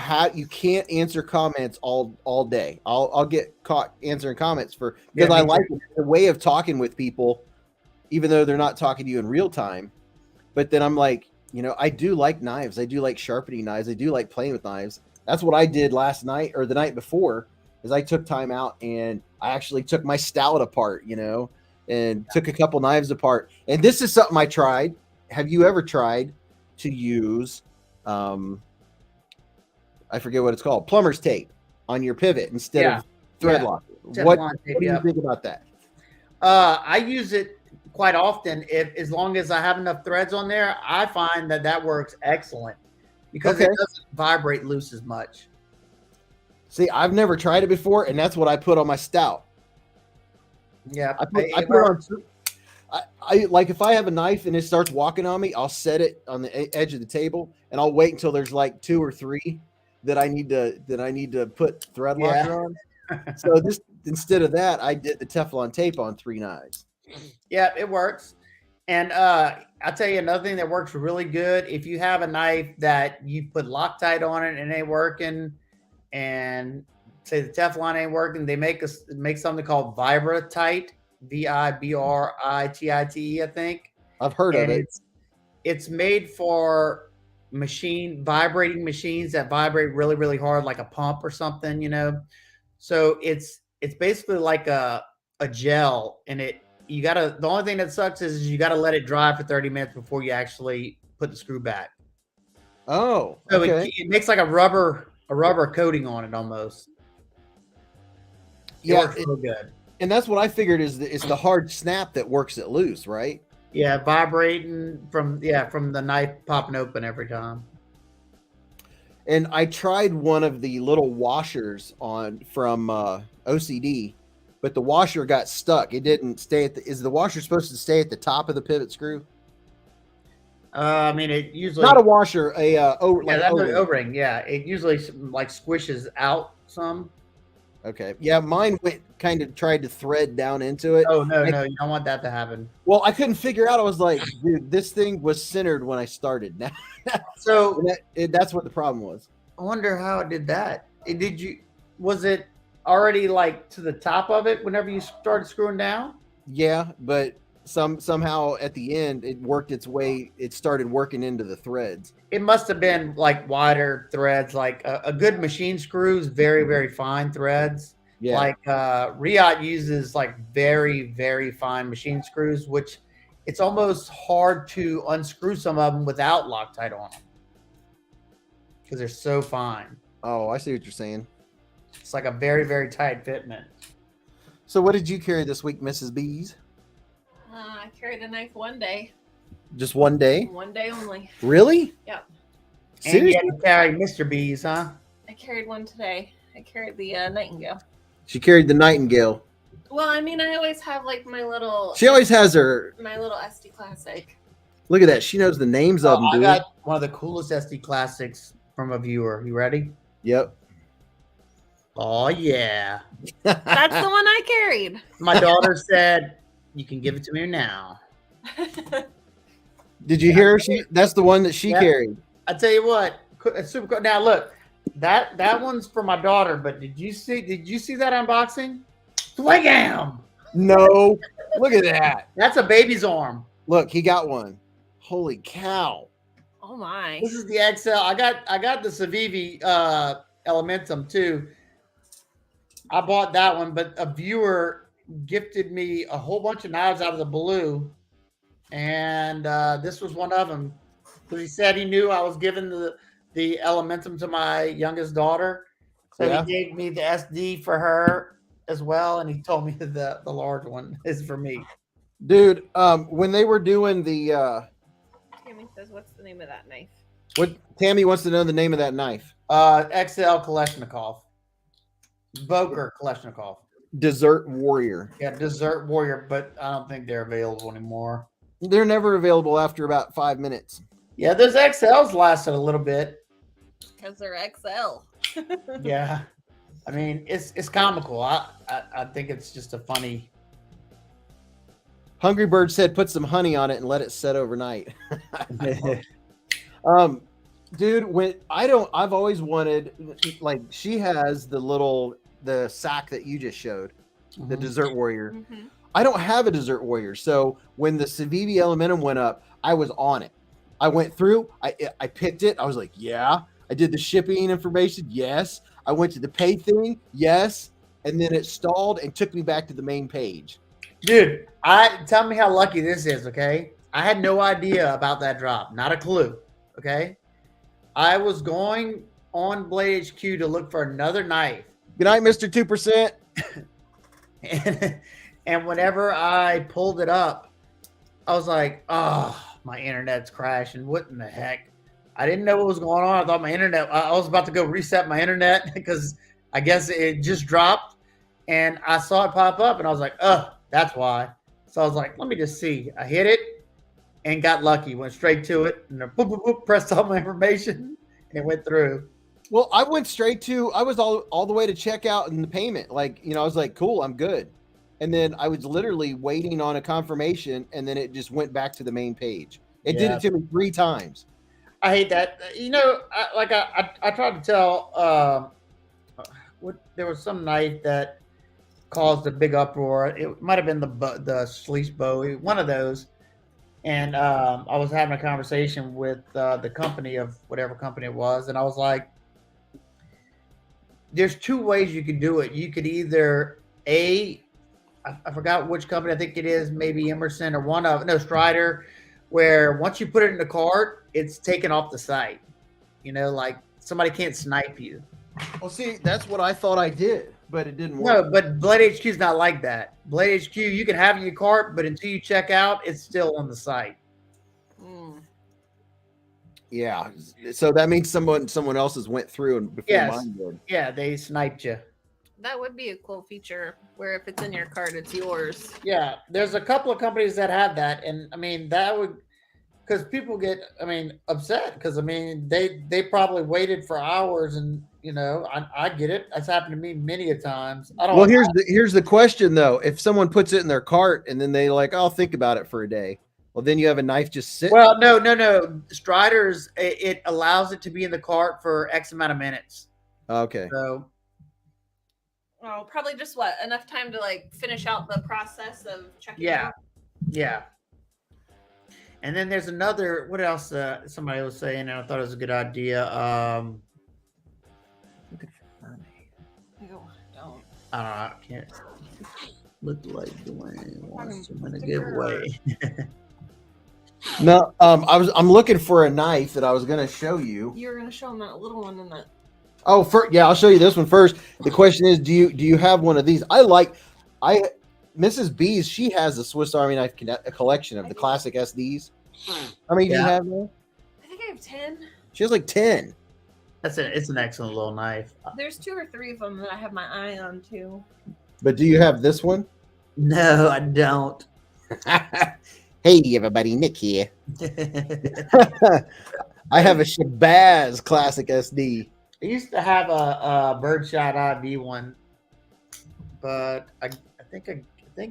can't answer comments all day. I'll get caught answering comments because I like the way of talking with people, even though they're not talking to you in real time. But then I'm like, I do like knives. I do like sharpening knives. I do like playing with knives. That's what I did last night or the night before, is I took time out and I actually took my stallet apart, and took a couple knives apart. And this is something I tried. Have you ever tried to use, I forget what it's called, plumber's tape on your pivot instead of thread lock? What do you think about that?
I use it quite often. As long as I have enough threads on there, I find that works excellent because it doesn't vibrate loose as much.
See, I've never tried it before, and that's what I put on my stout.
Yeah,
I put on. I like if I have a knife and it starts walking on me, I'll set it on the edge of the table, and I'll wait until there's like 2 or 3 that I need to put thread locker on. So instead of that, I did the Teflon tape on 3 knives.
Yeah, it works. And I'll tell you another thing that works really good. If you have a knife that you put Loctite on it and it ain't working, and say the Teflon ain't working, they make something called Vibratite, Vibritite, I think.
I've heard of it.
It's made for vibrating machines that vibrate really, really hard, like a pump or something, So it's basically like a gel, and the only thing that sucks is you gotta let it dry for 30 minutes before you actually put the screw back.
Oh,
So
okay.
it makes like a rubber coating on it almost. It
Yeah,
works real good.
and that's what I figured is it's the hard snap that works it loose, right?
Yeah, vibrating from the knife popping open every time.
And I tried one of the little washers from OCD, but the washer got stuck. It didn't stay is the washer supposed to stay at the top of the pivot screw?
I mean, it usually
Not a washer,
that's
O-ring.
an O-ring. Yeah, it usually like squishes out some.
Okay. Yeah, mine kind of tried to thread down into it.
Oh no, you don't want that to happen.
Well, I couldn't figure out. I was like, dude, this thing was centered when I started. Now,
So
that's what the problem was.
I wonder how it did that. Was it already like to the top of it whenever you started screwing down?
Yeah, but somehow at the end it worked its way. It started working into the threads.
It must have been like wider threads, like a good machine screws, very, very fine threads.
Yeah.
Like Riot uses like very, very fine machine screws, which it's almost hard to unscrew some of them without Loctite on them because they're so fine.
Oh, I see what you're saying.
It's like a very, very tight fitment.
So what did you carry this week, Mrs. Beez?
I carried a knife one day.
Just one day?
One day only.
Really?
Yep.
And you
Seriously?
had to carry Mr. Beez, huh?
I carried one today. I carried the Nightingale.
She carried the Nightingale.
Well, I mean, I always have like my little
She always has her.
SD Classic.
Look at that. She knows the names of them,
I
dude.
got one of the coolest SD classics from a viewer. You ready?
Yep.
Oh, yeah.
That's the one I carried.
My daughter said, you can give it to me now.
Did you hear her? That's the one that she
Yeah.
carried.
I tell you what, it's super cool. Now look, that one's for my daughter, but did you see that unboxing? Swagam!
No. Look at that.
That's a baby's arm.
Look, he got one. Holy cow.
Oh my.
This is the XL. I got the Civivi Elementum too. I bought that one, but a viewer gifted me a whole bunch of knives out of the blue, and this was one of them. Because he said he knew I was giving the Elementum to my youngest daughter, so
Yeah.
he gave me the SD for her as well, and he told me the large one is for me.
Dude, when they were doing the
Tammy says, "What's the name of that knife?"
what Tammy wants to know the name of that knife.
XL Kalashnikov. Boker Kalashnikov.
Desert Warrior.
Yeah, Desert Warrior, but I don't think they're available anymore.
They're never available after about 5 minutes.
Yeah, those XLs lasted a little bit.
Because they're XL.
Yeah. I mean, it's comical. I think it's just a funny.
Hungry Bird said put some honey on it and let it set overnight. Dude, I've always wanted, like, she has the sack that you just showed, the Desert Warrior.
Mm-hmm.
I don't have a Desert Warrior, so when the Civivi Elementum went up, I was on it. I went through, I picked it. I was like, yeah. I did the shipping information, yes. I went to the pay thing, yes. And then it stalled and took me back to the main page.
Dude, tell me how lucky this is, okay? I had no idea about that drop, not a clue, okay? I was going on Blade HQ to look for another knife.
Good night, Mr. 2%.
And whenever I pulled it up, I was like, oh, my internet's crashing. What in the heck? I didn't know what was going on. I thought I was about to go reset my internet because I guess it just dropped. And I saw it pop up and I was like, oh, that's why. So I was like, let me just see. I hit it and got lucky. Went straight to it and then boop, boop, boop, pressed all my information and it went through.
Well, I went straight to, I was all the way to checkout and the payment. Like, I was like, cool, I'm good. And then I was literally waiting on a confirmation and then it just went back to the main page. It did it to me 3 times.
I hate that. I tried to tell, there was some knife that caused a big uproar. It might have been the Schliess bow, one of those. And I was having a conversation with the company of whatever company it was, and I was like, "There's two ways you could do it. You could either I forgot which company. I think it is maybe Emerson or Strider, where once you put it in the cart, it's taken off the site. You know, like somebody can't snipe you.
Well, see, that's what I thought I did, but it didn't work.
No, but Blade HQ is not like that. Blade HQ, you can have in your cart, but until you check out, it's still on the site.
Yeah, so that means someone else's went through and before
Yes.
mine did.
Yeah, they sniped you.
That would be a cool feature where if it's in your cart, it's yours.
Yeah, there's a couple of companies that have that, and I mean that would, because people get, upset because they probably waited for hours, and I get it. That's happened to me many a times. I don't.
Well, here's the question though: if someone puts it in their cart and then they like, I'll think about it for a day. Well, then you have a knife just sitting.
Well, no. Striders, it allows it to be in the cart for X amount of minutes.
Okay.
So.
Oh, probably just enough time to like finish out the process of checking.
Yeah, yeah. And then there's another. What else? Somebody was saying, and I thought it was a good idea.
Ew, don't.
I can't look like Dwayne wants to win a giveaway.
No, I'm looking for a knife that I was gonna show you.
You were gonna show them that little one in that.
Oh, yeah, I'll show you this one first. The question is, do you have one of these? Mrs. Beez, she has a Swiss Army knife a collection of the classic SDs. How many do you have now?
I think I have 10.
She has like 10.
It's an excellent little knife.
There's 2 or 3 of them that I have my eye on too.
But do you have this one?
No, I don't.
Hey, everybody, Nick here. I have a Shabazz classic SD.
I used to have a birdshot IV one, but I think it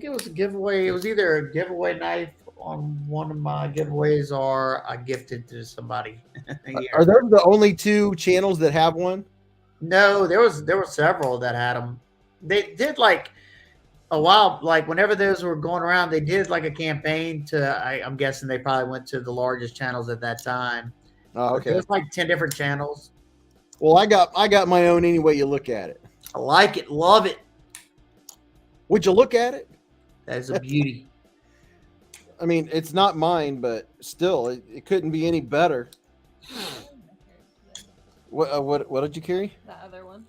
was a giveaway. It was either a giveaway knife on one of my giveaways or I gifted to somebody.
Are there the only 2 channels that have one?
No, there were several that had them. They did like a while, like whenever those were going around, they did like a campaign to. I'm guessing they probably went to the largest channels at that time.
Oh, okay.
There's like 10 different channels.
Well, I got my own any way you look at it.
I like it, love it.
Would you look at it?
That is a beauty.
I mean, it's not mine, but still, it couldn't be any better. What did you carry?
The other one,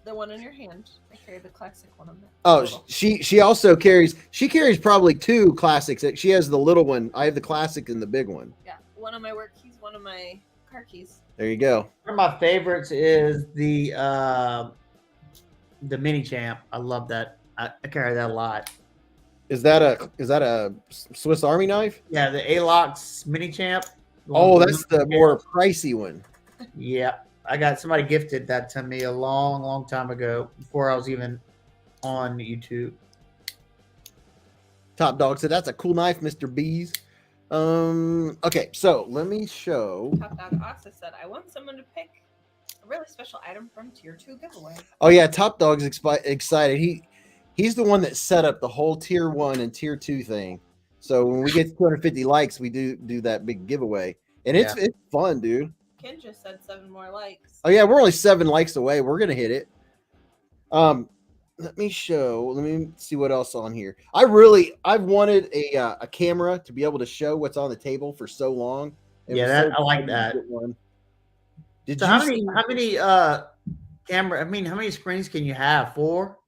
the one in your hand. I carry the classic one on that.
Oh, she also carries. She carries probably 2 classics. She has the little one. I have the classic and the big one.
Yeah, one of my work keys, one of my car keys.
There you go.
One of my favorites is the mini champ. I love that. I carry that a lot.
Is that a Swiss Army knife?
Yeah, the Alox mini champ.
Oh, that's the more pricey one.
Yeah, I got somebody gifted that to me a long, long time ago before I was even on YouTube.
Top Dog said that's a cool knife, Mr. Beez. Okay, so let me show.
Top Dog also said, I want someone to pick a really special item from Tier 2 giveaway.
Oh yeah, Top Dog's excited. He's the one that set up the whole Tier 1 and Tier 2 thing. So when we get 250 likes, we do that big giveaway. And it's fun, dude.
Ken just said 7 more likes.
Oh yeah, we're only 7 likes away. We're gonna hit it. Let me see what else on here. I've wanted a camera to be able to show what's on the table for so long.
I like that.
Did
so
you
how many camera? How many screens can you have? 4?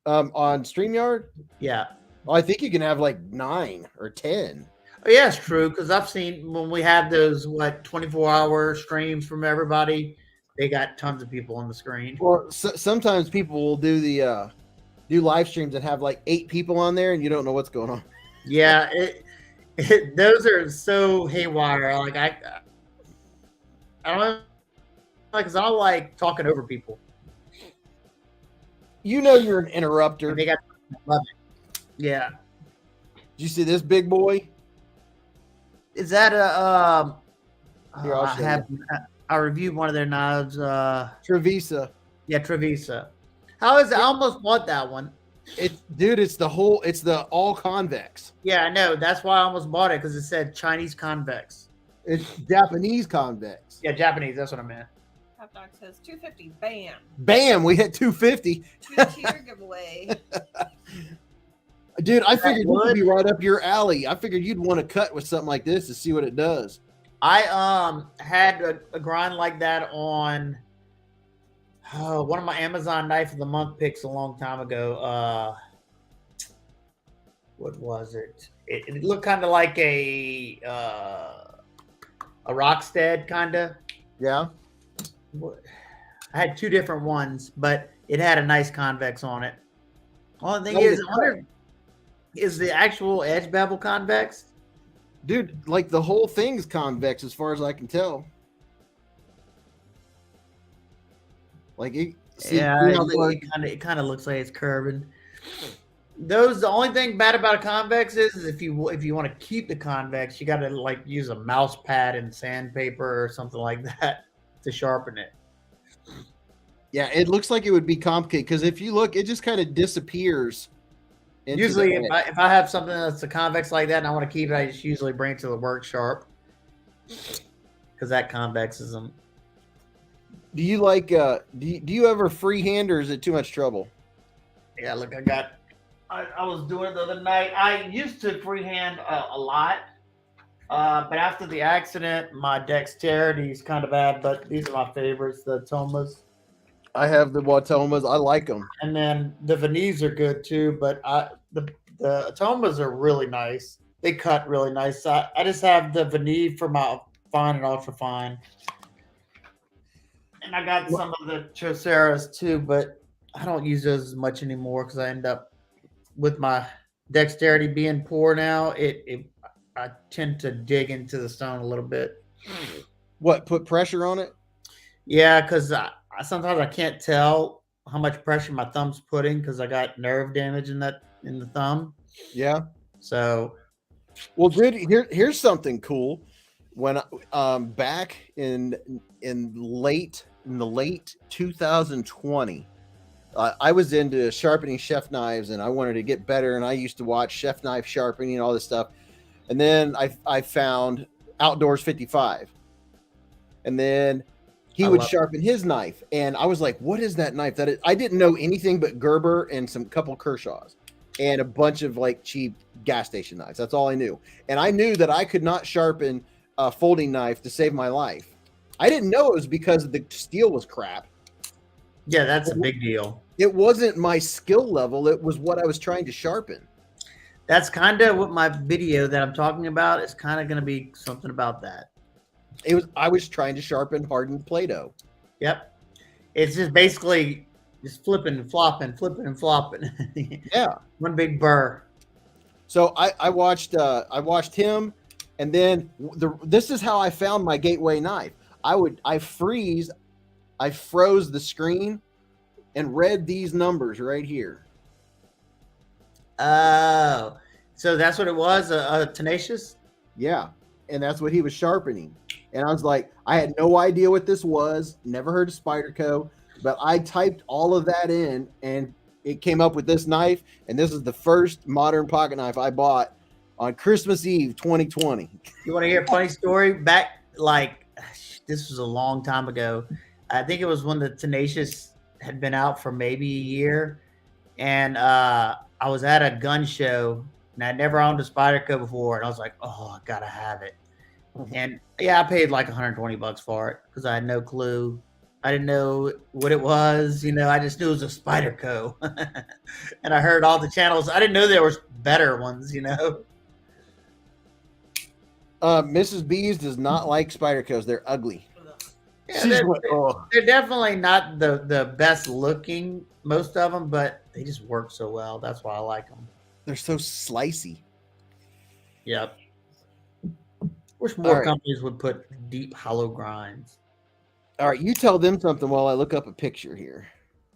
On StreamYard?
Yeah.
Well, I think you can have like 9 or 10.
Oh, yeah, it's true. Because I've seen when we have those 24-hour streams from everybody, they got tons of people on the screen.
Well, sometimes people will do live streams and have like 8 people on there, and you don't know what's going on.
Yeah, those are so haywire. Like I don't know, because I don't like talking over people.
You know you're an interrupter.
And they got love it. Yeah.
Did you see this big boy?
Is that a
Here, I'll show you.
I reviewed one of their knives.
Trevisa.
Yeah, Trevisa. How is it? I almost bought that one.
It's the all convex.
Yeah, I know. That's why I almost bought it because it said Chinese convex.
It's Japanese convex.
Yeah, Japanese. That's what I meant.
Hot Dog says 250. Bam.
Bam, we hit 250.
Two-tier giveaway.
Dude, I figured this would be right up your alley. I figured you'd want to cut with something like this to see what it does.
I had a grind like that on one of my Amazon Knife of the Month picks a long time ago. What was it? It looked kind of like a Rockstead kind of.
Yeah.
I had two different ones, but it had a nice convex on it. Only thing is, I wonder, is the actual edge bevel convex?
Dude, like the whole thing's convex as far as I can tell. Like it,
it kind of looks like it's curving. The only thing bad about a convex is if you want to keep the convex, you got to like use a mouse pad and sandpaper or something like that to sharpen it.
Yeah, it looks like it would be complicated because if you look, it just kind of disappears.
Usually, if I have something that's a convex like that and I want to keep it, I just usually bring it to the work sharp because that convexes them.
Do you like? Do you ever freehand or is it too much trouble?
Yeah, look, I was doing it the other night. I used to freehand a lot, but after the accident, my dexterity is kind of bad. But these are my favorites, the Tomas.
I have the Watomas. I like them.
And then the Vinees are good too, but the Tomas are really nice. They cut really nice. I just have the Vinee for my fine and ultra fine. And I got some of the Choceras too, but I don't use those as much anymore because I end up with my dexterity being poor now. I tend to dig into the stone a little bit.
What, put pressure on it?
Yeah, because sometimes I can't tell how much pressure my thumb's putting because I got nerve damage in the thumb.
Yeah.
So,
well, dude, here's something cool. When back in the late 2020, I was into sharpening chef knives and I wanted to get better. And I used to watch chef knife sharpening and all this stuff. And then I found Outdoors 55, and then he would sharpen his knife, and I was like, "What is that knife?" I didn't know anything but Gerber and some couple Kershaws, and a bunch of like cheap gas station knives. That's all I knew, and I knew that I could not sharpen a folding knife to save my life. I didn't know it was because the steel was crap.
Yeah, that's a big deal.
It wasn't my skill level; it was what I was trying to sharpen.
That's kind of what my video that I'm talking about is kind of going to be something about that.
I was trying to sharpen hardened Play-Doh.
Yep. It's just basically just flipping and flopping.
Yeah.
One big burr.
So I watched him, and then this is how I found my gateway knife. I froze the screen and read these numbers right here.
Oh, so that's what it was, a tenacious?
Yeah, and that's what he was sharpening. And I was like, I had no idea what this was, never heard of Spyderco, but I typed all of that in, and it came up with this knife, and this is the first modern pocket knife I bought on Christmas Eve 2020.
You want to hear a funny story? Back, like, this was a long time ago. I think it was when the Tenacious had been out for maybe a year, and I was at a gun show, and I'd never owned a Spyderco before, and I was like, oh, I gotta have it. And yeah, I paid like $120 for it because I had no clue. I didn't know what it was. I just knew it was a Spyderco. And I heard all the channels. I didn't know there was better ones,
Mrs. Beez does not like Spydercos. They're ugly.
Yeah, they're definitely not the best looking, most of them, but they just work so well. That's why I like them.
They're so slicey.
Yep. Wish more companies would put deep hollow grinds.
All right, you tell them something while I look up a picture here,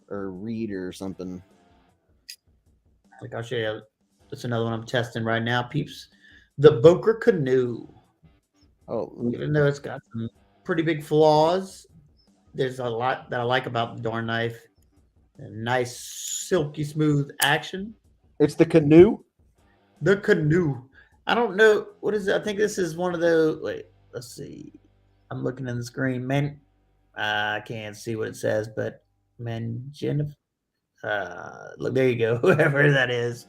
or read or something.
Like I'll show you. That's another one I'm testing right now, peeps. The Boker Canoe.
Oh,
even though it's got some pretty big flaws, there's a lot that I like about the darn knife. A nice silky smooth action.
It's the canoe.
The canoe. I don't know what is it. I think this is one of those. Wait, let's see. I'm looking in the screen. Man, I can't see what it says, but Jennifer. Look, there you go. Whoever that is.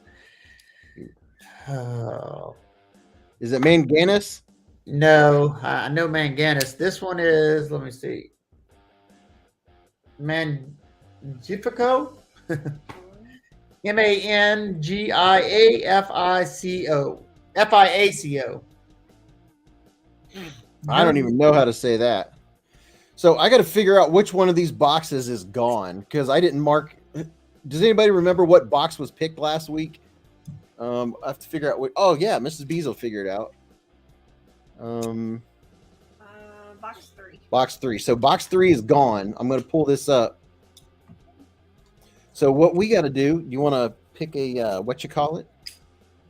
Oh
Is it manganus?
no, I know Manganus. This one is. Let me see. Mangifico. Mangiafico. FIACO.
I don't even know how to say that. So I got to figure out which one of these boxes is gone because I didn't mark. Does anybody remember what box was picked last week? I have to figure out what. Oh yeah, Mrs. Beez will figure it out.
Box 3.
Box 3. So box 3 is gone. I'm going to pull this up. So what we got to do? You want to pick a what you call it?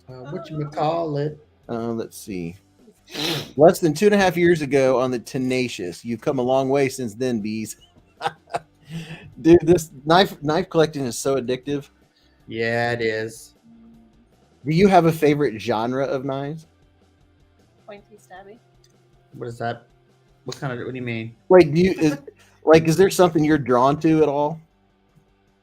What you call it?
Let's see. Less than 2.5 years ago on the Tenacious. You've come a long way since then, Beez. Dude, this knife collecting is so addictive.
Yeah, it is.
Do you have a favorite genre of knives?
Pointy stabby.
What is that? What kind of? What do you mean?
Like, is there something you're drawn to at all?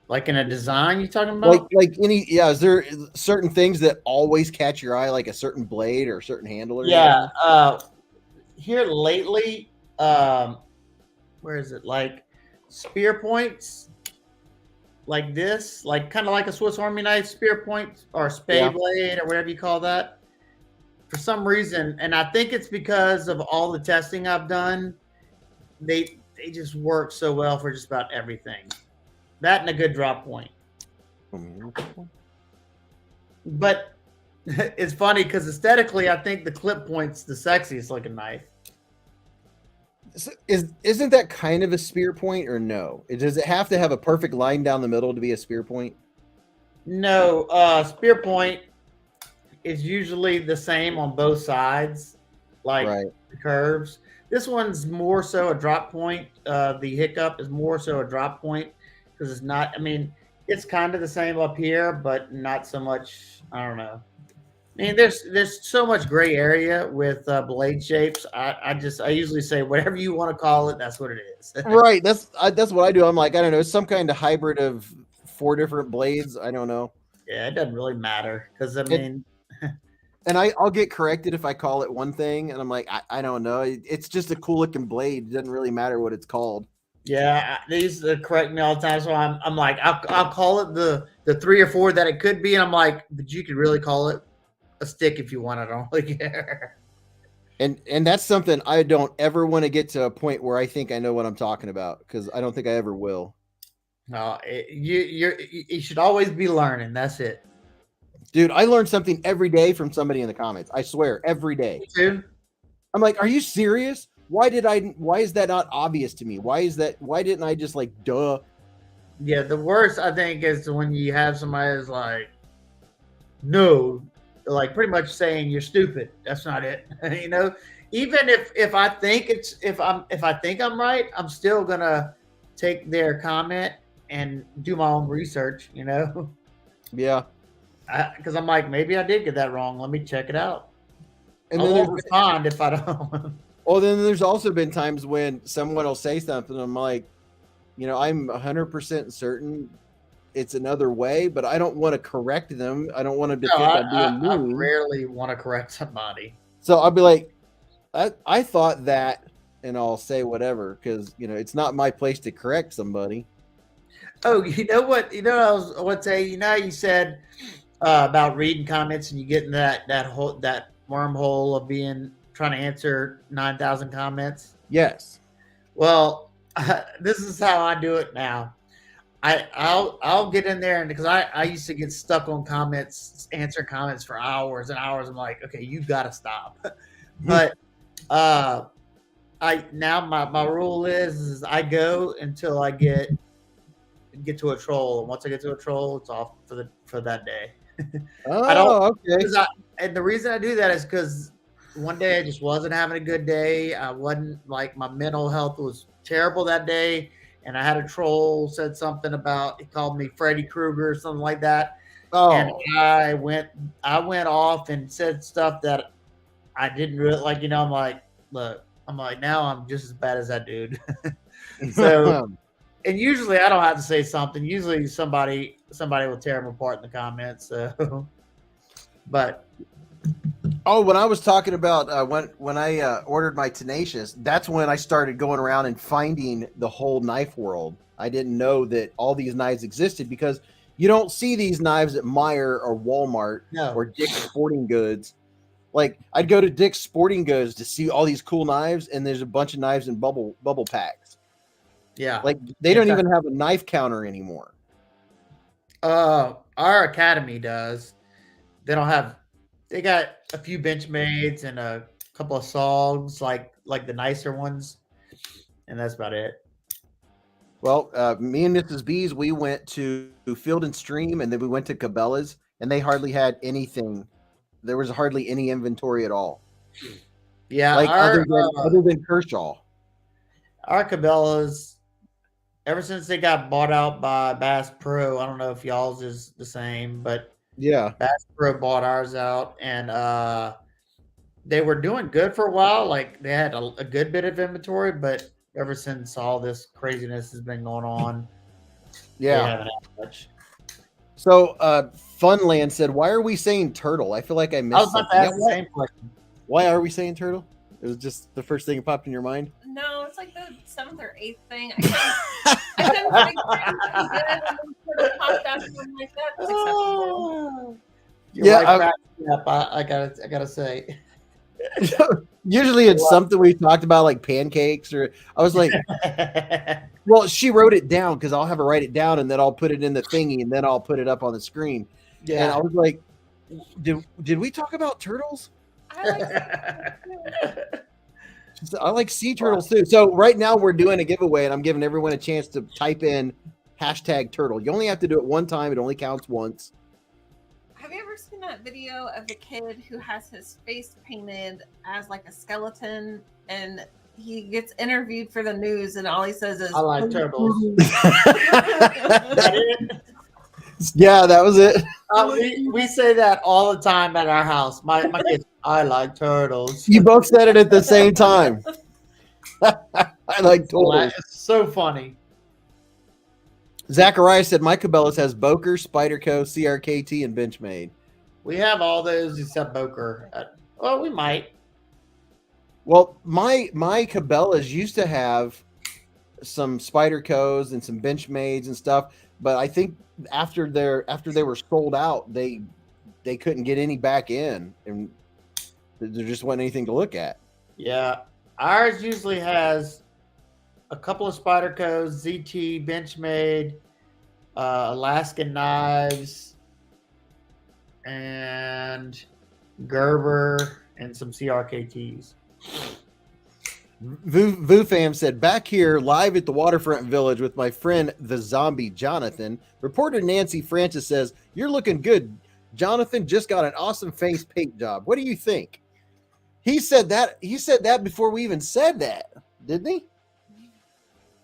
Like in a design you talking about?
Like any, yeah. Is there certain things that always catch your eye, like a certain blade or a certain handle? Or
Yeah.
anything?
Here lately, where is it? Like spear points, like this, like kind of like a Swiss Army knife spear point or spade blade or whatever you call that. For some reason, and I think it's because of all the testing I've done, they just work so well for just about everything. That and a good drop point. But it's funny because aesthetically, I think the clip point's the sexiest looking knife.
Isn't that kind of a spear point or no? Does it have to have a perfect line down the middle to be a spear point?
No, spear point is usually the same on both sides, like the curves. This one's more so a drop point. The hiccup is more so a drop point because it's not. I mean, it's kind of the same up here, but not so much. I don't know. I mean, there's so much gray area with blade shapes. I usually say whatever you want to call it, that's what it is.
Right. That's what I do. I'm like, I don't know, some kind of hybrid of 4 different blades. I don't know.
Yeah, it doesn't really matter because I mean,
and I'll get corrected if I call it one thing, and I'm like, I don't know. It's just a cool looking blade. It doesn't really matter what it's called.
Yeah, they used to correct me all the time. So I'm like, I'll call it the 3 or 4 that it could be, and I'm like, but you could really call it a stick if you want. I don't really care.
And that's something I don't ever want to get to a point where I think I know what I'm talking about because I don't think I ever will.
No, you should always be learning. That's it,
dude. I learn something every day from somebody in the comments. I swear, every day.
Me too.
I'm like, are you serious? Why is that not obvious to me? Why didn't I just like, duh?
Yeah, the worst I think is when you have somebody that's like, no, like pretty much saying you're stupid. That's not it. You know, even if I think if I think I'm right, I'm still gonna take their comment and do my own research. You know.
Yeah.
Because I'm like, maybe I did get that wrong. Let me check it out. And
then
I'll respond if I don't.
Well, then there's also been times when someone will say something. I'm like, you know, I'm 100% certain it's another way, but I don't want to correct them. I don't want to defend by being mean.
I rarely want to correct somebody.
So I'll be like, I thought that, and I'll say whatever because you know it's not my place to correct somebody.
Oh, you know what? You know, I was one say. You know, you said about reading comments and you get in that wormhole of trying to answer 9,000 comments.
Yes.
Well, this is how I do it now. I'll get in there, and because I used to get stuck on comments, answering comments for hours and hours. I'm like, okay, you got to stop. But my rule is I go until I get to a troll, and once I get to a troll, it's off for that day.
Okay.
And the reason I do that is because one day I just wasn't having a good day. I wasn't like my mental health was terrible that day, and I had a troll said something about, he called me Freddy Krueger or something like that. And
Oh,
I went off and said stuff that I didn't really like. I'm like, look, I'm like, now I'm just as bad as that dude. So, and usually I don't have to say something. Usually somebody will tear them apart in the comments. So, but
oh, when I was talking about when I ordered my Tenacious, that's when I started going around and finding the whole knife world. I didn't know that all these knives existed because you don't see these knives at Meijer or Walmart
no,
or Dick's Sporting Goods. Like I'd go to Dick's Sporting Goods to see all these cool knives, and there's a bunch of knives in bubble packs.
yeah.
Like they don't even have a knife counter anymore.
Our academy does. They don't have. They got a few Benchmades and a couple of Sogs, like the nicer ones, and that's about it.
Well, me and Mrs. Beez, we went to Field and Stream, and then we went to Cabela's, and they hardly had anything. There was hardly any inventory at all.
Yeah,
Like other than Kershaw.
Our Cabela's, ever since they got bought out by Bass Pro, I don't know if y'all's is the same, but
Yeah.
Bass Pro bought ours out, and they were doing good for a while. Like they had a good bit of inventory, but ever since all this craziness has been going on, they haven't had much.
So, Funland said, "Why are we saying turtle?" I feel like I missed.
I was about to ask the same question.
Why are we saying turtle? It was just the first thing that popped in your mind.
No, it's like the 7th or 8th thing. I couldn't figure it out. And then popped out and I'm like, that's acceptable.
Yeah, I gotta say.
Usually it's something we talked about, like pancakes, or I was like, well, she wrote it down because I'll have her write it down and then I'll put it in the thingy and then I'll put it up on the screen. Yeah. And I was like, did we talk about turtles? I like sea turtles too. So right now we're doing a giveaway and I'm giving everyone a chance to type in #turtle. You only have to do it one time. It only counts once.
Have you ever seen that video of the kid who has his face painted as like a skeleton and he gets interviewed for the news and all he says is,
I like turtles.
Yeah, that was it.
We say that all the time at our house. My kids, I like turtles.
You both said it at the same time. I like turtles.
It's so funny.
Zachariah said, "My Cabela's has Boker, Spyderco, CRKT, and Benchmade."
We have all those except Boker. Well, we might.
Well, my Cabela's used to have some Spydercos and some Benchmades and stuff, but I think after they were sold out, they couldn't get any back in, and there just wasn't anything to look at.
Yeah, ours usually has a couple of Spydercos, ZT, Benchmade, Alaskan knives, and Gerber, and some CRKTs.
Vu Fam said, "Back here live at the Waterfront Village with my friend the zombie Jonathan. Reporter Nancy Francis says, 'You're looking good. Jonathan just got an awesome face paint job. What do you think?'" He said that before we even said that, didn't he?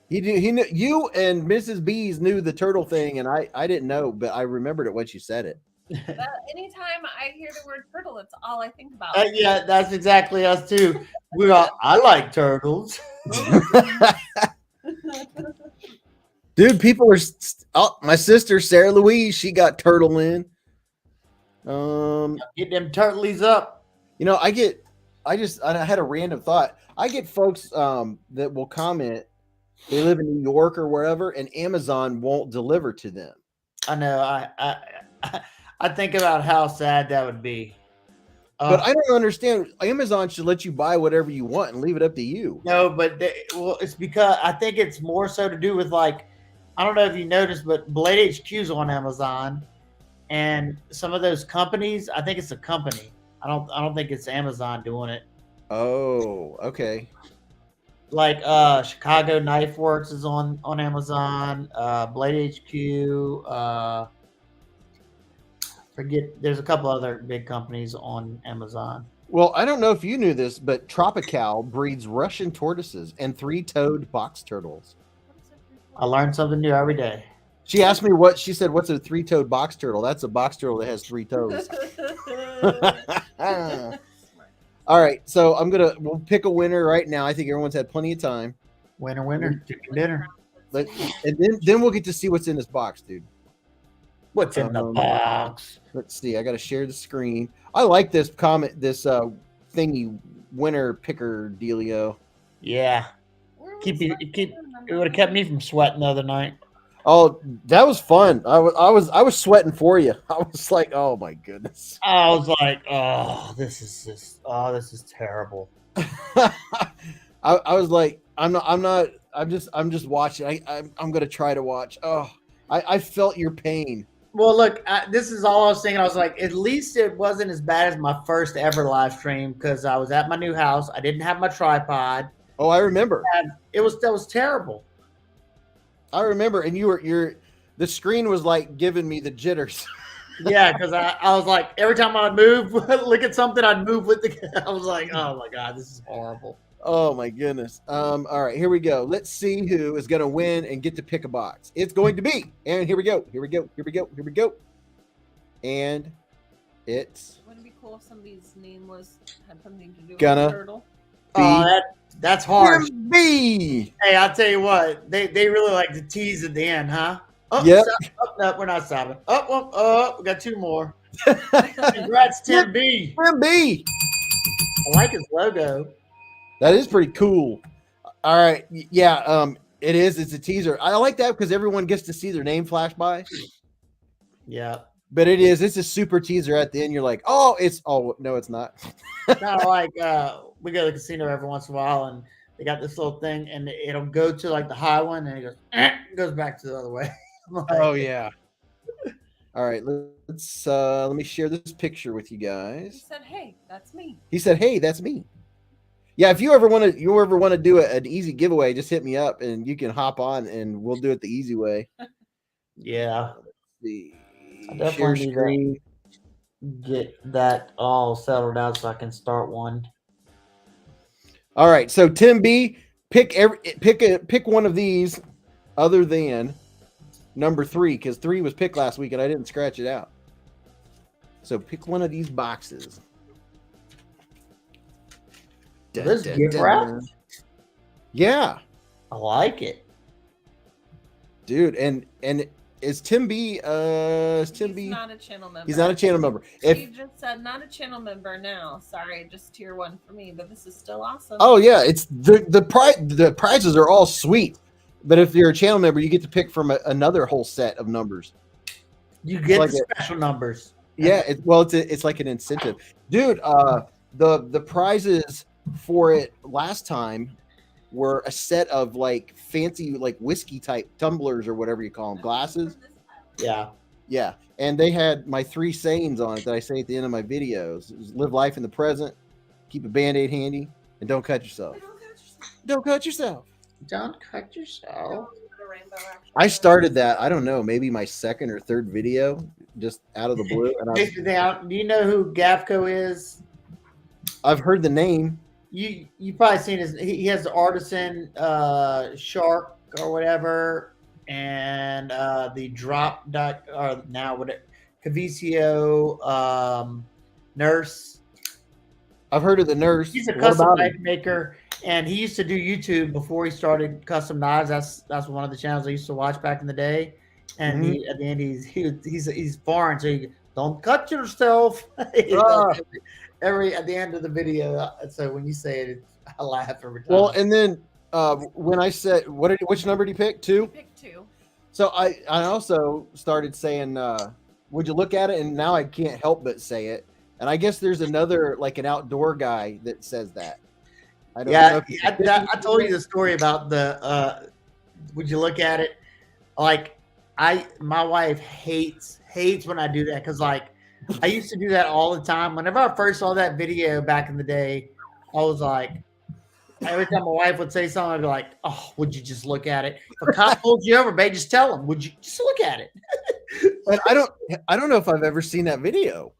He knew, you and Mrs. Beez knew the turtle thing, and I didn't know, but I remembered it when she said it.
Anytime I hear the word turtle, that's all I think about.
Yeah, that's exactly us too. I like turtles.
Dude, people are. My sister Sarah Louise, she got turtle in.
Get them turtlies up.
You know, I had a random thought. I get folks that will comment. They live in New York or wherever, and Amazon won't deliver to them.
I know. I think about how sad that would be.
But I don't understand. Amazon should let you buy whatever you want and leave it up to you.
No, but it's because I think it's more so to do with, like, I don't know if you noticed, but Blade HQ's on Amazon, and some of those companies, I think it's a company. I don't think it's Amazon doing it.
Oh, okay.
Like Chicago Knife Works is on Amazon. Blade HQ. Forget. There's a couple other big companies on Amazon.
Well, I don't know if you knew this, but Tropical breeds Russian tortoises and 3-toed box turtles.
I learn something new every day.
She asked me what she said. What's a three-toed box turtle? That's a box turtle that has 3 toes. All right, so we'll pick a winner right now. I think everyone's had plenty of time.
Winner, chicken dinner.
And then we'll get to see what's in this box, dude.
What's in the box?
Let's see. I got to share the screen. I like this thingy winner picker dealio.
Yeah. It would have kept me from sweating the other night.
Oh, that was fun. I was sweating for you. I was like, oh my goodness.
I was like, oh, this is terrible.
I was like, I'm just watching. I'm gonna try to watch. Oh, I felt your pain.
Well, look, this is all I was thinking. I was like, at least it wasn't as bad as my first ever live stream because I was at my new house. I didn't have my tripod.
Oh, I remember.
And that was terrible.
I remember, and the screen was like giving me the jitters.
Yeah, because I was like, every time I'd move, look at something, I'd move with the. I was like, oh my god, this is horrible.
Oh my goodness. All right, here we go. Let's see who is going to win and get to pick a box. It's going to be, and here we go. And it's.
Wouldn't it be cool if somebody's name had something to do with
Gonna
the turtle?
Oh, that's harsh.
B.
Hey, I'll tell you what, they really like to tease at the end, huh? Oh,
Yep.
No, we're not stopping. We got 2 more. Congrats, Tim B.
Tim B.
I like his logo.
That is pretty cool. All right, yeah, it is. It's a teaser. I like that because everyone gets to see their name flash by.
Yeah,
but it's a super teaser at the end. You're like, no, it's not.
Kind of like we go to the casino every once in a while, and they got this little thing, and it'll go to like the high one, and it goes back to the other way.
Like, oh yeah. All right, let's let me share this picture with you guys.
He said, "Hey, that's me."
He said, "Hey, that's me." Yeah, if you ever want to do an easy giveaway, just hit me up and you can hop on and we'll do it the easy way.
Yeah.
Let's see.
I definitely need to get that all settled out so I can start one.
All right, so Tim B, pick one of these other than number 3 because 3 was picked last week and I didn't scratch it out. So pick one of these boxes.
This gift wrap?
Yeah,
I like it,
dude. And is Tim B?
He's not a channel member.
He's not a channel member.
He just said not a channel member now. Sorry, just tier 1 for me, but this is still awesome.
Oh yeah, it's the prizes are all sweet, but if you're a channel member, you get to pick from another whole set of numbers.
You get like special numbers.
Yeah, it's like an incentive, dude. The prizes for it last time were a set of like fancy like whiskey type tumblers or whatever you call them, glasses. Yeah, and they had my 3 sayings on it that I say at the end of my videos. It was, live life in the present, keep a Band-Aid handy, and don't cut yourself. Don't cut yourself. I started that, I don't know, maybe my 2nd or 3rd video, just out of the blue. And
do you know who Gavco is?
I've heard the name.
You probably seen he has the Artisan Shark or whatever, and the Drop or now what Cavizio Nurse.
I've heard of the Nurse.
He's a custom knife maker, and he used to do YouTube before he started custom knives. That's one of the channels I used to watch back in the day. And at the end, he's foreign, so you don't cut yourself. At the end of the video, so when you say it, I laugh every time.
Well, and then when I said, which number did you pick? 2?
I picked 2.
So I also started saying, would you look at it? And now I can't help but say it. And I guess there's another, like an outdoor guy that says that. I don't know.
I told you the story about the, would you look at it? Like my wife hates when I do that. Cause like, I used to do that all the time. Whenever I first saw that video back in the day, I was like, every time my wife would say something, I'd be like, "Oh, would you just look at it? If a cop pulls you over, babe, just tell him. Would you just look at it?"
But I don't know if I've ever seen that video.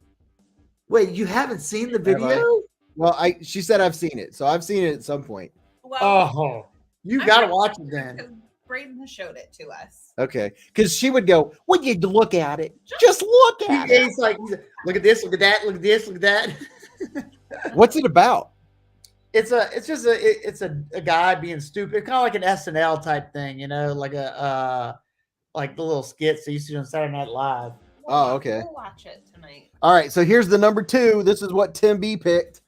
Wait, you haven't seen the video?
Well, she said I've seen it, so I've seen it at some point.
Well,
you got to watch it then.
Braden showed it to us.
Okay, because she would go, "Would you look at it? Just look at it."
He's like, look at this, look at that, look at this, look at that.
What's it about?
It's a guy being stupid, kind of like an SNL type thing, you know, like like the little skits they used to do on Saturday Night Live.
Oh, okay.
We'll watch it tonight.
All right, so here's the number 2. This is what Tim B picked,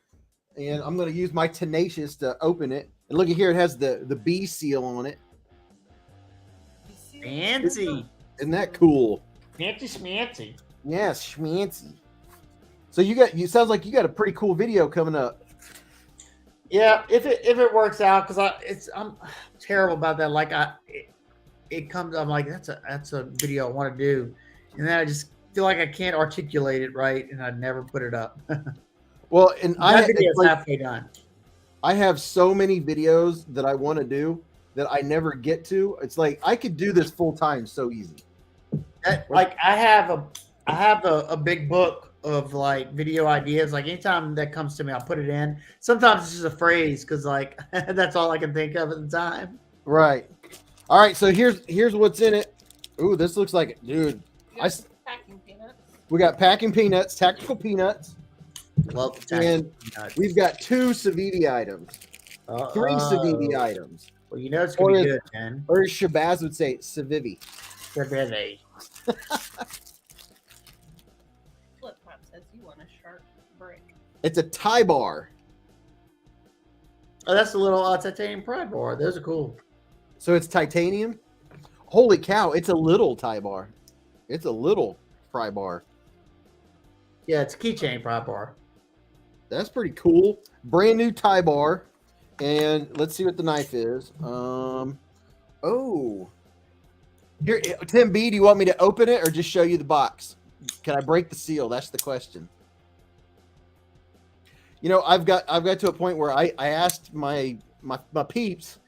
and I'm going to use my Tenacious to open it. And look at here, it has the bee seal on it.
Fancy.
Isn't that cool?
Fancy schmancy.
Yes, schmancy. So you sounds like you got a pretty cool video coming up.
Yeah, if it works out, because I'm terrible about that. Like it comes, I'm like that's a video I want to do, and then I just feel like I can't articulate it right, and I never put it up.
Well, and
that video's halfway done.
I have so many videos that I want to do that I never get to. It's like I could do this full time so easy.
Like I have a big book of like video ideas. Like anytime that comes to me, I'll put it in. Sometimes it's just a phrase because like that's all I can think of at the time.
Right. All right. So here's what's in it. Ooh, this looks like it, dude.
Packing peanuts.
We got packing peanuts, tactical peanuts,
Love
and we've got 2 Saviti items, 3 Saviti items.
Well, you know it's gonna be good, man.
Or as Shabazz would say, Savivi.
Flip
Flop says you want a sharp brick.
It's a tie bar.
Oh, that's the little titanium pry bar. Those are cool.
So it's titanium. Holy cow! It's a little tie bar. It's a little pry bar.
Yeah, it's a keychain pry bar.
That's pretty cool. Brand new tie bar. And let's see what the knife is. Oh. Here, Tim B, do you want me to open it or just show you the box? Can I break the seal? That's the question. You know, I've got to a point where I asked my peeps,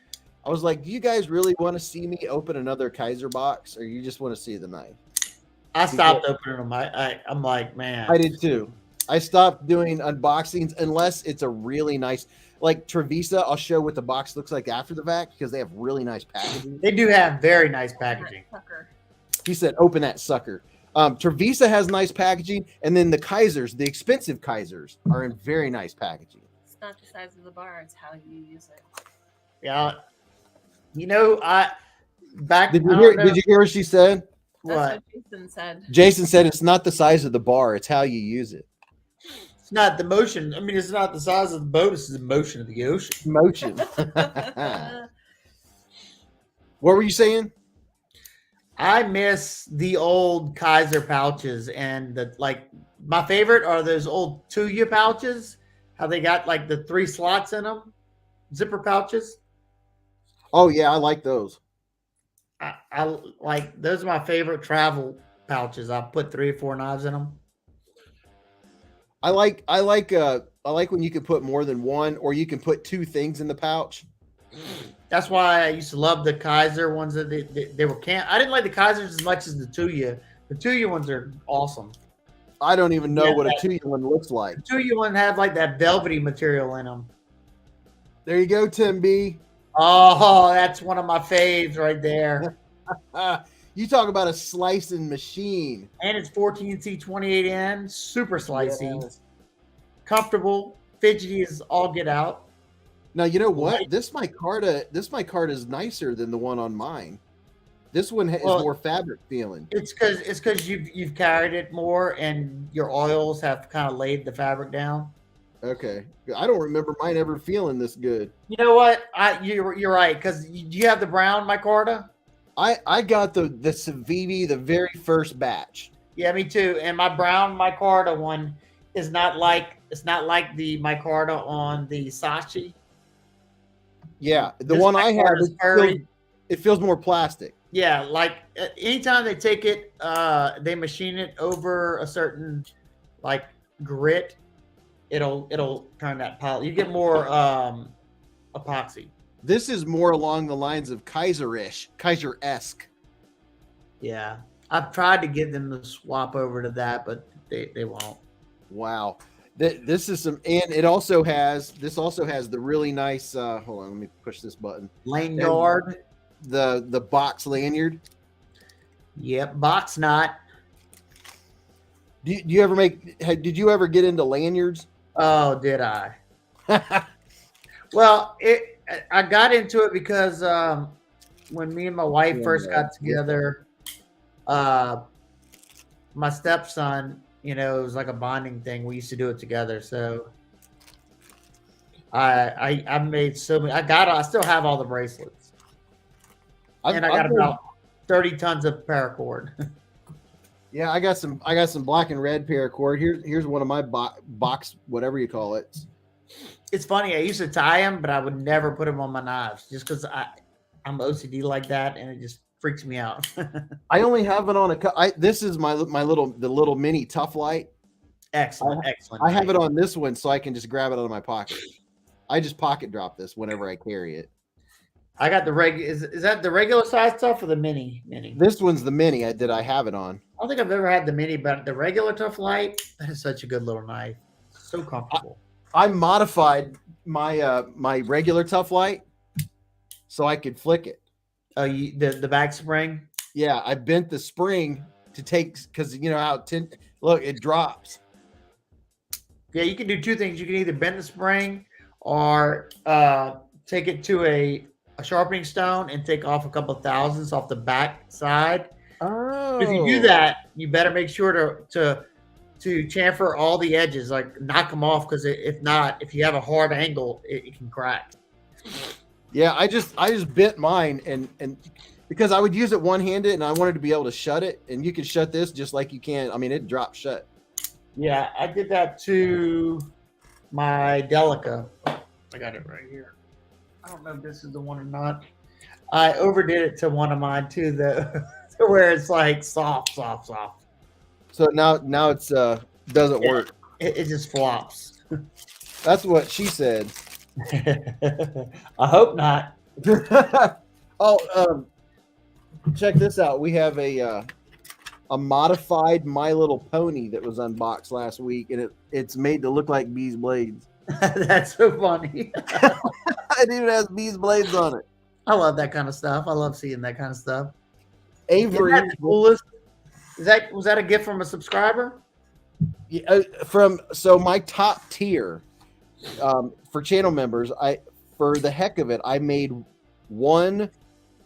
I was like, do you guys really want to see me open another KIZER box, or you just want to see the knife?
I stopped opening them. I'm like, man.
I did too. I stopped doing unboxings unless it's a really nice, like Trevisa. I'll show what the box looks like after the fact because they have really nice packaging.
They do have very nice packaging.
He said, "Open that sucker." Trevisa has nice packaging, and then the KIZERs, the expensive KIZERs, are in very nice packaging.
It's not the size of the bar; it's how you use it.
Yeah, you know,
Did you hear what she said?
That's what Jason said.
Jason said it's not the size of the bar; it's how you use it.
It's not the motion. I mean, it's not the size of the boat. It's the motion of the ocean.
Motion. What were you saying?
I miss the old KIZER pouches, and my favorite are those old Tuya pouches. How they got like the 3 slots in them, zipper pouches.
Oh yeah, I like those.
I like those are my favorite travel pouches. I put 3 or 4 knives in them.
I like when you can put more than one, or you can put 2 things in the pouch.
That's why I used to love the KIZER ones that they were I didn't like the KIZERs as much as the Tuya. The Tuya ones are awesome.
I don't even know what a Tuya one looks like.
The Tuya one have like that velvety material in them.
There you go, Tim B.
Oh, that's one of my faves right there.
You talk about a slicing machine.
And it's 14C28N, super slicey,
Yes.
comfortable, fidgety as all get out.
Now you know what? This micarta is nicer than the one on mine. This one is more fabric feeling.
It's because you've carried it more, and your oils have kind of laid the fabric down.
Okay, I don't remember mine ever feeling this good.
You know what? You're right, because you have the brown micarta.
I got the Saviti, the very first batch.
Yeah, me too. And my brown micarta one is not like the micarta on the Sashi.
Yeah, the one I have, it feels more plastic.
Yeah, like anytime they take it, they machine it over a certain like grit, it'll turn that pile. You get more epoxy.
This is more along the lines of KIZER-ish, KIZER-esque.
Yeah, I've tried to get them to swap over to that, but they won't.
Wow, this is some, and this also has the really nice. Hold on, let me push this button.
Lanyard.
the box lanyard?
Yep, box knot.
Do you ever did you ever get into lanyards?
Oh, did I? Well, I got into it because when me and my wife first got together, my stepson, it was like a bonding thing. We used to do it together. So I made so many. I still have all the bracelets, and I got about 30 tons of paracord.
Yeah, I got some black and red paracord. Here's one of my box, whatever you call it.
It's funny. I used to tie them, but I would never put them on my knives just because I'm OCD like that, and it just freaks me out.
I only have it on this is the little mini Tough Light.
Excellent.
I have it on this one so I can just grab it out of my pocket. I just pocket drop this whenever I carry it.
I got the is that the regular size stuff or the mini?
This one's the mini that I have it on.
I don't think I've ever had the mini, but the regular Tough Light, that is such a good little knife. So comfortable.
I modified my my regular Tough Light so I could flick it.
Oh, the back spring?
Yeah, I bent the spring to take, because you know how look, it drops.
Yeah, you can do two things. You can either bend the spring or take it to a sharpening stone and take off a couple of thousandths off the back side.
Oh,
If you do that, you better make sure to chamfer all the edges, like knock them off, because if not, if you have a hard angle, it can crack.
Yeah, I just bent mine and because I would use it one-handed and I wanted to be able to shut it, and you can shut this just like you can. I mean, it drops shut.
Yeah, I did that to my Delica. I got it right here. I don't know if this is the one or not. I overdid it to one of mine too, to where it's like soft.
So now it's doesn't work.
It just flops.
That's what she said.
I hope not.
Oh, check this out. We have a modified My Little Pony that was unboxed last week, and it's made to look like Beez Blades.
That's so funny.
It even has Beez Blades on it.
I love that kind of stuff. I love seeing that kind of stuff.
Avery,
Isn't that the coolest? Was that a gift from a subscriber?
Yeah, so my top tier for channel members, for the heck of it, I made one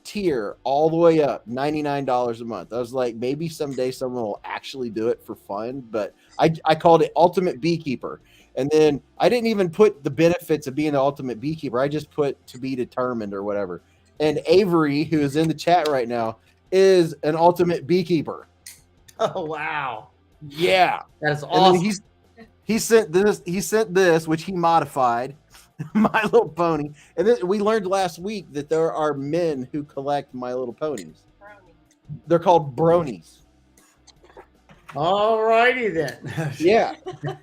tier all the way up, $99 a month. I was like, maybe someday someone will actually do it for fun, but I called it Ultimate Beekeeper. And then I didn't even put the benefits of being the ultimate beekeeper. I just put to be determined or whatever. And Avery, who is in the chat right now, is an ultimate beekeeper.
Oh, wow.
Yeah.
That's awesome.
And then he sent this, which he modified, My Little Pony. And then we learned last week that there are men who collect My Little Ponies. They're called bronies.
All righty then.
Yeah.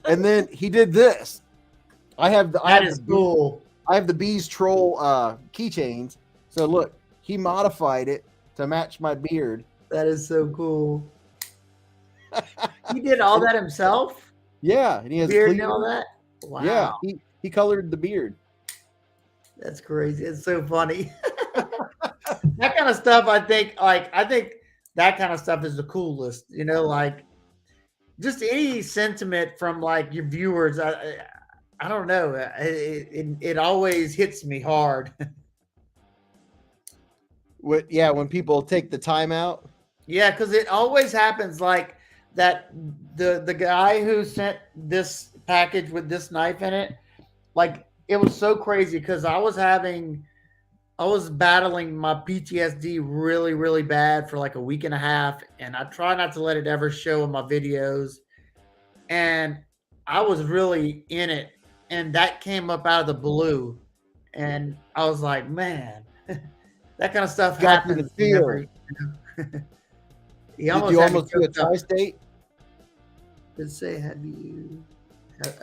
And then he did this.
That is cool.
I have the Bees Troll keychains. So look, he modified it to match my beard.
That is so cool. He did all that himself?
Yeah, and he has
beard and all that? Wow.
Yeah, he colored the beard.
That's crazy. It's so funny. That kind of stuff, I think that kind of stuff is the coolest. Like just any sentiment from like your viewers. I don't know. It always hits me hard.
When people take the time out.
Yeah, because it always happens like that. The guy who sent this package with this knife in it, like it was so crazy because I was battling my PTSD really, really bad for like a week and a half, and I try not to let it ever show in my videos. And I was really in it, and that came up out of the blue, and I was like, man, that kind of stuff happens.
Did you almost do a tri-state?
Did say, have you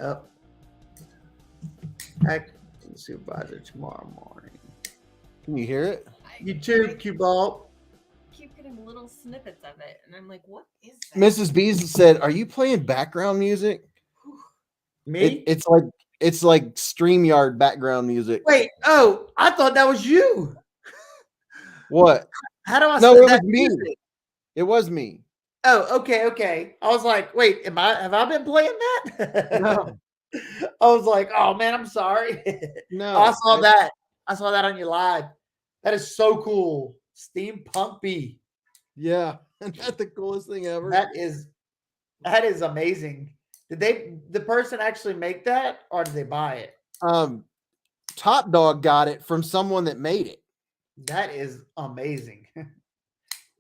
up supervisor tomorrow morning?
Can you hear it?
YouTube, Q-Ball.
Keep getting little snippets of it, and I'm like, what is that?
Mrs. Bees said, "Are you playing background music?"
Me?
It's like StreamYard background music.
Wait, I thought that was you.
What?
How do I
No,
say
it
that
was me.
music?
It was me.
Oh, okay. I was like, wait, have I been playing that?
No,
I was like, oh man, I'm sorry.
no.
I saw that. I saw that on your live. That is so cool. Steampunk bee.
Yeah, isn't that the coolest thing ever?
That is amazing. Did the person actually make that or did they buy it?
Top Dog got it from someone that made it.
That is amazing.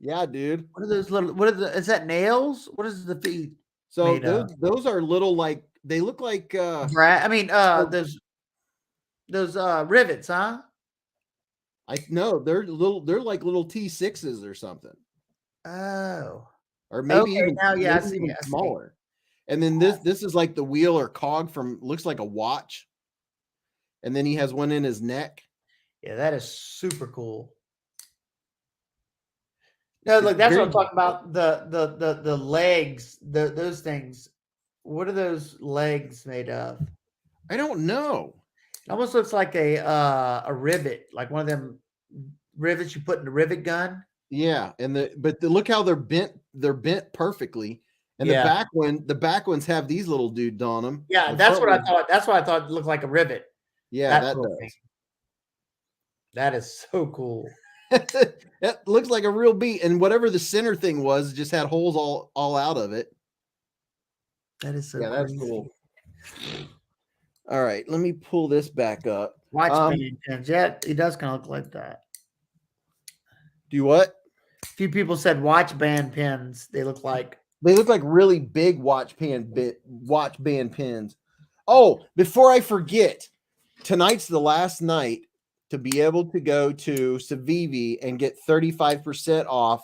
Yeah, dude.
What are those little is that nails? What is the feet
So
made of?
those are little like they look like
I mean those rivets, huh?
I know they're like little T6s or something.
Oh.
Or maybe
Okay,
even
now yeah, I
maybe
see.
even
I see.
smaller. And then this is like the wheel or cog from looks like a watch. And then he has one in his neck.
Yeah, that is super cool. No,
It's
look, that's what
very
I'm talking about. The legs, those things. What are those legs made of?
I don't know.
It almost looks like a rivet, like one of them rivets you put in the rivet gun.
Yeah, and look how they're bent perfectly. And
Yeah.
the back ones have these little dudes on them.
Yeah,
The
that's
front
what I
ones-
thought. That's what I thought it looked like a rivet.
Yeah,
That
that
little thing.
does.
That is so cool.
It looks like a real bee, and whatever the center thing was, just had holes all out of it.
That is so
Yeah, that's
crazy.
cool. All right, let me pull this back up.
Watch band pins. Yeah, it does kind of look like that.
Do what?
A few people said watch band pins. They look like
really big watch band pins. Oh, before I forget, tonight's the last night to be able to go to Civivi and get 35% off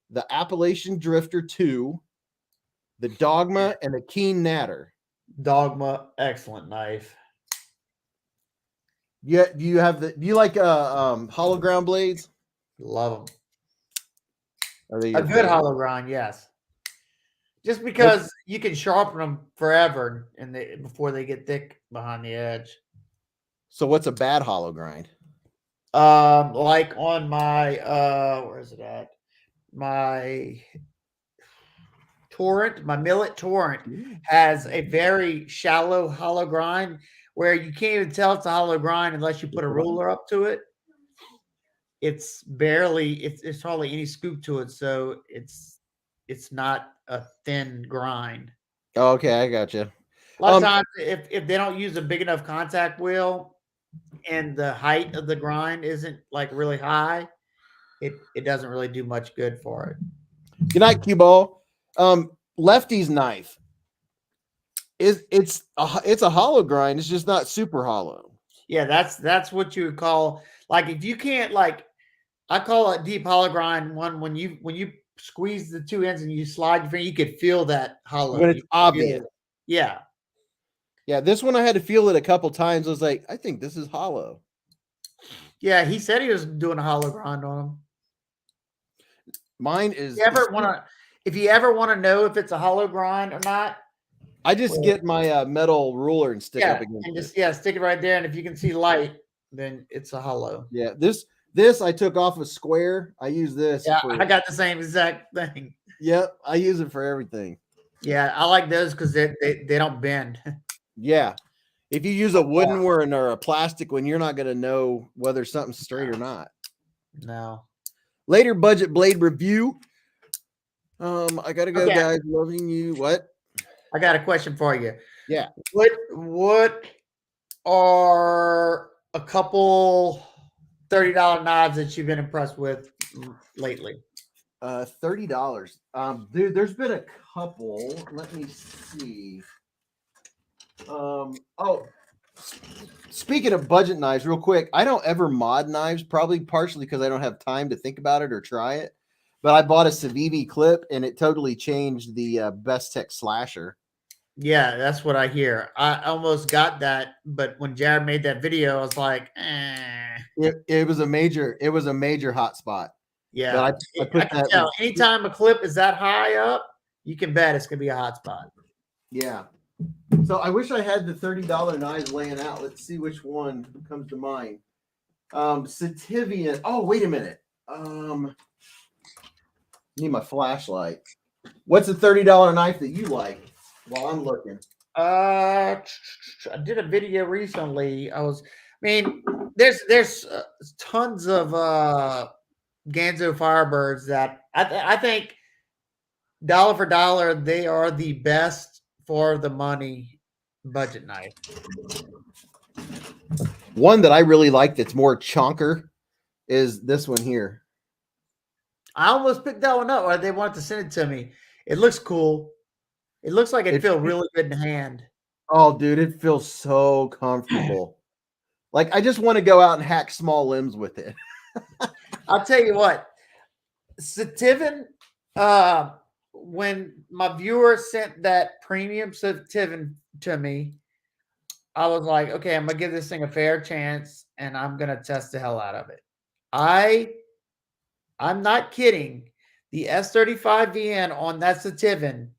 the Appalachian Drifter 2, the Dogma, and the Keen Natter.
Dogma. Excellent knife.
Yeah, do you like hollow ground blades?
Love them.
Are they
A
your
good
favorite?
hollow grind, yes. Just because you can sharpen them forever and before they get thick behind the edge.
So what's a bad hollow grind?
Like on my where is it at? My torrent, my millet torrent has a very shallow hollow grind where you can't even tell it's a hollow grind unless you put a ruler up to it. It's hardly any scoop to it, so it's not a thin grind.
Oh, okay, I got you.
A lot of times, if they don't use a big enough contact wheel and the height of the grind isn't like really high, it doesn't really do much good for it.
Good night, cue ball. Lefty's knife it's a hollow grind. It's just not super hollow.
Yeah, that's what you would call, like, if you can't, like, I call it deep hollow grind one when you squeeze the two ends and you slide your finger, you could feel that hollow.
When it's obvious.
Yeah.
Yeah, this one I had to feel it a couple times. I was like, I think this is hollow.
Yeah, he said he was doing a hollow grind on him.
Mine is.
If you ever want to know if it's a hollow grind or not,
I just get my metal ruler and stick up against
it. Stick it right there, and if you can see light, then it's a hollow.
Yeah, this I took off a square. I use this.
Yeah, I got the same exact thing.
Yep, I use it for everything.
Yeah, I like those because they don't bend.
Yeah, if you use a wooden one or a plastic one, you're not going to know whether something's straight or not.
No.
Later budget blade review. I gotta go, guys. Loving you. What?
I got a question for you.
Yeah.
What are a couple $30 knives that you've been impressed with lately?
$30. Dude, there's been a couple. Let me see. Speaking of budget knives, real quick, I don't ever mod knives, probably partially because I don't have time to think about it or try it. But I bought a Civivi clip and it totally changed the Best Tech slasher.
Yeah, that's what I hear. I almost got that, but when Jared made that video, I was like, eh.
It was a major hot spot.
Yeah,
but I
can tell. Anytime a clip is that high up, you can bet it's gonna be a hot spot.
Yeah. So I wish I had the $30 knives laying out. Let's see which one comes to mind. Sativian. Oh, wait a minute. Need my flashlight. What's a $30 knife that you like? While I'm looking.
I did a video recently. There's tons of Ganzo Firebirds that I think dollar for dollar they are the best for the money budget knife.
One that I really like that's more chonker is this one here.
I almost picked that one up, or they wanted to send it to me. It looks cool. It looks like it feels really good in the hand.
Oh, dude, it feels so comfortable. Like I just want to go out and hack small limbs with it.
I'll tell you what, Sativin, when my viewer sent that premium Sativin to me, I was like, okay, I'm gonna give this thing a fair chance and I'm gonna test the hell out of it. I'm not kidding. The S35VN on that Sativin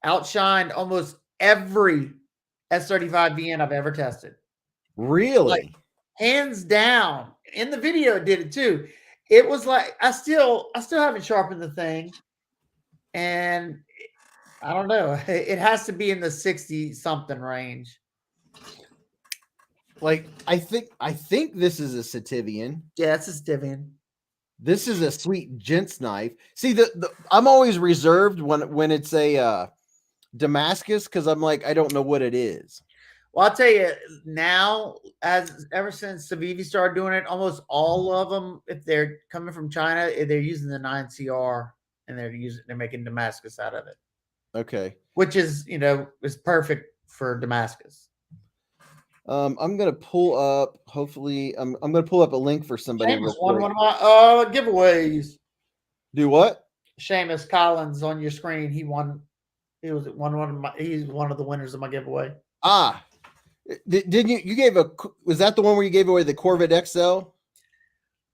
outshined almost every S35VN I've ever tested.
Really?
Like, hands down. In the video it did it too. It was like I still haven't sharpened the thing. And I don't know. It has to be in the 60 something range.
Like I think this is a Sativian.
Yeah, it's a Sativin.
This is a sweet gent's knife. See, I'm always reserved when it's a Damascus because I'm like, I don't know what it is.
Well, I'll tell you now, ever since Civivi started doing it, almost all of them, if they're coming from China, they're using the 9CR and they're making Damascus out of it.
Okay.
Which is, is perfect for Damascus.
I'm gonna pull up. Hopefully, I'm gonna pull up a link for somebody.
Seamus won one of my giveaways.
Do what?
Seamus Collins on your screen. He won. He's one of the winners of my giveaway.
Ah, didn't you? You gave was that the one where you gave away the Corvette XL?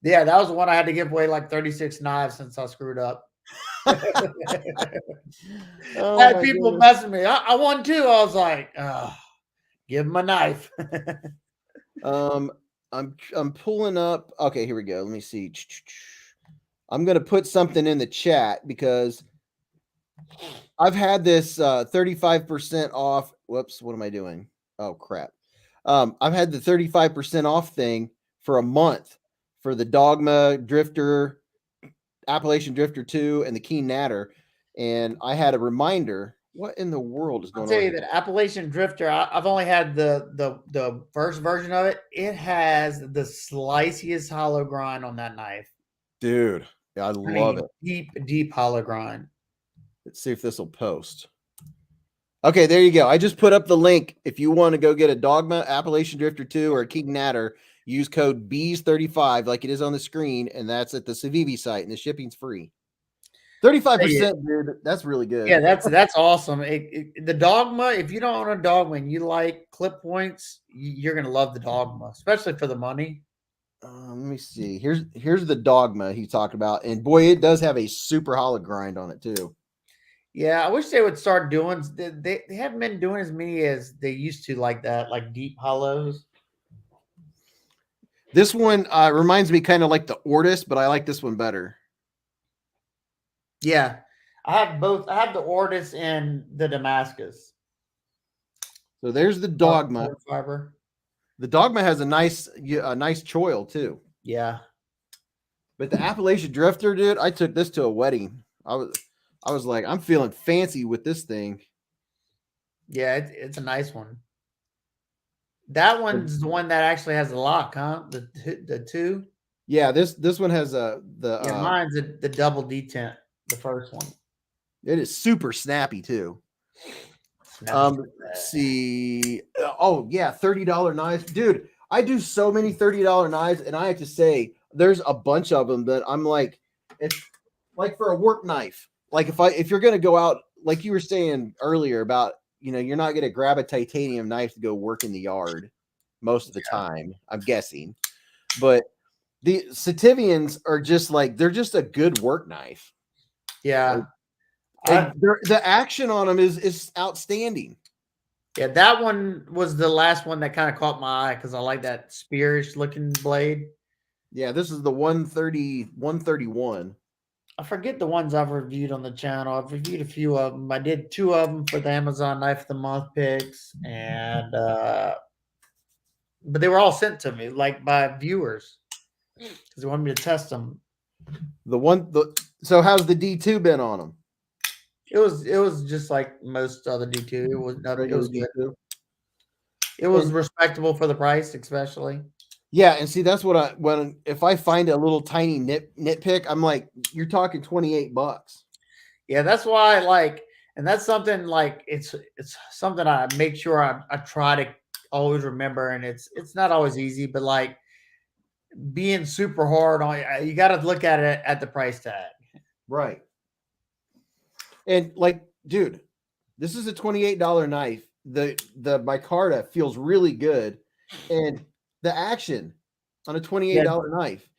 Yeah, that was the one I had to give away like 36 knives since I screwed up. I had people messing me. I won too. I was like, give him a knife.
I'm pulling up. Okay, here we go. Let me see. I'm gonna put something in the chat because I've had this 35% off. Whoops, what am I doing? Oh crap. I've had the 35% off thing for a month for the Dogma Drifter, Appalachian Drifter 2, and the Keen Natter. And I had a reminder. What in the world is going on?
I'll tell you that Appalachian Drifter, I've only had the first version of it. It has the sliciest hollow grind on that knife.
Dude, I love it.
Deep hollow grind.
Let's see if this will post. Okay, there you go. I just put up the link. If you want to go get a Dogma, Appalachian Drifter 2, or a King Natter, use code BEEZ35 like it is on the screen, and that's at the Civivi site, and the shipping's free. 35%, dude. That's really good.
Yeah, that's awesome. The Dogma, if you don't own a Dogma and you like clip points, you're gonna love the Dogma, especially for the money.
Let me see. Here's the Dogma he talked about, and boy, it does have a super hollow grind on it too.
Yeah, I wish they would start doing. They haven't been doing as many as they used to, like that, like deep hollows.
This one reminds me kind of like the Ortis, but I like this one better.
Yeah, I have both. I have the Ortis and the Damascus.
So there's the Dogma.
Fiber.
The Dogma has a nice choil too.
Yeah,
but the Appalachian Drifter, dude, I took this to a wedding. I was like, I'm feeling fancy with this thing.
Yeah, it's a nice one. That one's the one that actually has a lock, huh? The two.
Yeah, this one has
mine's the double detent. The first one.
It is super snappy too. Let's see. Oh yeah, $30 knives, dude. I do so many $30 knives, and I have to say, there's a bunch of them that I'm like, it's like for a work knife. Like if you're gonna go out, like you were saying earlier about, you're not gonna grab a titanium knife to go work in the yard most of the time. I'm guessing, but the Sativians are just like they're just a good work knife.
Yeah.
The action on them is outstanding.
Yeah, that one was the last one that kind of caught my eye because I like that spearish looking blade.
Yeah, this is the 131.
I forget the ones I've reviewed on the channel. I've reviewed a few of them. I did 2 of them for the Amazon Knife of the Month picks, and but they were all sent to me like by viewers because they wanted me to test them.
So how's the D2 been on them?
It was just like most other D2. It was nothing. It was good.
D2.
It was respectable for the price, especially.
Yeah, and see that's what if I find a little tiny nitpick, I'm like, you're talking $28.
Yeah, that's why and that's something like it's something I make sure I try to always remember, and it's not always easy, but like being super hard on you got to look at it at the price tag.
Right. And like, dude, this is a $28 knife. The micarta feels really good, and the action on a $28 knife.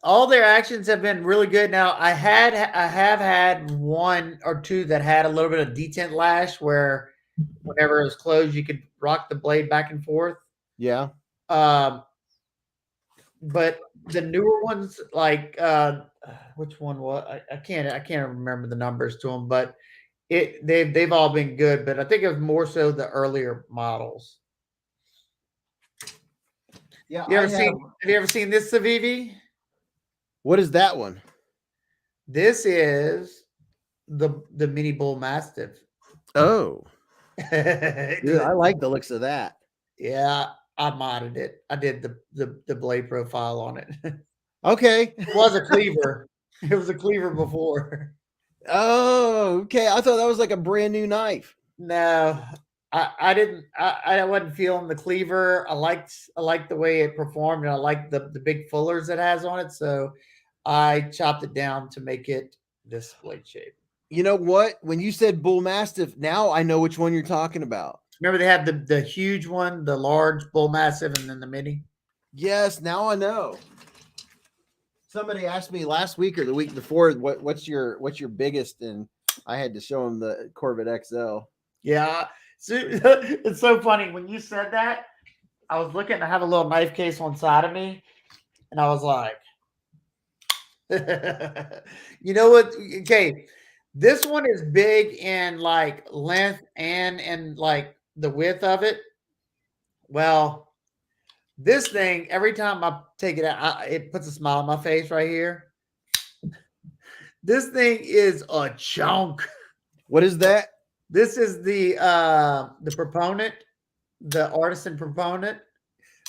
All their actions have been really good. Now I have had 1 or 2 that had a little bit of detent lash where whenever it was closed, you could rock the blade back and forth.
Yeah.
But the newer ones, like which one was I can't remember the numbers to them, but they've all been good. But I think it was more so the earlier models.
Yeah.
Have you ever seen this Civivi?
What is that one?
This is the mini bull mastiff.
Oh. Dude, I like the looks of that.
Yeah, I modded it. I did the blade profile on it.
Okay.
It was a cleaver. It was a cleaver before.
Oh, okay. I thought that was like a brand new knife.
No, I didn't. I wasn't feeling the cleaver. I liked the way it performed, and I liked the big fullers it has on it. So I chopped it down to make it this blade shape.
You know what? When you said bull mastiff, now I know which one you're talking about.
Remember they have the huge one, the large bull mastiff, and then the mini.
Yes, now I know. Somebody asked me last week or the week before, what's your biggest, and I had to show them the Corvette XL.
Yeah, so, it's so funny when you said that. I was looking to have a little knife case on side of me, and I was like, you know what? Okay, this one is big in like length and like the width of it. Well, this thing, every time I take it out, it puts a smile on my face right here. This thing is a chunk.
What is that?
This is the proponent, the artisan proponent.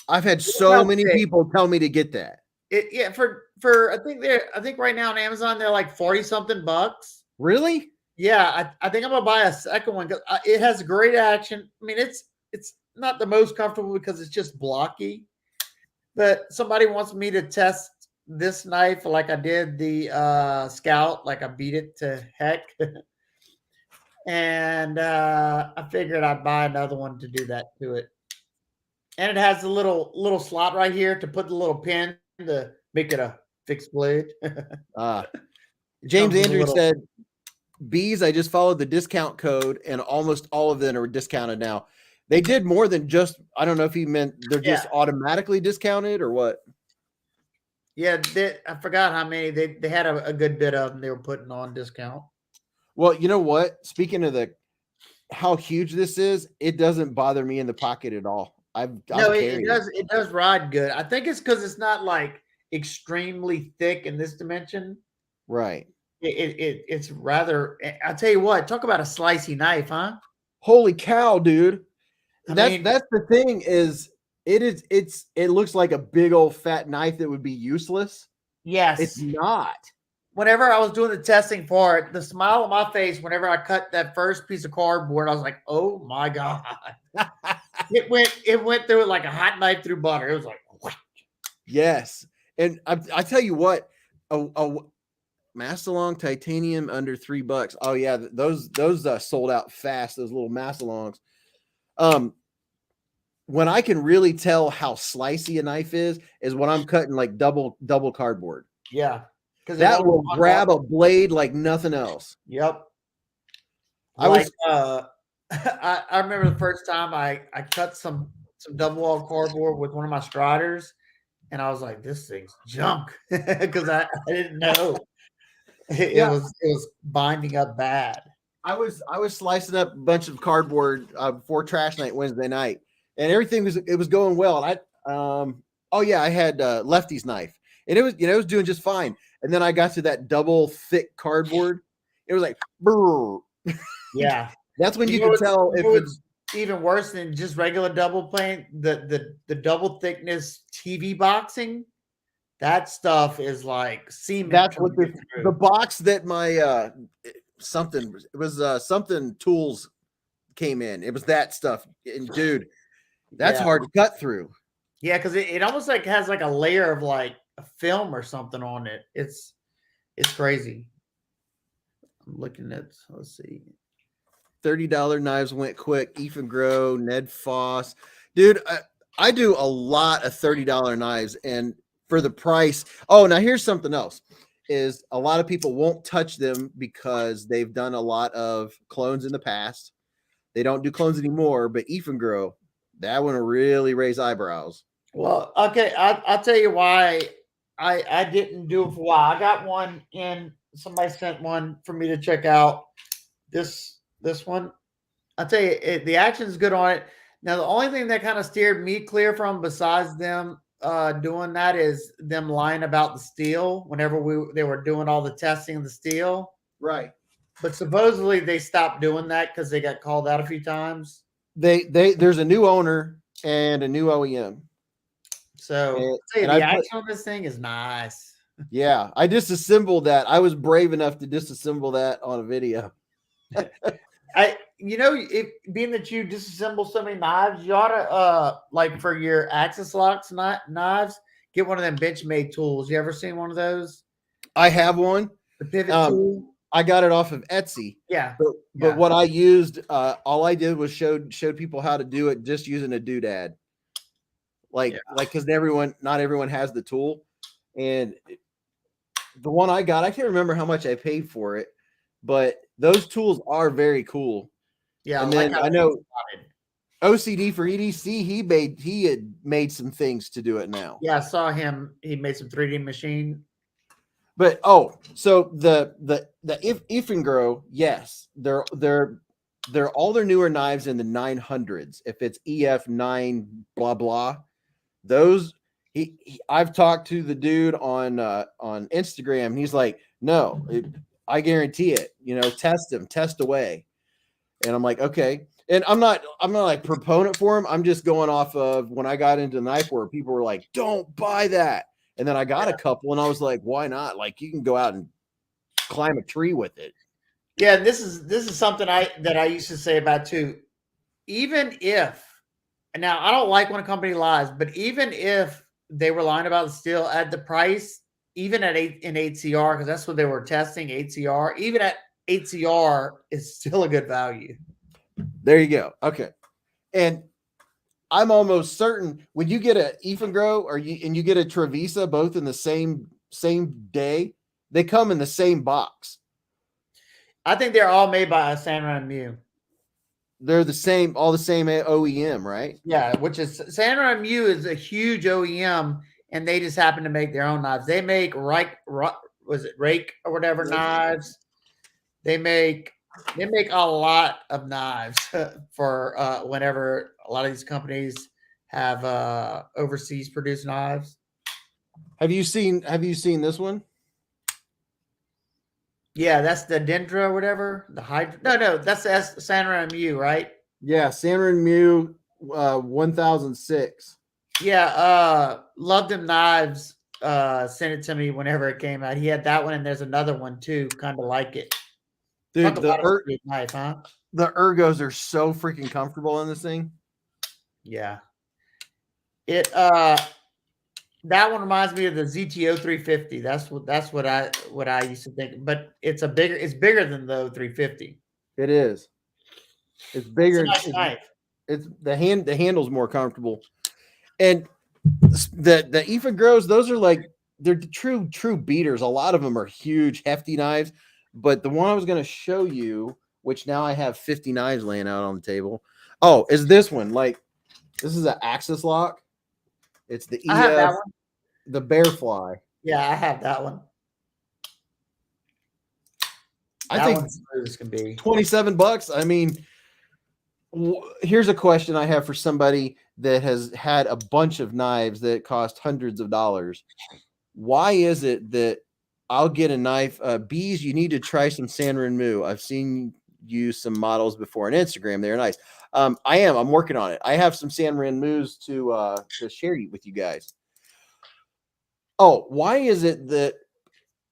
I've had so many people tell me to get that.
Yeah, for I think right now on Amazon they're like 40 something bucks.
Really?
Yeah, I think I'm gonna buy a second one because it has great action. I mean, it's not the most comfortable because it's just blocky. But somebody wants me to test this knife like I did the Scout, like I beat it to heck. And I figured I'd buy another one to do that to it. And it has a little slot right here to put the little pin to make it a fixed blade.
James Andrews said, Beez, I just followed the discount code and almost all of them are discounted now. They did more than just, I don't know if he meant they're just automatically discounted or what.
Yeah, I forgot how many. They had a good bit of them they were putting on discount.
Well, you know what? Speaking of how huge this is, it doesn't bother me in the pocket at all.
It does ride good. I think it's because it's not like extremely thick in this dimension.
Right.
It's rather. I'll tell you what. Talk about a slicey knife, huh?
Holy cow, dude! That's the thing is it looks like a big old fat knife that would be useless.
Yes,
it's not.
Whenever I was doing the testing for it, the smile on my face whenever I cut that first piece of cardboard, I was like, "Oh my god!" It went through it like a hot knife through butter. It was like, what?
Yes, and I tell you what, a Massillon titanium under $3. Oh yeah, those sold out fast. Those little Massillons. When I can really tell how slicey a knife is when I'm cutting like double cardboard.
Yeah.
Because that will grab a blade like nothing else.
Yep. I remember the first time I cut some double wall cardboard with one of my Striders, and I was like, this thing's junk because I didn't know
Yeah.
it was binding up bad.
I was slicing up a bunch of cardboard before trash night Wednesday night, and everything was going well. And oh yeah, I had Lefty's knife, and it was doing just fine. And then I got to that double thick cardboard. It was like, brrr.
Yeah,
That's when you can tell if it's
even worse than just regular double plane. The double thickness TV boxing, that stuff is like cement.
that's what the box that my something tools came in. It was that stuff, and dude, that's hard to cut through.
Yeah, because it almost like has like a layer of like a film or something on it. It's crazy. I'm looking at, let's see.
$30 knives went quick. Ethan Grow, Ned Foss. Dude, I do a lot of $30 knives, and for the price. Oh, now here's something else. Is a lot of people won't touch them because they've done a lot of clones in the past. They don't do clones anymore, but Ethan Grow, that one will really raise eyebrows.
Well, okay, I'll tell you why I didn't do it for a while. I got one in, somebody sent one for me to check out. This one, I'll tell you, the action is good on it. Now, the only thing that kind of steered me clear from, besides them doing that, is them lying about the steel whenever they were doing all the testing of the steel.
Right.
But supposedly they stopped doing that because they got called out a few times.
There's a new owner and a new OEM.
So the action on this thing is nice.
Yeah, I disassembled that. I was brave enough to disassemble that on a video.
If being that you disassemble so many knives, you ought to like for your axis locks knives, get one of them Benchmade tools. You ever seen one of those?
I have one.
The pivot tool.
I got it off of Etsy.
Yeah.
But what I used, all I did was showed people how to do it just using a doodad. Like because not everyone has the tool. And the one I got, I can't remember how much I paid for it, but those tools are very cool.
Yeah.
And then I know OCD for EDC, he had made some things to do it now.
Yeah, I saw him. He made some 3D machine.
But so the Ifengrow, yes, they're all their newer knives in the 900s. If it's EF9 blah blah, those I've talked to the dude on Instagram. And he's like, no, I guarantee it. Test them, test away. And I'm like, okay. And I'm not like proponent for him. I'm just going off of when I got into knife where people were like, don't buy that. And then I got a couple and I was like, why not? Like you can go out and climb a tree with it.
Yeah, this is something that I used to say about too. Even if, and now I don't like when a company lies, but even if they were lying about the steel at the price, even at 8CR, because that's what they were testing, 8CR, even at 8CR is still a good value.
There you go. Okay. And I'm almost certain when you get a Ifengrow and you get a Trevisa both in the same day, they come in the same box.
I think they're all made by Sanra and Mew.
They're all the same OEM, right?
Yeah, which is Sanra and Mew is a huge OEM, and they just happen to make their own knives. They make rake or whatever knives. They make a lot of knives for whenever a lot of these companies have overseas produced knives.
Have you seen this one?
Yeah, that's the Dendra or whatever. The Hydra. No, that's Sanra and Mew, right?
Yeah, Sanra and Mew 1006.
Yeah, love them knives. Sent it to me whenever it came out. He had that one, and there's another one too, kind of like it.
Dude, the
knife, huh?
The ergos are so freaking comfortable in this thing.
Yeah. It that one reminds me of the ZTO 350. That's what I used to think. But it's bigger than the 350.
It is. It's bigger.
It's a nice knife.
It's the handle's more comfortable. And the Ifengrows, those are like they're true beaters. A lot of them are huge, hefty knives. But the one I was going to show you, which now I have 50 knives laying out on the table. Oh, is this one. Like, this is an axis lock. It's the EF.
I have that one.
the bear fly.
Yeah, I have that one.
I
That
think
one's smooth as can be.
$27. I mean, here's a question I have for somebody that has had a bunch of knives that cost hundreds of dollars. Why is it that I'll get a knife? Beez, you need to try some San Renmu. I've seen you some models before on Instagram. They're nice. I'm working on it. I have some San Renmus to share with you guys. Oh, why is it that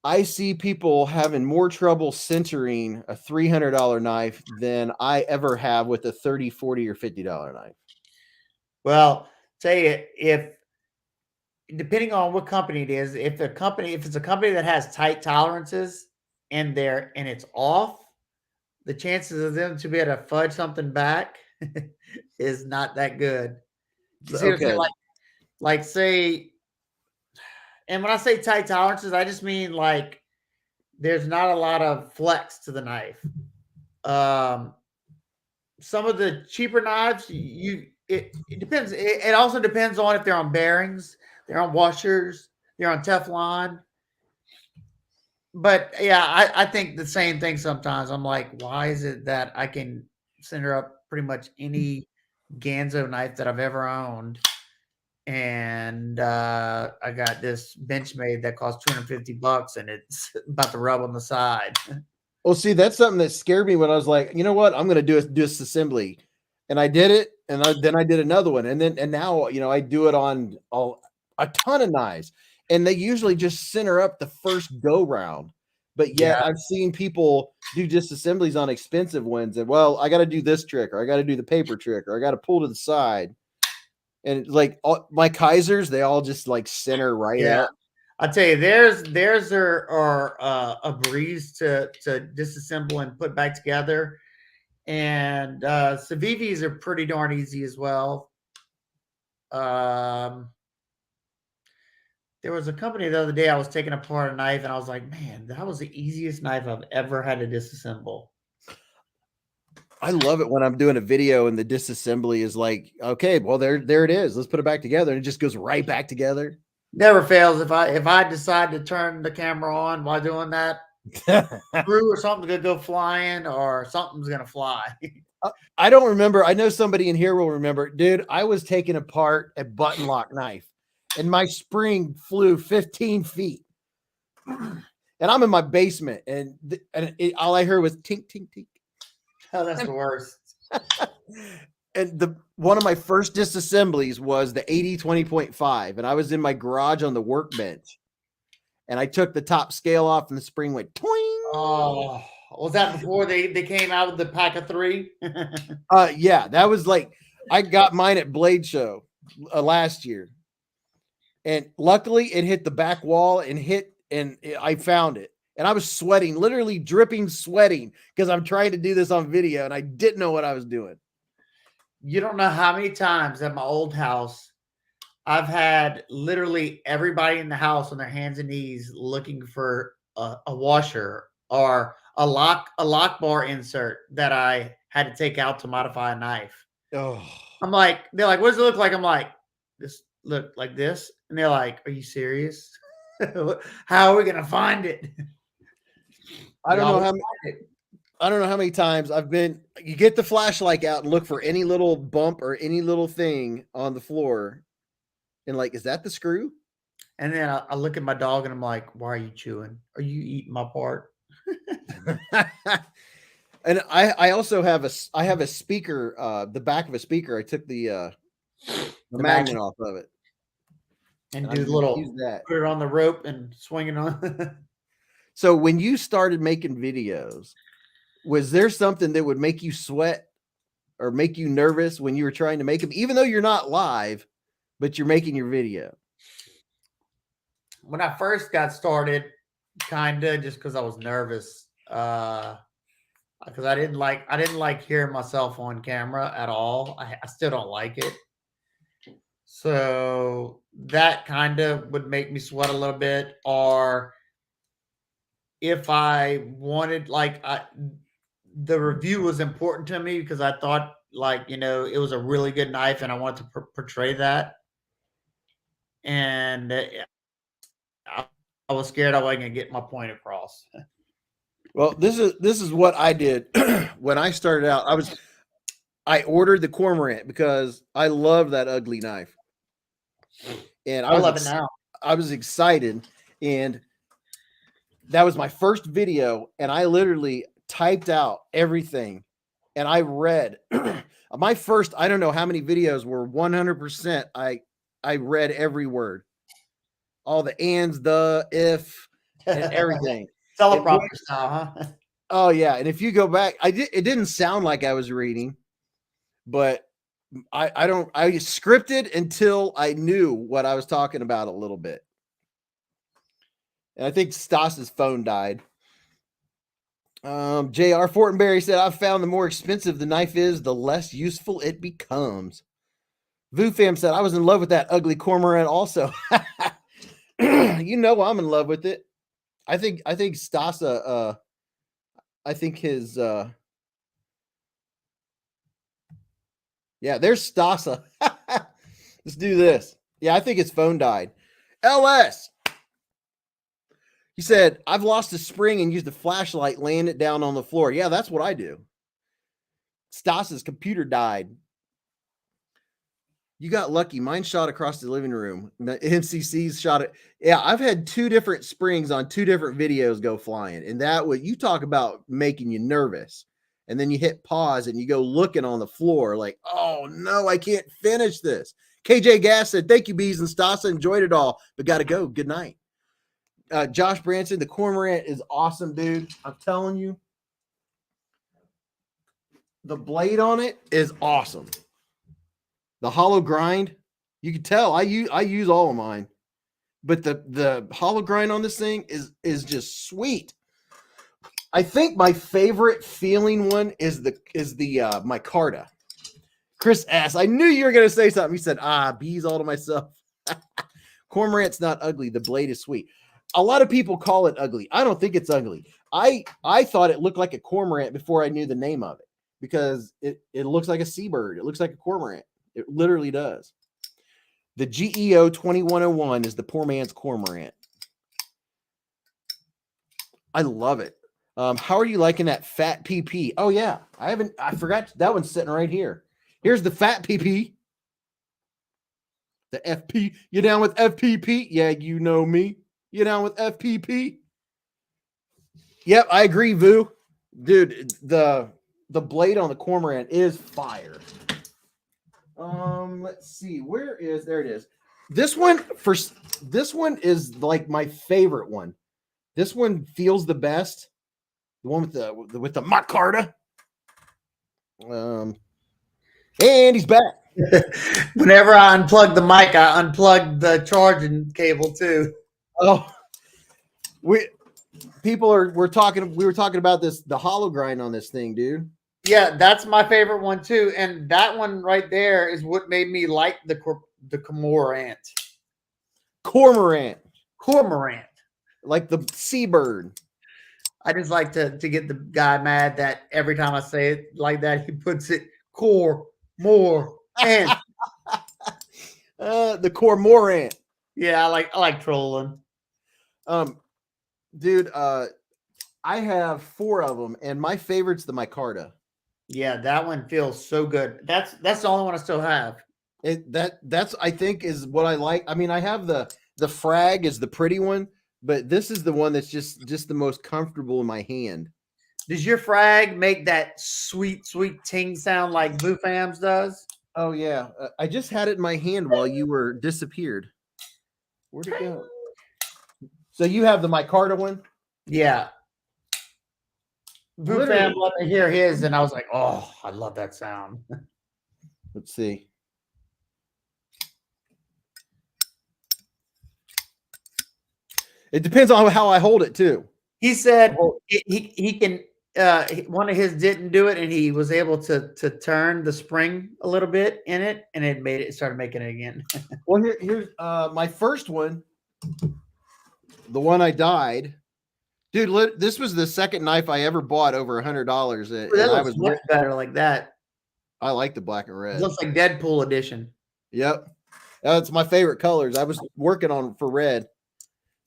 I see people having more trouble centering a $300 knife than I ever have with a $30, $40, or $50 knife?
Well, tell you, if depending on what company it is, if it's a company that has tight tolerances and it's off, the chances of them to be able to fudge something back is not that good. You see what I'm saying?
Okay.
Like say, and when I say tight tolerances, I just mean like there's not a lot of flex to the knife. Some of the cheaper knives, it depends. It also depends on if they're on bearings, they're on washers, they're on Teflon. But yeah, I think the same thing sometimes. I'm like, why is it that I can center up pretty much any Ganzo knife that I've ever owned? And I got this Benchmade that costs $250 and it's about to rub on the side.
Well, see, that's something that scared me when I was like, you know what, I'm going to do this assembly, and I did it, and then I did another one, and now I do it on a ton of knives, and they usually just center up the first go round, but yet
Yeah.
I've seen people do disassemblies on expensive ones, and well, I got to do this trick, or I got to do the paper trick, or I got to pull to the side, and like my KIZERs, they all just like center right
Yeah.
up.
I'll tell you, theirs are a breeze to disassemble and put back together, and Civivis are pretty darn easy as well. There was a company the other day I was taking apart a knife, and I was like, man, that was the easiest knife I've ever had to disassemble.
I love it when I'm doing a video and the disassembly is like, okay, well there it is. Let's put it back together, and it just goes right back together.
Never fails. If I decide to turn the camera on while doing that, screw or something's gonna go flying or something's gonna fly.
I don't remember. I know somebody in here will remember. Dude, I was taking apart a button lock knife, and my spring flew 15 feet. And I'm in my basement, and all I heard was tink, tink, tink.
Oh, that's the worst.
And one of my first disassemblies was the 80-20.5, and I was in my garage on the workbench, and I took the top scale off, and the spring went twing.
Oh, was that before they came out with the pack of 3?
Yeah, that was like I got mine at Blade Show last year, and luckily it hit the back wall and I found it, and I was sweating, literally dripping, sweating because I'm trying to do this on video, and I didn't know what I was doing.
You don't know how many times at my old house I've had literally everybody in the house on their hands and knees looking for a washer or a lock bar insert that I had to take out to modify a knife.
Oh,
I'm like, they're like, what does it look like? I'm like, this look like this. And they're like, are you serious? How are we gonna find it?
I don't know how many times you get the flashlight out and look for any little bump or any little thing on the floor. And like, is that the screw?
And then I look at my dog and I'm like, why are you chewing? Are you eating my part?
And I also have a speaker, the back of a speaker. I took the magnet off of it.
And do use
that.
Put it on the rope and swing it on.
So when you started making videos, was there something that would make you sweat or make you nervous when you were trying to make them, even though you're not live, but you're making your video?
When I first got started, kinda just because I was nervous. Because I didn't like hearing myself on camera at all. I still don't like it. So that kind of would make me sweat a little bit. Or if I wanted, the review was important to me because I thought, it was a really good knife and I wanted to portray that. And I was scared I wasn't gonna get my point across.
Well, this is what I did when I started out. I ordered the cormorant because I love that ugly knife, and
I love it now.
I was excited, and that was my first video, and I literally typed out everything, and I read my first. I don't know how many videos were 100%. I read every word, all the ands, the, if, and everything.
Teleprompter style, huh?
Oh yeah, and if you go back, it didn't sound like I was reading, but I scripted until I knew what I was talking about a little bit. And I think Stasa's phone died. J.R. Fortenberry said, I've found the more expensive the knife is, the less useful it becomes. VooFam said, I was in love with that ugly cormorant also. You know I'm in love with it. I think Stasa, I think his, yeah, there's Stasa. Let's do this. Yeah, I think his phone died. LS. He said, I've lost a spring and used a flashlight laying it down on the floor. Yeah, that's what I do. Stasa's computer died. You got lucky. Mine shot across the living room. The MCC's shot it. Yeah, I've had 2 different springs on 2 different videos go flying. And that what you talk about making you nervous. And then you hit pause and you go looking on the floor like, oh no, I can't finish this. KJ Gas said, thank you, Beez and Stasa. Enjoyed it all, but got to go. Good night. Josh Branson, the cormorant is awesome, dude. I'm telling you. The blade on it is awesome. The hollow grind, you can tell I use all of mine, but the hollow grind on this thing is just sweet. I think my favorite feeling one is the micarta. Chris S. I knew you were gonna say something. He said, bees all to myself. Cormorant's not ugly. The blade is sweet. A lot of people call it ugly. I don't think it's ugly. I thought it looked like a cormorant before I knew the name of it because it looks like a seabird. It looks like a cormorant. It literally does. The GEO 2101 is the poor man's cormorant. I love it. How are you liking that fat PP? Oh yeah, I forgot that one's sitting right here. Here's the fat PP. The FP. You down with FPP? Yeah, you know me. You down with FPP? Yep, I agree, Vu. Dude, the blade on the cormorant is fire. Let's see. There it is. This one is like my favorite one. This one feels the best. The one with the micarta. And he's back.
Whenever I unplug the mic, I unplug the charging cable too.
Oh, we were talking about this, the hollow grind on this thing, dude.
Yeah, that's my favorite one too, and that one right there is what made me like the cormorant. Cormorant,
like the seabird.
I just like to get the guy mad that every time I say it like that, he puts it more and
the cormorant.
Yeah, I like trolling.
Dude, I have 4 of them, and my favorite's the micarta.
Yeah, that one feels so good. That's the only one I still have.
That's I think is what I like. I mean, I have the frag is the pretty one, but this is the one that's just the most comfortable in my hand.
Does your frag make that sweet ting sound like VooFam's does?
Oh yeah, I just had it in my hand while you were disappeared. Where'd it go? So you have the micarta one?
Yeah. VooFam let me hear his, and I was like, oh, I love that sound.
Let's see. It depends on how I hold it too.
He said he can. One of his didn't do it, and he was able to turn the spring a little bit in it, and it started making it again.
Well, here's my first one. The one I dyed. Dude, this was the second knife I ever bought over $100.
I was much better like that.
I like the black and red.
It looks like Deadpool edition.
Yep. That's my favorite colors. I was working on for red.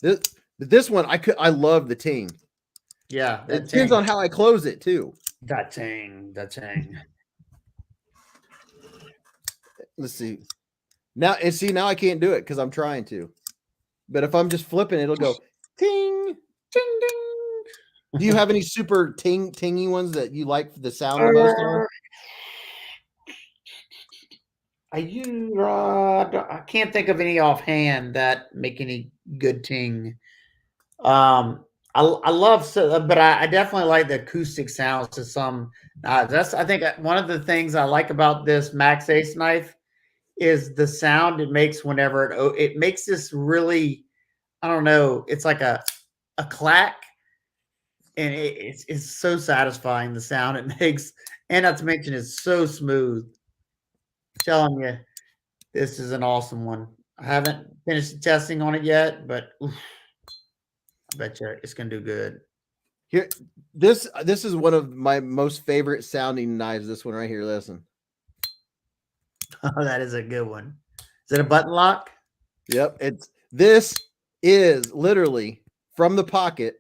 This one I love the ting.
Yeah,
It
that
depends
ting.
on how I close it too.
That ting. That ting.
Let's see. Now now I can't do it because I'm trying to. But if I'm just flipping, it'll go ting.
Ting ding.
Do you have any super tingy ones that you like the sound the most on?
I can't think of any offhand that make any good ting. I love, but I definitely like the acoustic sounds to some. That's I think one of the things I like about this Max Ace knife is the sound it makes whenever it makes this really, I don't know, it's like a clack, and it's so satisfying the sound it makes, and not to mention it's so smooth. I'm telling you, this is an awesome one. I haven't finished the testing on it yet, but oof, I bet you it's gonna do good.
Here, this is one of my most favorite sounding knives. This one right here. Listen.
Oh, that is a good one. Is it a button lock?
Yep. This is literally from the pocket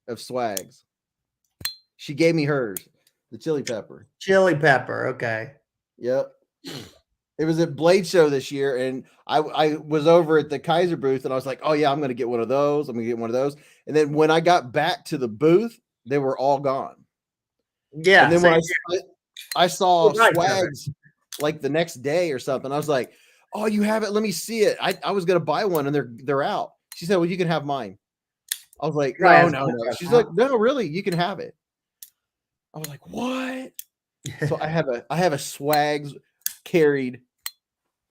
of Swags. She gave me hers, the chili pepper.
Chili pepper. Okay.
Yep. It was at Blade Show this year, and I was over at the KIZER booth, and I was like, oh yeah, I'm gonna get one of those. I'm gonna get one of those. And then when I got back to the booth, they were all gone.
Yeah.
And then when I saw
Right,
Swags like the next day or something, I was like, oh, you have it? Let me see it. I was gonna buy one, and they're out. She said, well, you can have mine. I was like, no. She's like, no, really, you can have it. I was like, what? So I have a Swags carried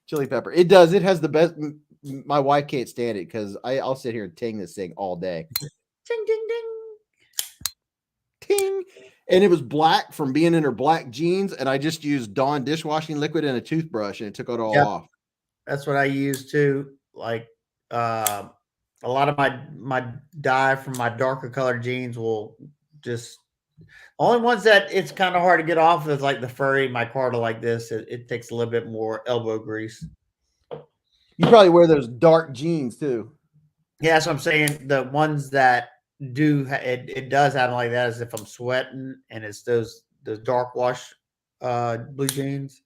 chili pepper. It has the best. My wife can't stand it because I'll sit here and ting this thing all day.
Ding ding ding.
Ting. And it was black from being in her black jeans, and I just used Dawn dishwashing liquid and a toothbrush, and it took it all off.
That's what I use too. Like a lot of my dye from my darker colored jeans will just only ones that it's kind of hard to get off is like the furry micarta like this. It takes a little bit more elbow grease.
You probably wear those dark jeans too.
Yeah, that's what I'm saying. The ones that do it does happen like that, as if I'm sweating, and it's those dark wash blue jeans.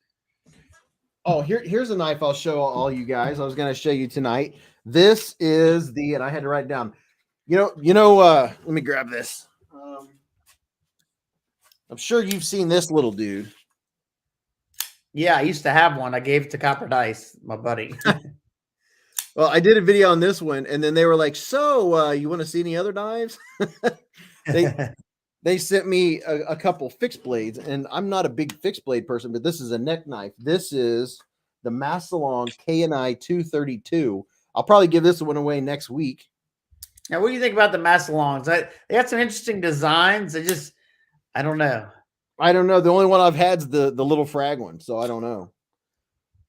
Oh, here's a knife I'll show all you guys. I was going to show you tonight. This is and I had to write it down. Let me grab this. I'm sure you've seen this little dude.
Yeah, I used to have one. I gave it to Copper Dice, my buddy.
Well, I did a video on this one, and then they were like, so you want to see any other knives? They sent me a couple fixed blades, and I'm not a big fixed blade person, but this is a neck knife. This is the Massillon KNI 232. I'll probably give this one away next week.
Now, what do you think about the Massillons? They got some interesting designs. I don't know.
I don't know. The only one I've had is the little frag one, so I don't know.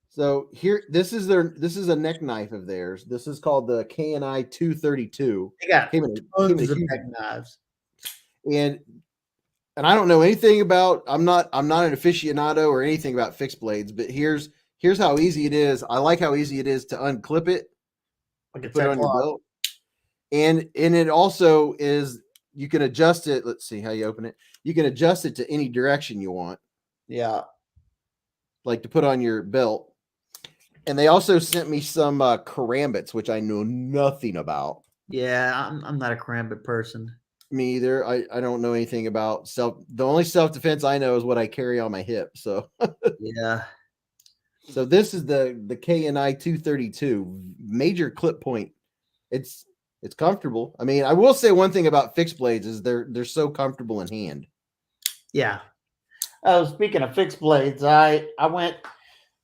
So here, this is a neck knife of theirs. This is called the KNI 232.
They got tons of neck knives.
And I don't know anything about. I'm not an aficionado or anything about fixed blades, but here's how easy it is. I like how easy it is to unclip it, put it on your belt, and it also is. You can adjust it. Let's see how you open it. You can adjust it to any direction you want.
Yeah,
like to put on your belt. And they also sent me some karambits, which I know nothing about.
Yeah, I'm not a karambit person.
Me either. I don't know anything about the only self-defense I know is what I carry on my hip. So
yeah.
So this is the KNI 232 major clip point. It's comfortable. I mean, I will say one thing about fixed blades is they're so comfortable in hand.
Yeah. Oh, speaking of fixed blades, I went.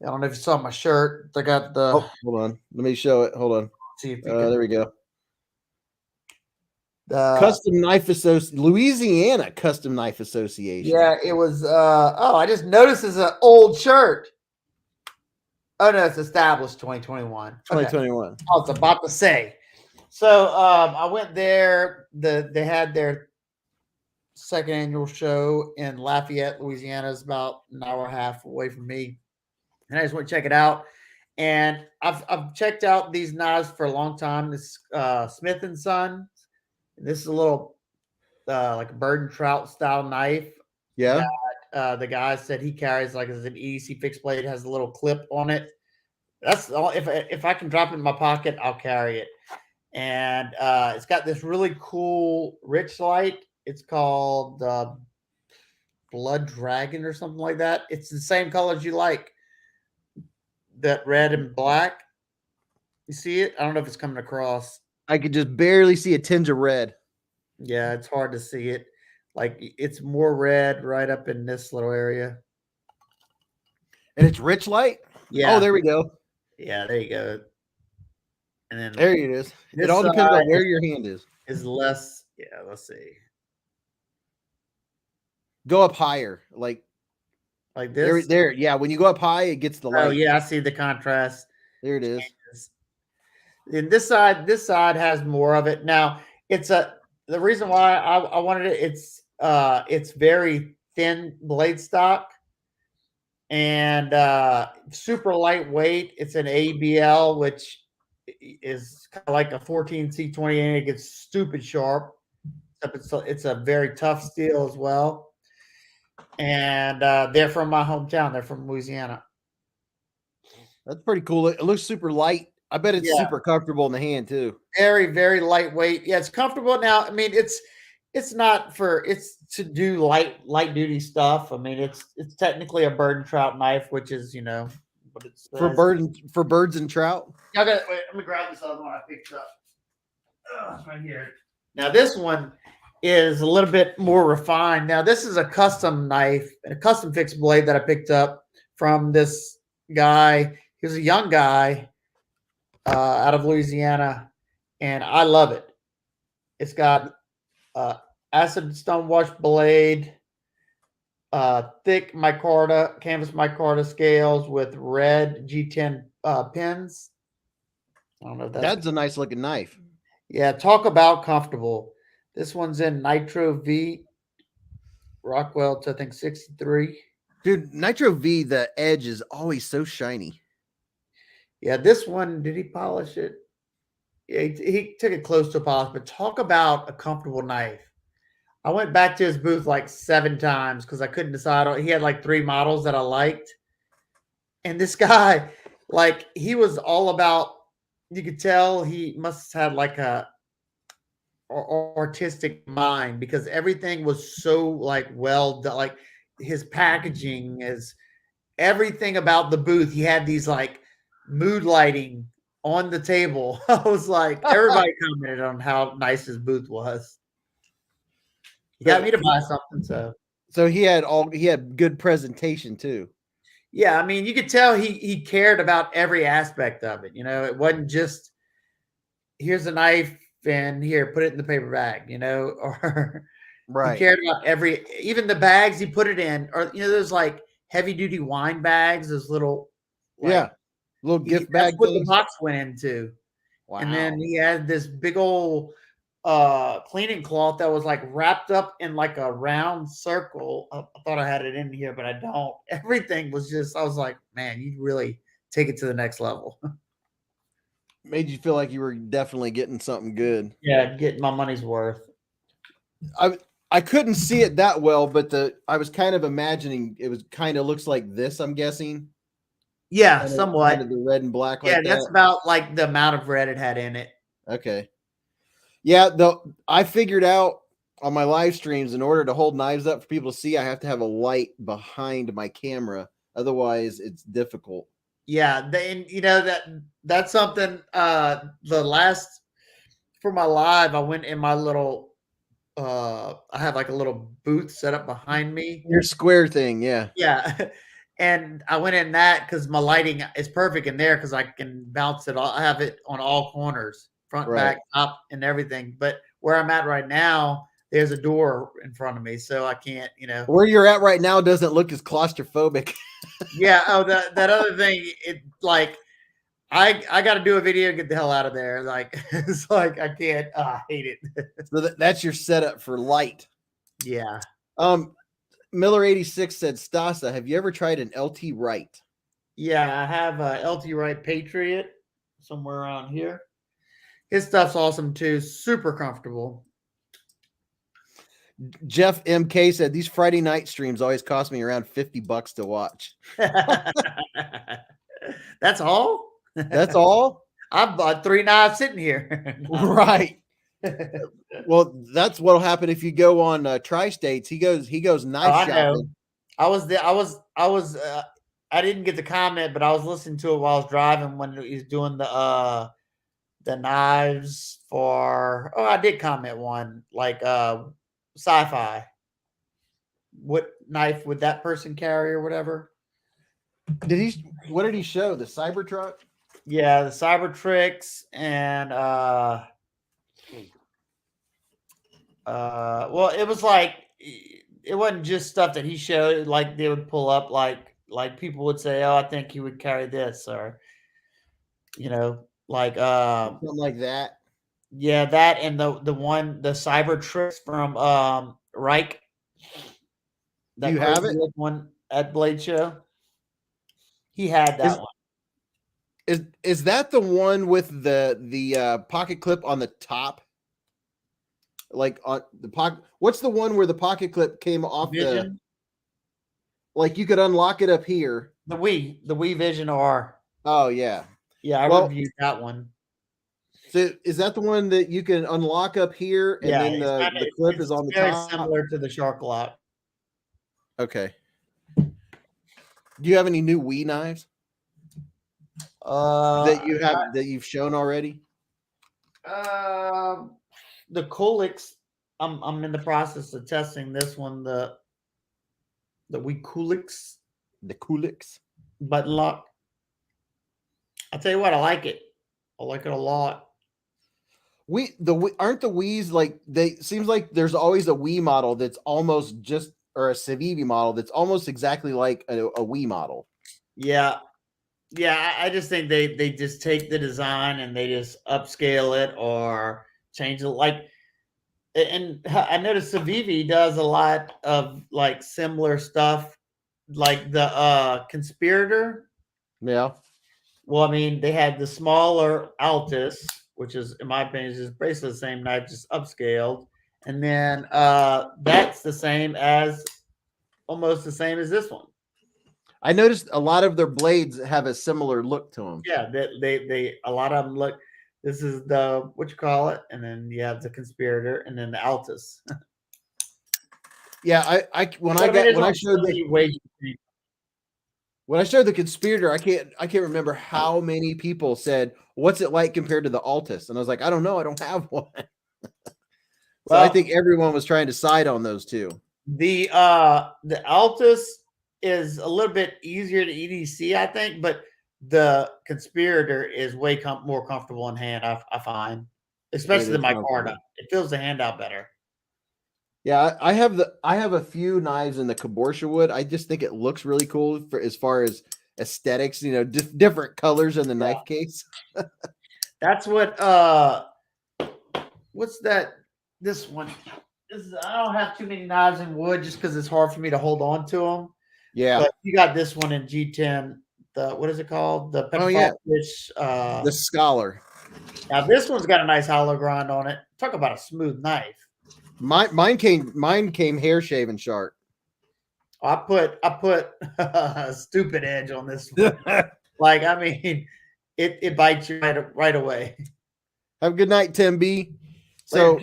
I don't know if you saw my shirt. They got the.
Oh, hold on. Let me show it. Hold on.
See if
there we go. Custom Knife Association, Louisiana Custom Knife Association.
Yeah, it was. I just noticed it's an old shirt. Oh no, it's established 2021.
2021.
Okay. I was about to say. So I went there. They had their second annual show in Lafayette, Louisiana. It's about an hour and a half away from me, and I just went to check it out. And I've checked out these knives for a long time. This Smith and Son. This is a little like a bird and trout style knife.
Yeah.
The guy said he carries like as an EDC fixed blade. It has a little clip on it. That's all. If I can drop it in my pocket, I'll carry it. And it's got this really cool rich light. It's called Blood Dragon or something like that. It's the same colors you like, that red and black. You see it? I don't know if it's coming across.
I could just barely see a tinge of red.
Yeah, it's hard to see it. Like it's more red right up in this little area.
And it's rich light?
Yeah.
Oh, there we go.
Yeah, there you go. And then
There it is.
this
It all depends on
side
where your hand is.
is less. Yeah, let's see.
Go up higher. Like
this.
there. Yeah, when you go up high, it gets the light.
Oh yeah, I see the contrast.
There it is.
And this side has more of it. Now the reason why I wanted it, it's very thin blade stock and super lightweight. It's an ABL, which is kind of like a 14C20, and it gets stupid sharp. It's a very tough steel as well. And they're from my hometown. They're from Louisiana.
That's pretty cool. It looks super light. I bet it's super comfortable in the hand too.
Very, very lightweight. Yeah, it's comfortable. Now, I mean, it's to do light duty stuff. I mean, it's technically a bird and trout knife, which is, what it's
for birds and trout.
Wait, let me grab this other one I picked up. Oh, it's right here. Now this one is a little bit more refined. Now this is a custom knife and a custom fixed blade that I picked up from this guy. He was a young guy out of Louisiana, and I love it. It's got acid stone wash blade, thick micarta, canvas micarta scales with red G10 pins. I don't know if
that's a nice looking knife.
Yeah, talk about comfortable. This one's in Nitro V, Rockwell to I think 63.
Dude, Nitro V, the edge is always so shiny.
Yeah, this one, did he polish it? Yeah, he took it close to a polish, but talk about a comfortable knife. I went back to his booth like 7 times because I couldn't decide. He had like 3 models that I liked. And this guy, like, he was all about, you could tell he must have had like a artistic mind because everything was so like well done. Like his packaging is everything about the booth. He had these like mood lighting on the table. I was like, everybody commented on how nice his booth was. He got me to buy something.
So he had good presentation too.
Yeah, I mean, you could tell he cared about every aspect of it. It wasn't just here's a knife and here, put it in the paper bag, or
right.
He cared about even the bags he put it in, or those like heavy duty wine bags, those little
little gift bag.
That's what the box went into. Wow. And then he had this big old cleaning cloth that was like wrapped up in like a round circle. I thought I had it in here, but I don't. Everything was just, I was like, man, you really take it to the next level.
Made you feel like you were definitely getting something good.
Yeah, getting my money's worth.
I couldn't see it that well, but I was kind of imagining it was kind of looks like this, I'm guessing.
Yeah,
kind
somewhat.
Kind of the red and black.
Yeah, that's about like the amount of red it had in it.
Okay. Yeah, I figured out on my live streams, in order to hold knives up for people to see, I have to have a light behind my camera. Otherwise, it's difficult.
Yeah, that's something. For my live, I went in my little. I have like a little booth set up behind me.
Your square thing, yeah.
Yeah, and I went in that because my lighting is perfect in there because I can bounce it all. I have it on all corners, front, back, top, and everything. But where I'm at right now, there's a door in front of me, so I can't.
Where you're at right now doesn't look as claustrophobic.
Yeah. Oh, that other thing. It like I got to do a video and get the hell out of there. Like it's like I can't. I hate it.
So that's your setup for light.
Yeah.
Miller 86 said, Stasa, have you ever tried an LT Right?
Yeah, I have LT Wright Patriot somewhere around here. His stuff's awesome too. Super comfortable.
Jeff MK said these Friday night streams always cost me around $50 to watch.
That's all?
That's all?
I bought 3 knives sitting here.
Right. Well, that's what'll happen if you go on Tri-States. He goes knife
I
shopping.
know. I was there. I didn't get the comment, but I was listening to it while I was driving when he's doing the knives for. Oh, I did comment one like sci-fi. What knife would that person carry or whatever?
What did he show? The Cybertruck?
Yeah, the Cybertrix and well, it was like it wasn't just stuff that he showed. Like they would pull up, like people would say, "Oh, I think he would carry this," or like
Something like that.
yeah, that and the Cybertrix from Reich. That
You have it?
one at Blade Show. He had that one.
Is that the one with the pocket clip on the top? Like on the pocket. What's the one where the pocket clip came off
Vision?
like you could unlock it up here?
The Wii Vision R.
Oh yeah.
Yeah, I reviewed that one.
So is that the one that you can unlock up here and then the clip is on the top?
Very similar to the Shark Lock.
Okay. Do you have any new Wii knives that you've shown already?
The Coolix. I'm in the process of testing this one. The Wii Coolix.
The Coolix
button lock. I'll tell you what, I like it. I like it a lot.
Aren't the Wii's like seems like there's always a Wii model that's almost just or a Civivi model that's almost exactly like a Wii model.
Yeah. I just think they just take the design and they just upscale it or change it. Like, and I noticed Civivi does a lot of like similar stuff, like the Conspirator.
Yeah.
Well, I mean, they had the smaller Altus, which is, in my opinion, is just basically the same knife, just upscaled. And then that's almost the same as this one.
I noticed a lot of their blades have a similar look to them.
Yeah, they a lot of them look. This is the what you call it, and then you have the Conspirator, and then the Altus.
Yeah, when I showed the Conspirator, I can't remember how many people said, "What's it like compared to the Altus?" And I was like, "I don't know, I don't have one." So I think everyone was trying to side on those two.
The Altus is a little bit easier to EDC, I think, but the Conspirator is way more comfortable in hand. I find, especially the micarta, it feels the hand out better.
Yeah, I have a few knives in the Caborsha wood. I just think it looks really cool for as far as aesthetics. Different colors in the knife case.
That's what. What's that? This one. I don't have too many knives in wood just because it's hard for me to hold on to them.
Yeah,
but you got this one in G10. What is it called? The
fish. The Scholar.
Now this one's got a nice hollow grind on it. Talk about a smooth knife.
Mine came hair shaven sharp.
I put a stupid edge on this one. Like, I mean, it bites you right away.
Have a good night, Tim B. So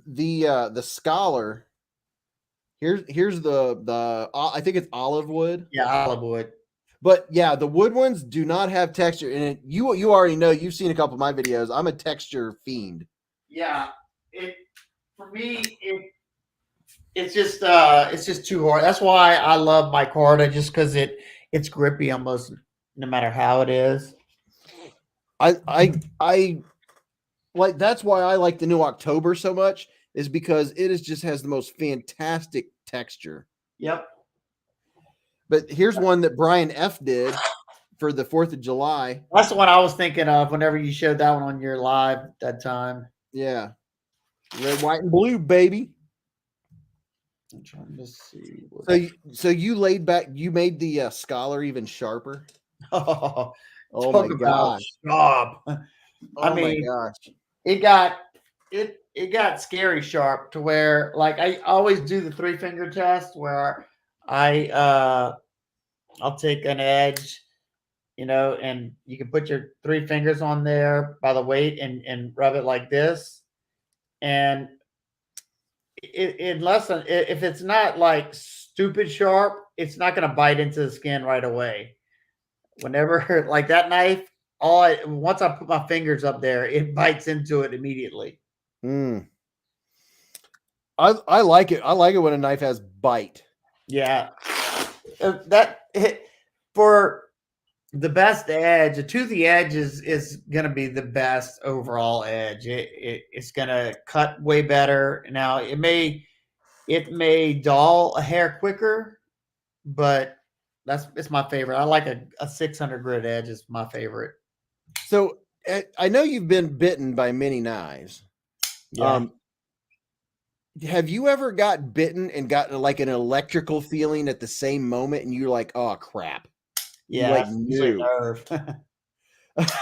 the Scholar. Here's the I think it's olive wood.
Yeah, olive wood.
But yeah, the wood ones do not have texture in it. You already know. You've seen a couple of my videos. I'm a texture fiend.
Yeah, for me it's just too hard. That's why I love micarta, just because it's grippy almost no matter how it is.
I like that's why I like the new October so much, is because it just has the most fantastic texture.
Yep.
But here's one that Brian F did for the 4th of July.
That's the one I was thinking of whenever you showed that one on your live that time.
Yeah. Red, white, and blue, baby.
I'm trying to see.
So you laid back. You made the Scholar even sharper.
Oh,
Oh
talk
my
about
gosh.
sharp. I
Oh my
mean,
gosh.
it got scary sharp to where, like, I always do the 3-finger test where I'll take an edge, and you can put your 3 fingers on there by the weight and rub it like this. And if it's not like stupid sharp, it's not going to bite into the skin right away. Whenever like that knife, once I put my fingers up there, it bites into it immediately.
Mm. I like it. I like it when a knife has bite.
Yeah, for the best edge, a toothy edge is going to be the best overall edge. It's going to cut way better. Now it may dull a hair quicker, but it's my favorite. I like a 600 grit edge is my favorite.
So I know you've been bitten by many knives.
Yeah.
Have you ever got bitten and gotten like an electrical feeling at the same moment, and you're like, "Oh crap!"
Yeah,
like
that's usually a
knew.
nerve. I've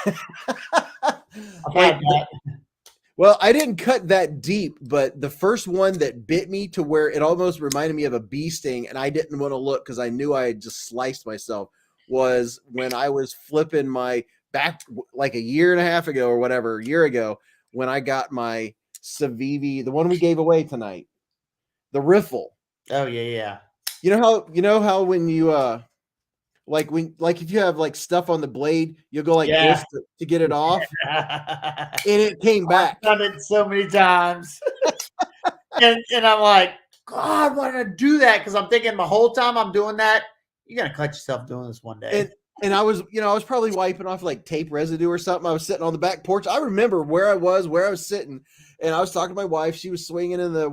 Like,
had that.
well, I didn't cut that deep, but the first one that bit me to where it almost reminded me of a bee sting, and I didn't want to look because I knew I had just sliced myself, was when I was flipping my back like a year and a half ago or whatever, a year ago, when I got my Civivi, the one we gave away tonight, the riffle.
Oh yeah.
You know how when you like if you have like stuff on the blade, you'll go like
Yeah.
this to get it off,
And
and it came back.
I've done it so many times. and I'm like, God, why did I do that? Because I'm thinking the whole time I'm doing that, you're gonna cut yourself doing this one day.
And I was probably wiping off like tape residue or something. I was sitting on the back porch. I remember where I was sitting, and I was talking to my wife. She was swinging in the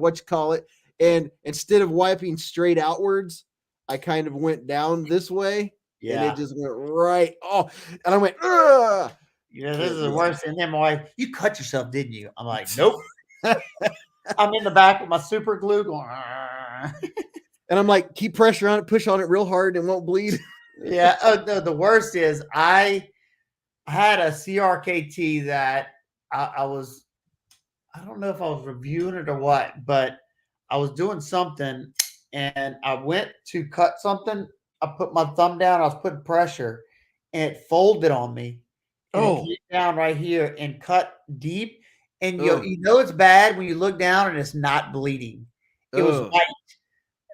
and instead of wiping straight outwards, I kind of went down this way, and it just went right. Oh, and I went, ugh.
This is the worst. And then my wife, you cut yourself, didn't you? I'm like, nope. I'm in the back with my super glue going.
And I'm like, keep pressure on it, push on it real hard, and it won't bleed.
Yeah. Oh no, the worst is I had a CRKT that I don't know if I was reviewing it or what, but I was doing something and I went to cut something. I put my thumb down, I was putting pressure, and it folded on me. And it came down right here and cut deep. And you know it's bad when you look down and it's not bleeding. It was white.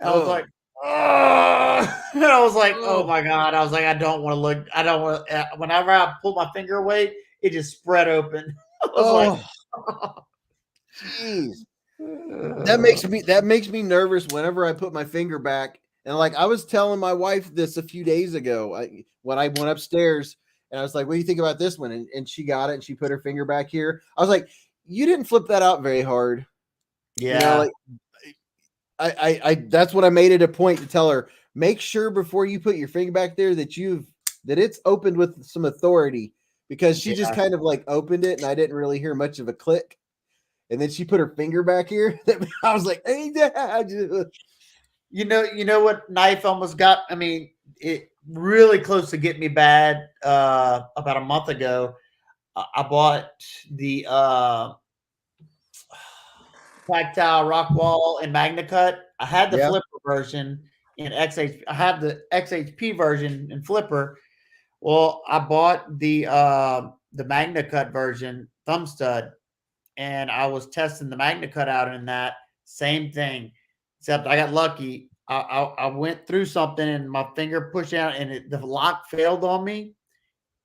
And I was like, oh, and I was like, oh my God. I was like, I don't want to look. I don't want to. Whenever I pull my finger away, it just spread open. I was like,
jeez. That makes me nervous whenever I put my finger back. And like I was telling my wife this a few days ago, when I went upstairs, and I was like, "What do you think about this one?" And she got it, and she put her finger back here. I was like, "You didn't flip that out very hard."
yeah.
Like I that's what I made it a point to tell her. Make sure before you put your finger back there that it's opened with some authority, because she just kind of like opened it, and I didn't really hear much of a click. And then she put her finger back here. I was like, "Hey, Dad."
You know what knife almost got? I mean, it really close to getting me bad. About a month ago, I bought the tactile rock wall and MagnaCut. I had the flipper version in XH. I have the XHP version in flipper. Well, I bought the MagnaCut version thumb stud, and I was testing the MagnaCut out in that same thing. Except I got lucky. I went through something and my finger pushed out, and the lock failed on me,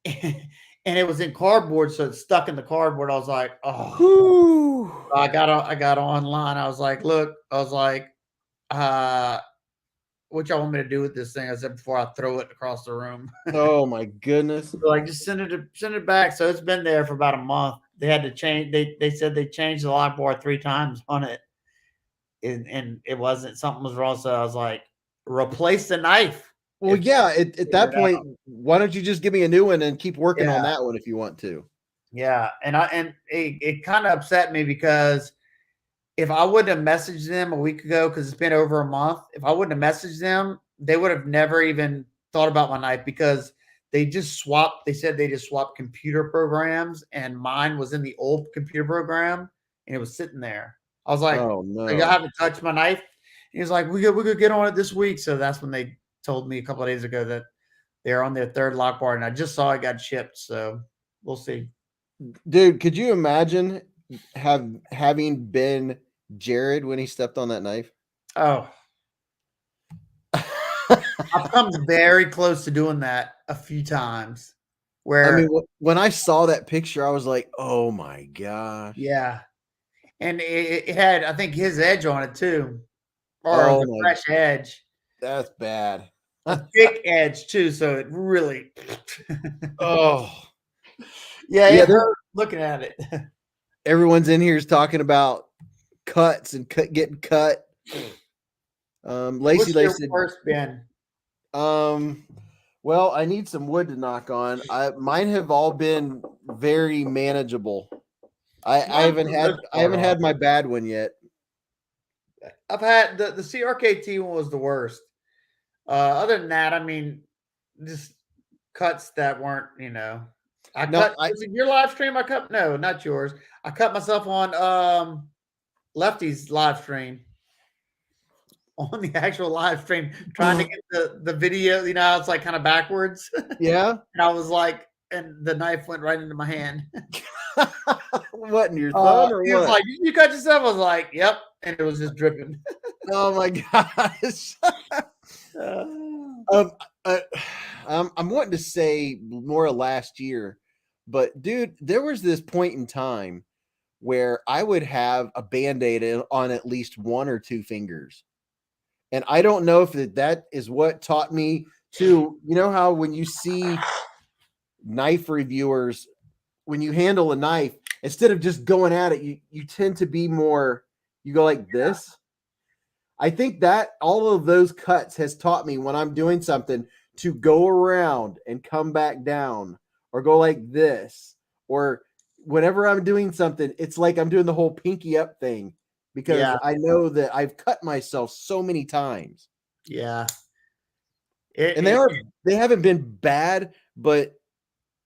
and it was in cardboard, so it's stuck in the cardboard. I was like, oh. I got online. I was like, look, what y'all want me to do with this thing? I said before I throw it across the room.
Oh my goodness!
Like, just send it back. So it's been there for about a month. They had to change. They said they changed the lock bar 3 times on it. And it wasn't, something was wrong. So I was like, replace the knife.
Well, at that point, why don't you just give me a new one and keep working on that one if you want to?
Yeah. And it kind of upset me because if I wouldn't have messaged them a week ago, because it's been over a month, if I wouldn't have messaged them, they would have never even thought about my knife because they just swapped. They said they just swapped computer programs, and mine was in the old computer program, and it was sitting there. I was like,
Oh
"So y'all
no.
haven't touched my knife?" He was like, "We could get on it this week." So that's when they told me a couple of days ago that they're on their third lock bar, and I just saw it got shipped. So we'll see.
Dude, could you imagine having been Jared when he stepped on that knife?
Oh, I've come very close to doing that a few times.
I mean,
Where
when I saw that picture, I was like, "Oh my gosh!"
yeah, and it had I think his edge on it too, or
Oh
the
my,
fresh edge,
that's bad.
a thick edge too. So it really,
Oh
yeah,
yeah,
it hurt looking at it.
everyone's in here is talking about cuts and getting cut. Lacey
What's your
said,
worst been?
well, I need some wood to knock on. Mine have all been very manageable. I
Mine for
haven't
the
had
most part are.
my bad one yet.
I've had the CRKT one was the worst. Other than that, I mean, just cuts that weren't, I
No,
cut was it your live stream? I cut no, not yours. I cut myself on Lefty's live stream. On the actual live stream, trying to get the video, how it's like kind of backwards.
yeah.
And I was like, and the knife went right into my hand.
What in your thumb or
He was
what?
like, you cut yourself? I was like, yep. And it was just dripping.
Oh my gosh. um, uh, I'm wanting to say more last year, but dude, there was this point in time where I would have a band-aid on at least one or two fingers. And I don't know if that is what taught me to, how when you see knife reviewers, when you handle a knife, instead of just going at it, you tend to be more, you go like this. I think that all of those cuts has taught me when I'm doing something to go around and come back down or go like this. Or whenever I'm doing something, it's like I'm doing the whole pinky up thing because
Yeah,
I know that I've cut myself so many times.
yeah.
And they haven't been bad, but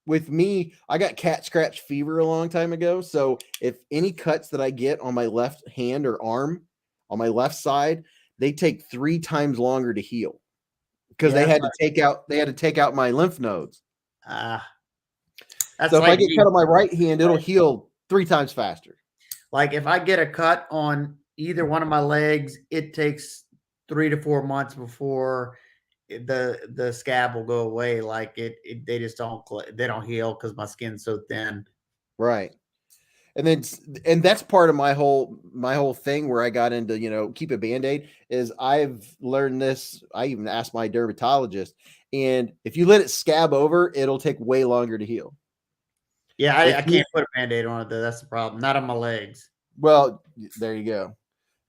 with me, I got cat scratch fever a long time ago. So if any cuts that I get on my left hand or arm on my left side, they take 3 times longer to heal because
Yeah,
they had to take out my lymph nodes.
That's
So if I
like
get
me.
cut on my right hand, it'll heal 3 times faster.
Like if I get a cut on either one of my legs, it takes 3 to 4 months before the scab will go away. Like they just don't heal because my skin's so thin.
Right. And that's part of my whole thing where I got into, keep a band-aid is I've learned this. I even asked my dermatologist, and if you let it scab over, it'll take way longer to heal.
Yeah, I can't put a band-aid on it though. That's the problem. Not on my legs.
Well, there you go.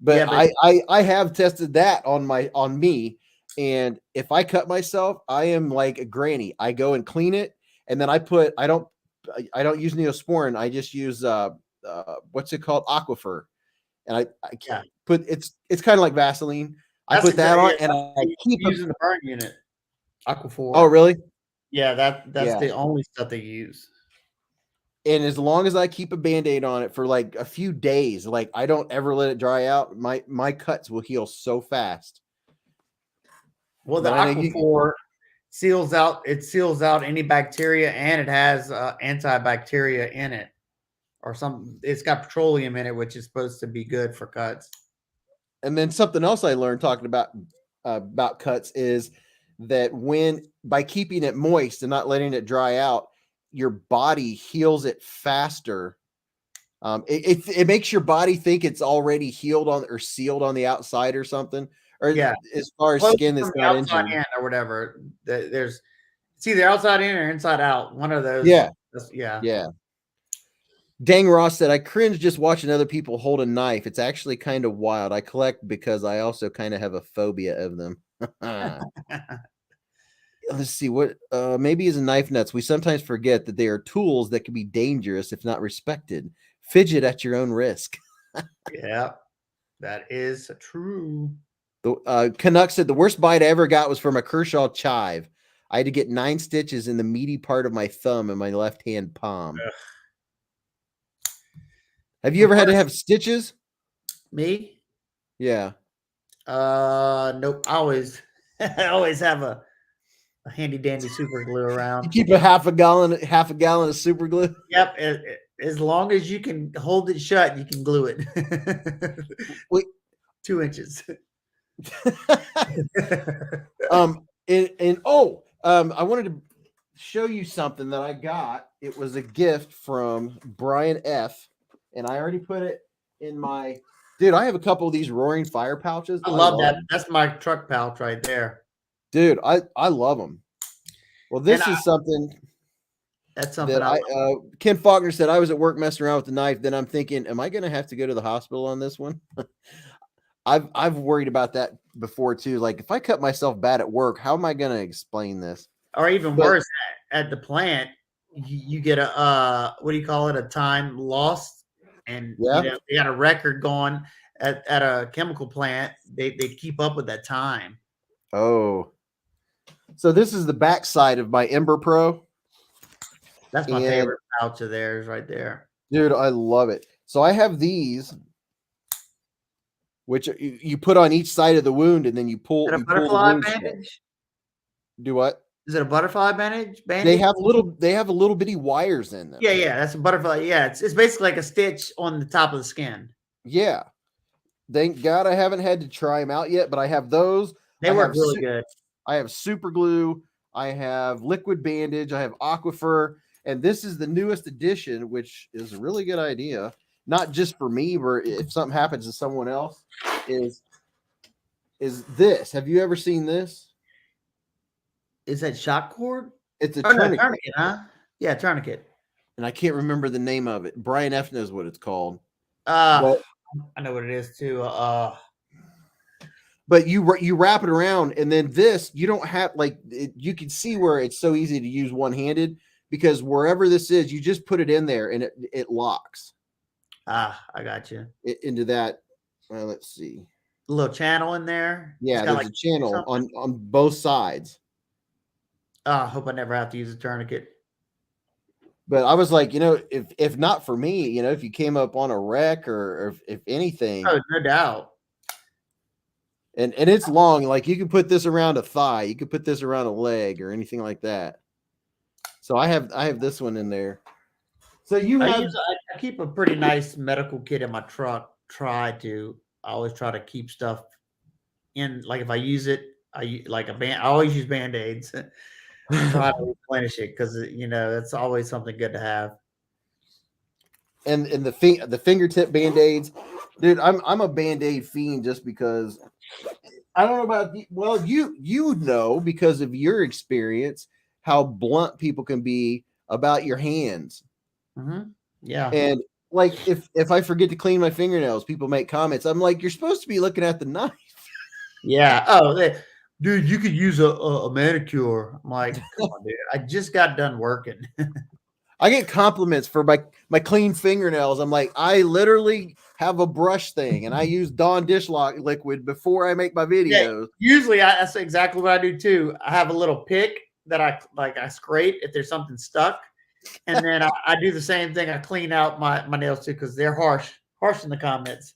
But,
Yeah, but
I have tested that on me, and if I cut myself, I am like a granny. I go and clean it, and then I don't use Neosporin. I just use what's it called, Aquifer, and I
yeah,
put it's kind of like Vaseline. I
that's
put that on,
exactly
and I keep
using the burn unit. Aquaphor.
Oh, really?
Yeah, that's
Yeah.
the only stuff they use.
And as long as I keep a Band-Aid on it for like a few days, like I don't ever let it dry out, my cuts will heal so fast.
Well, the
But I know
Aquaphor seals out any bacteria, and it has antibacteria in it, or it's got petroleum in it, which is supposed to be good for cuts.
and then something else I learned talking about cuts is that by keeping it moist and not letting it dry out, your body heals it faster. It makes your body think it's already healed on or sealed on the outside or something, or
Yeah,
as far as
close
skin that's
from the
not
outside
injured.
in or whatever. It's either outside in or inside out. One of those.
Yeah,
Yeah.
yeah. Dang Ross said, I cringe just watching other people hold a knife. It's actually kind of wild. I collect because I also kind of have a phobia of them. Let's see what maybe as a knife nuts, we sometimes forget that they are tools that can be dangerous if not respected. Fidget at your own risk.
Yeah. That is true.
The Canuck said the worst bite I ever got was from a Kershaw chive. I had to get 9 stitches in the meaty part of my thumb and my left hand palm.
Ugh.
Have you ever had to have stitches?
Me?
Yeah.
Nope. I always have a handy dandy super glue
You
around.
keep a half a gallon of super glue.
Yep. As long as you can hold it shut, you can glue it.
Wait.
2 inches.
I wanted to show you something that I got. It was a gift from Brian F. And I already put it in my dude. I have a couple of these Roaring Fire pouches.
I love that.
Them.
That's my truck pouch right there.
Dude, I love them. Well, this is something.
That's something
that Ken Faulkner said. I was at work messing around with the knife. Then I'm thinking, am I going to have to go to the hospital on this one? I've worried about that before too. Like if I cut myself bad at work, how am I going to explain this?
Or even worse, at the plant, you get a what do you call it? A time lost, and
Yeah.
you know, they got a record going at a chemical plant. They keep up with that time.
Oh, so this is the backside of my Ember Pro.
That's my favorite pouch of theirs right there.
Dude, I love it. So I have these, which you put on each side of the wound, and then you pull.
Is it a
you
butterfly
pull the
bandage?
Do what?
Is it a butterfly bandage?
They have little bitty wires in them.
Yeah, that's a butterfly. Yeah, it's basically like a stitch on the top of the skin.
Yeah. Thank God I haven't had to try them out yet, but I have those.
They work really good.
I have super glue. I have liquid bandage. I have aquifer. And this is the newest edition, which is a really good idea. Not just for me, but if something happens to someone else, is this. Have you ever seen this?
Is that shock cord?
It's a tourniquet.
Tourniquet, huh? Yeah, tourniquet.
And I can't remember the name of it. Brian F knows what it's called.
I know what it is too.
But you wrap it around, and then this, you don't have you can see where it's so easy to use one-handed, because wherever this is, you just put it in there and it locks.
I got you.
Into that. Well, let's see.
A little channel in there.
Yeah, there's a channel on both sides.
I hope I never have to use a tourniquet.
But I was like, if not for me, if you came up on a wreck or if anything.
Oh, no doubt.
And it's long. Like you can put this around a thigh. You could put this around a leg or anything like that. So I have this one in there. So I
keep a pretty nice medical kit in my truck. I always try to keep stuff in. Like if I use it, I always use Band-Aids. Try to replenish it because it's always something good to have.
And the fingertip Band-Aids, dude. I'm a Band-Aid fiend just because I don't know about you know because of your experience how blunt people can be about your hands.
Mm-hmm. Yeah.
And like if I forget to clean my fingernails, people make comments. I'm like, you're supposed to be looking at the knife.
Yeah. Oh, dude, you could use a manicure. I'm like, come on, dude. I just got done working.
I get compliments for my clean fingernails. I'm like, I literally have a brush thing, and I use Dawn dishlock liquid before I make my videos.
Yeah, usually, that's exactly what I do too. I have a little pick that I scrape if there's something stuck, and then I do the same thing. I clean out my nails too because they're harsh in the comments.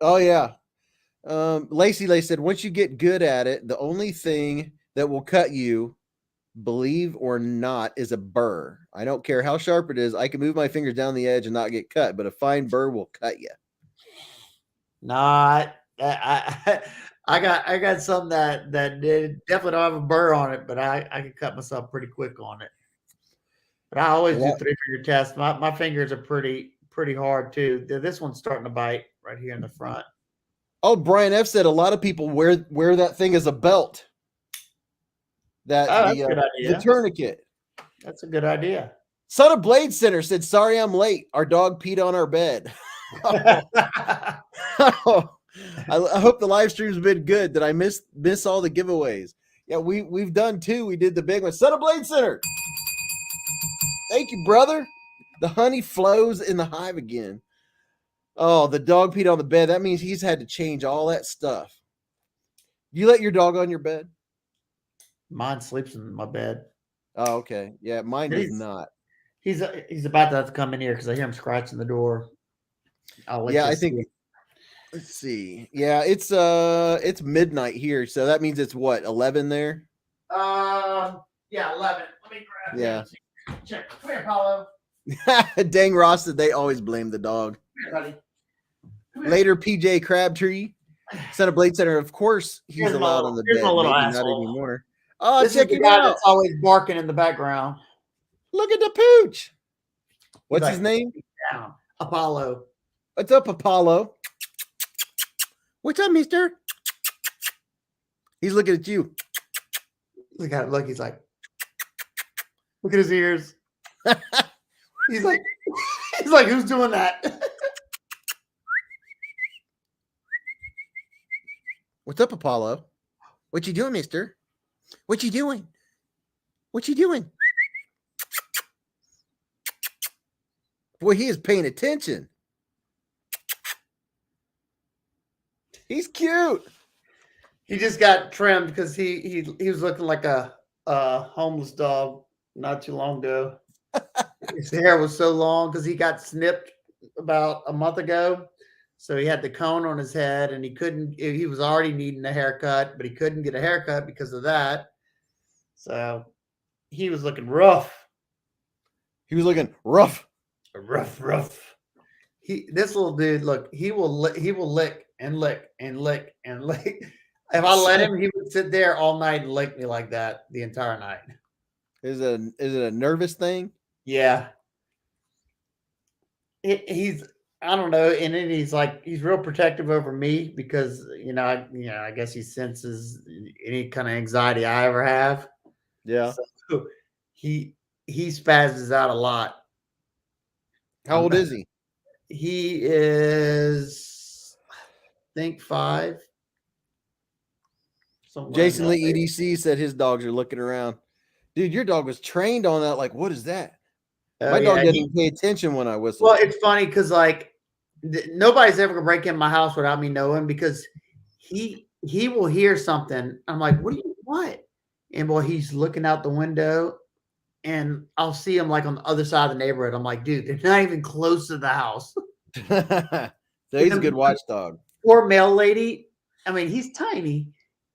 Oh yeah. Lacey said, once you get good at it, the only thing that will cut you, believe or not, is a burr. I don't care how sharp it is. I can move my fingers down the edge and not get cut, but a fine burr will cut you.
Nah, I got some that definitely don't have a burr on it, but I can cut myself pretty quick on it. But I always do 3-finger tests. My fingers are pretty hard too. This one's starting to bite right here in the front.
Oh, Brian F said a lot of people wear that thing as a belt.
That's a good idea.
The tourniquet.
That's a good idea.
Son of Blade Center said, sorry I'm late. Our dog peed on our bed. I hope the live stream's been good. Did I miss all the giveaways? Yeah, we've done 2. We did the big one. Son of Blade Center. Thank you, brother. The honey flows in the hive again. Oh, the dog peed on the bed. That means he's had to change all that stuff. You let your dog on your bed?
Mine sleeps in my bed.
Oh, okay. Yeah, mine does
He's
not.
he's about to have to come in here because I hear him scratching the door. I'll let
Yeah,
you
I
see.
think. Let's see. Yeah, it's midnight here, so that means it's what 11 there.
Yeah, 11. Let me grab
Yeah.
him. Check. Come here, Paulo.
Dang, Ross, they always blame the dog.
Come here, buddy. Come here.
Later, PJ Crabtree, son of Blade Center. Of course, he's
Here's my
allowed on the
here's my
bed.
little
Maybe not
asshole.
anymore. Oh,
This
check
is the
him
guy
out.
that's always barking in the background.
Look at the pooch. What's
He's
his
like,
name?
down. Apollo.
What's up, Apollo? What's up, mister? He's looking at you.
Look, he's like, look at his ears. he's like, who's doing that?
What's up, Apollo? What you doing, mister? What you doing? What you doing? Boy, he is paying attention. He's cute.
He just got trimmed because he was looking like a homeless dog not too long ago. His hair was so long because he got snipped about a month ago. So he had the cone on his head and he was already needing a haircut, but he couldn't get a haircut because of that. So he was looking rough.
He was looking rough.
Rough. This little dude, look, he will lick and lick and lick and lick. If I let him, he would sit there all night and lick me like that the entire night.
Is it a nervous thing?
Yeah. He's I don't know, and then he's real protective over me because I guess he senses any kind of anxiety I ever have.
Yeah.
So he spazzes out a lot.
How old is he?
He is, I think, 5.
Jason Lee EDC said his dogs are looking around. Dude, your dog was trained on that. Like, what is that? My dog didn't pay attention when I whistled.
Well, it's funny because nobody's ever gonna break in my house without me knowing because he will hear something. I'm like, what? And boy, he's looking out the window, and I'll see him like on the other side of the neighborhood. I'm like, dude, they're not even close to the house.
So he's a good watchdog.
Poor mail lady. I mean, he's tiny,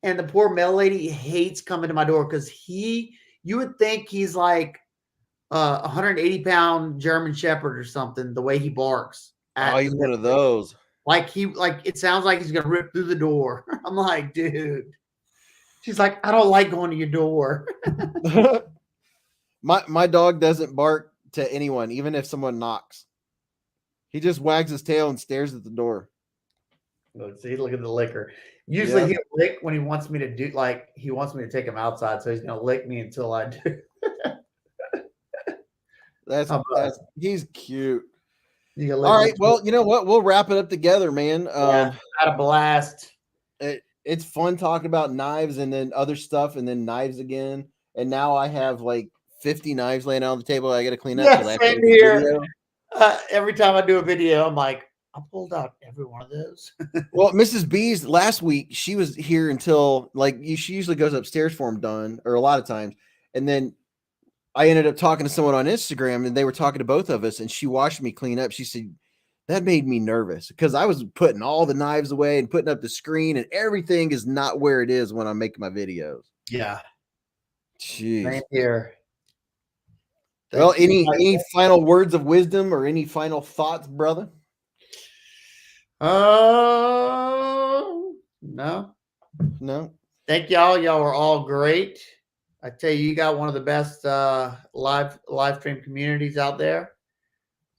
and the poor mail lady hates coming to my door because you would think he's like 180-pound German Shepherd or something. The way he barks.
Oh, he's one of those.
Like it sounds like he's gonna rip through the door. I'm like, dude. She's like, I don't like going to your door.
My dog doesn't bark to anyone, even if someone knocks. He just wags his tail and stares at the door.
Look at the licker. Usually he'll lick when he wants me to do he wants me to take him outside, so he's gonna lick me until I do.
That's he's cute.
All
right, well, you know what? We'll wrap it up together, man.
Had a blast.
It's fun talking about knives and then other stuff and then knives again. And now I have like 50 knives laying out on the table I got to clean up.
Yeah, same here. Every time I do a video, I'm like, I pulled out every one of those.
Well, Mrs. Beez last week, she was here until she usually goes upstairs for them done, or a lot of times. And then I ended up talking to someone on Instagram and they were talking to both of us and she watched me clean up. She said, that made me nervous because I was putting all the knives away and putting up the screen and everything is not where it is when I'm making my videos.
Yeah.
Jeez.
Same here.
Well, any final words of wisdom or any final thoughts, brother?
No.
Thank
y'all. Y'all were all great. I tell you, you got one of the best live stream communities out there.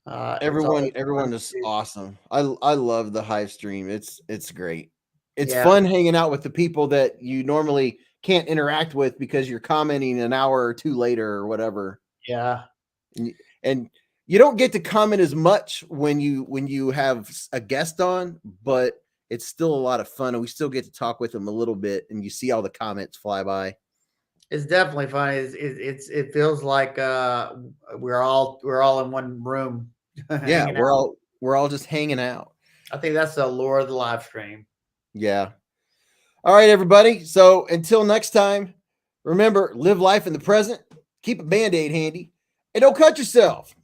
Everyone is awesome. I love the Hivestream. It's great. It's fun hanging out with the people that you normally can't interact with because you're commenting an hour or two later or whatever.
Yeah.
And you don't get to comment as much when you have a guest on, but it's still a lot of fun and we still get to talk with them a little bit and you see all the comments fly by.
It's definitely funny. It feels like we're all in one room.
Yeah, we're all We're all just hanging out.
I think that's the allure of the live stream.
Yeah. All right, everybody. So until next time, remember, live life in the present, keep a Band-Aid handy, and don't cut yourself.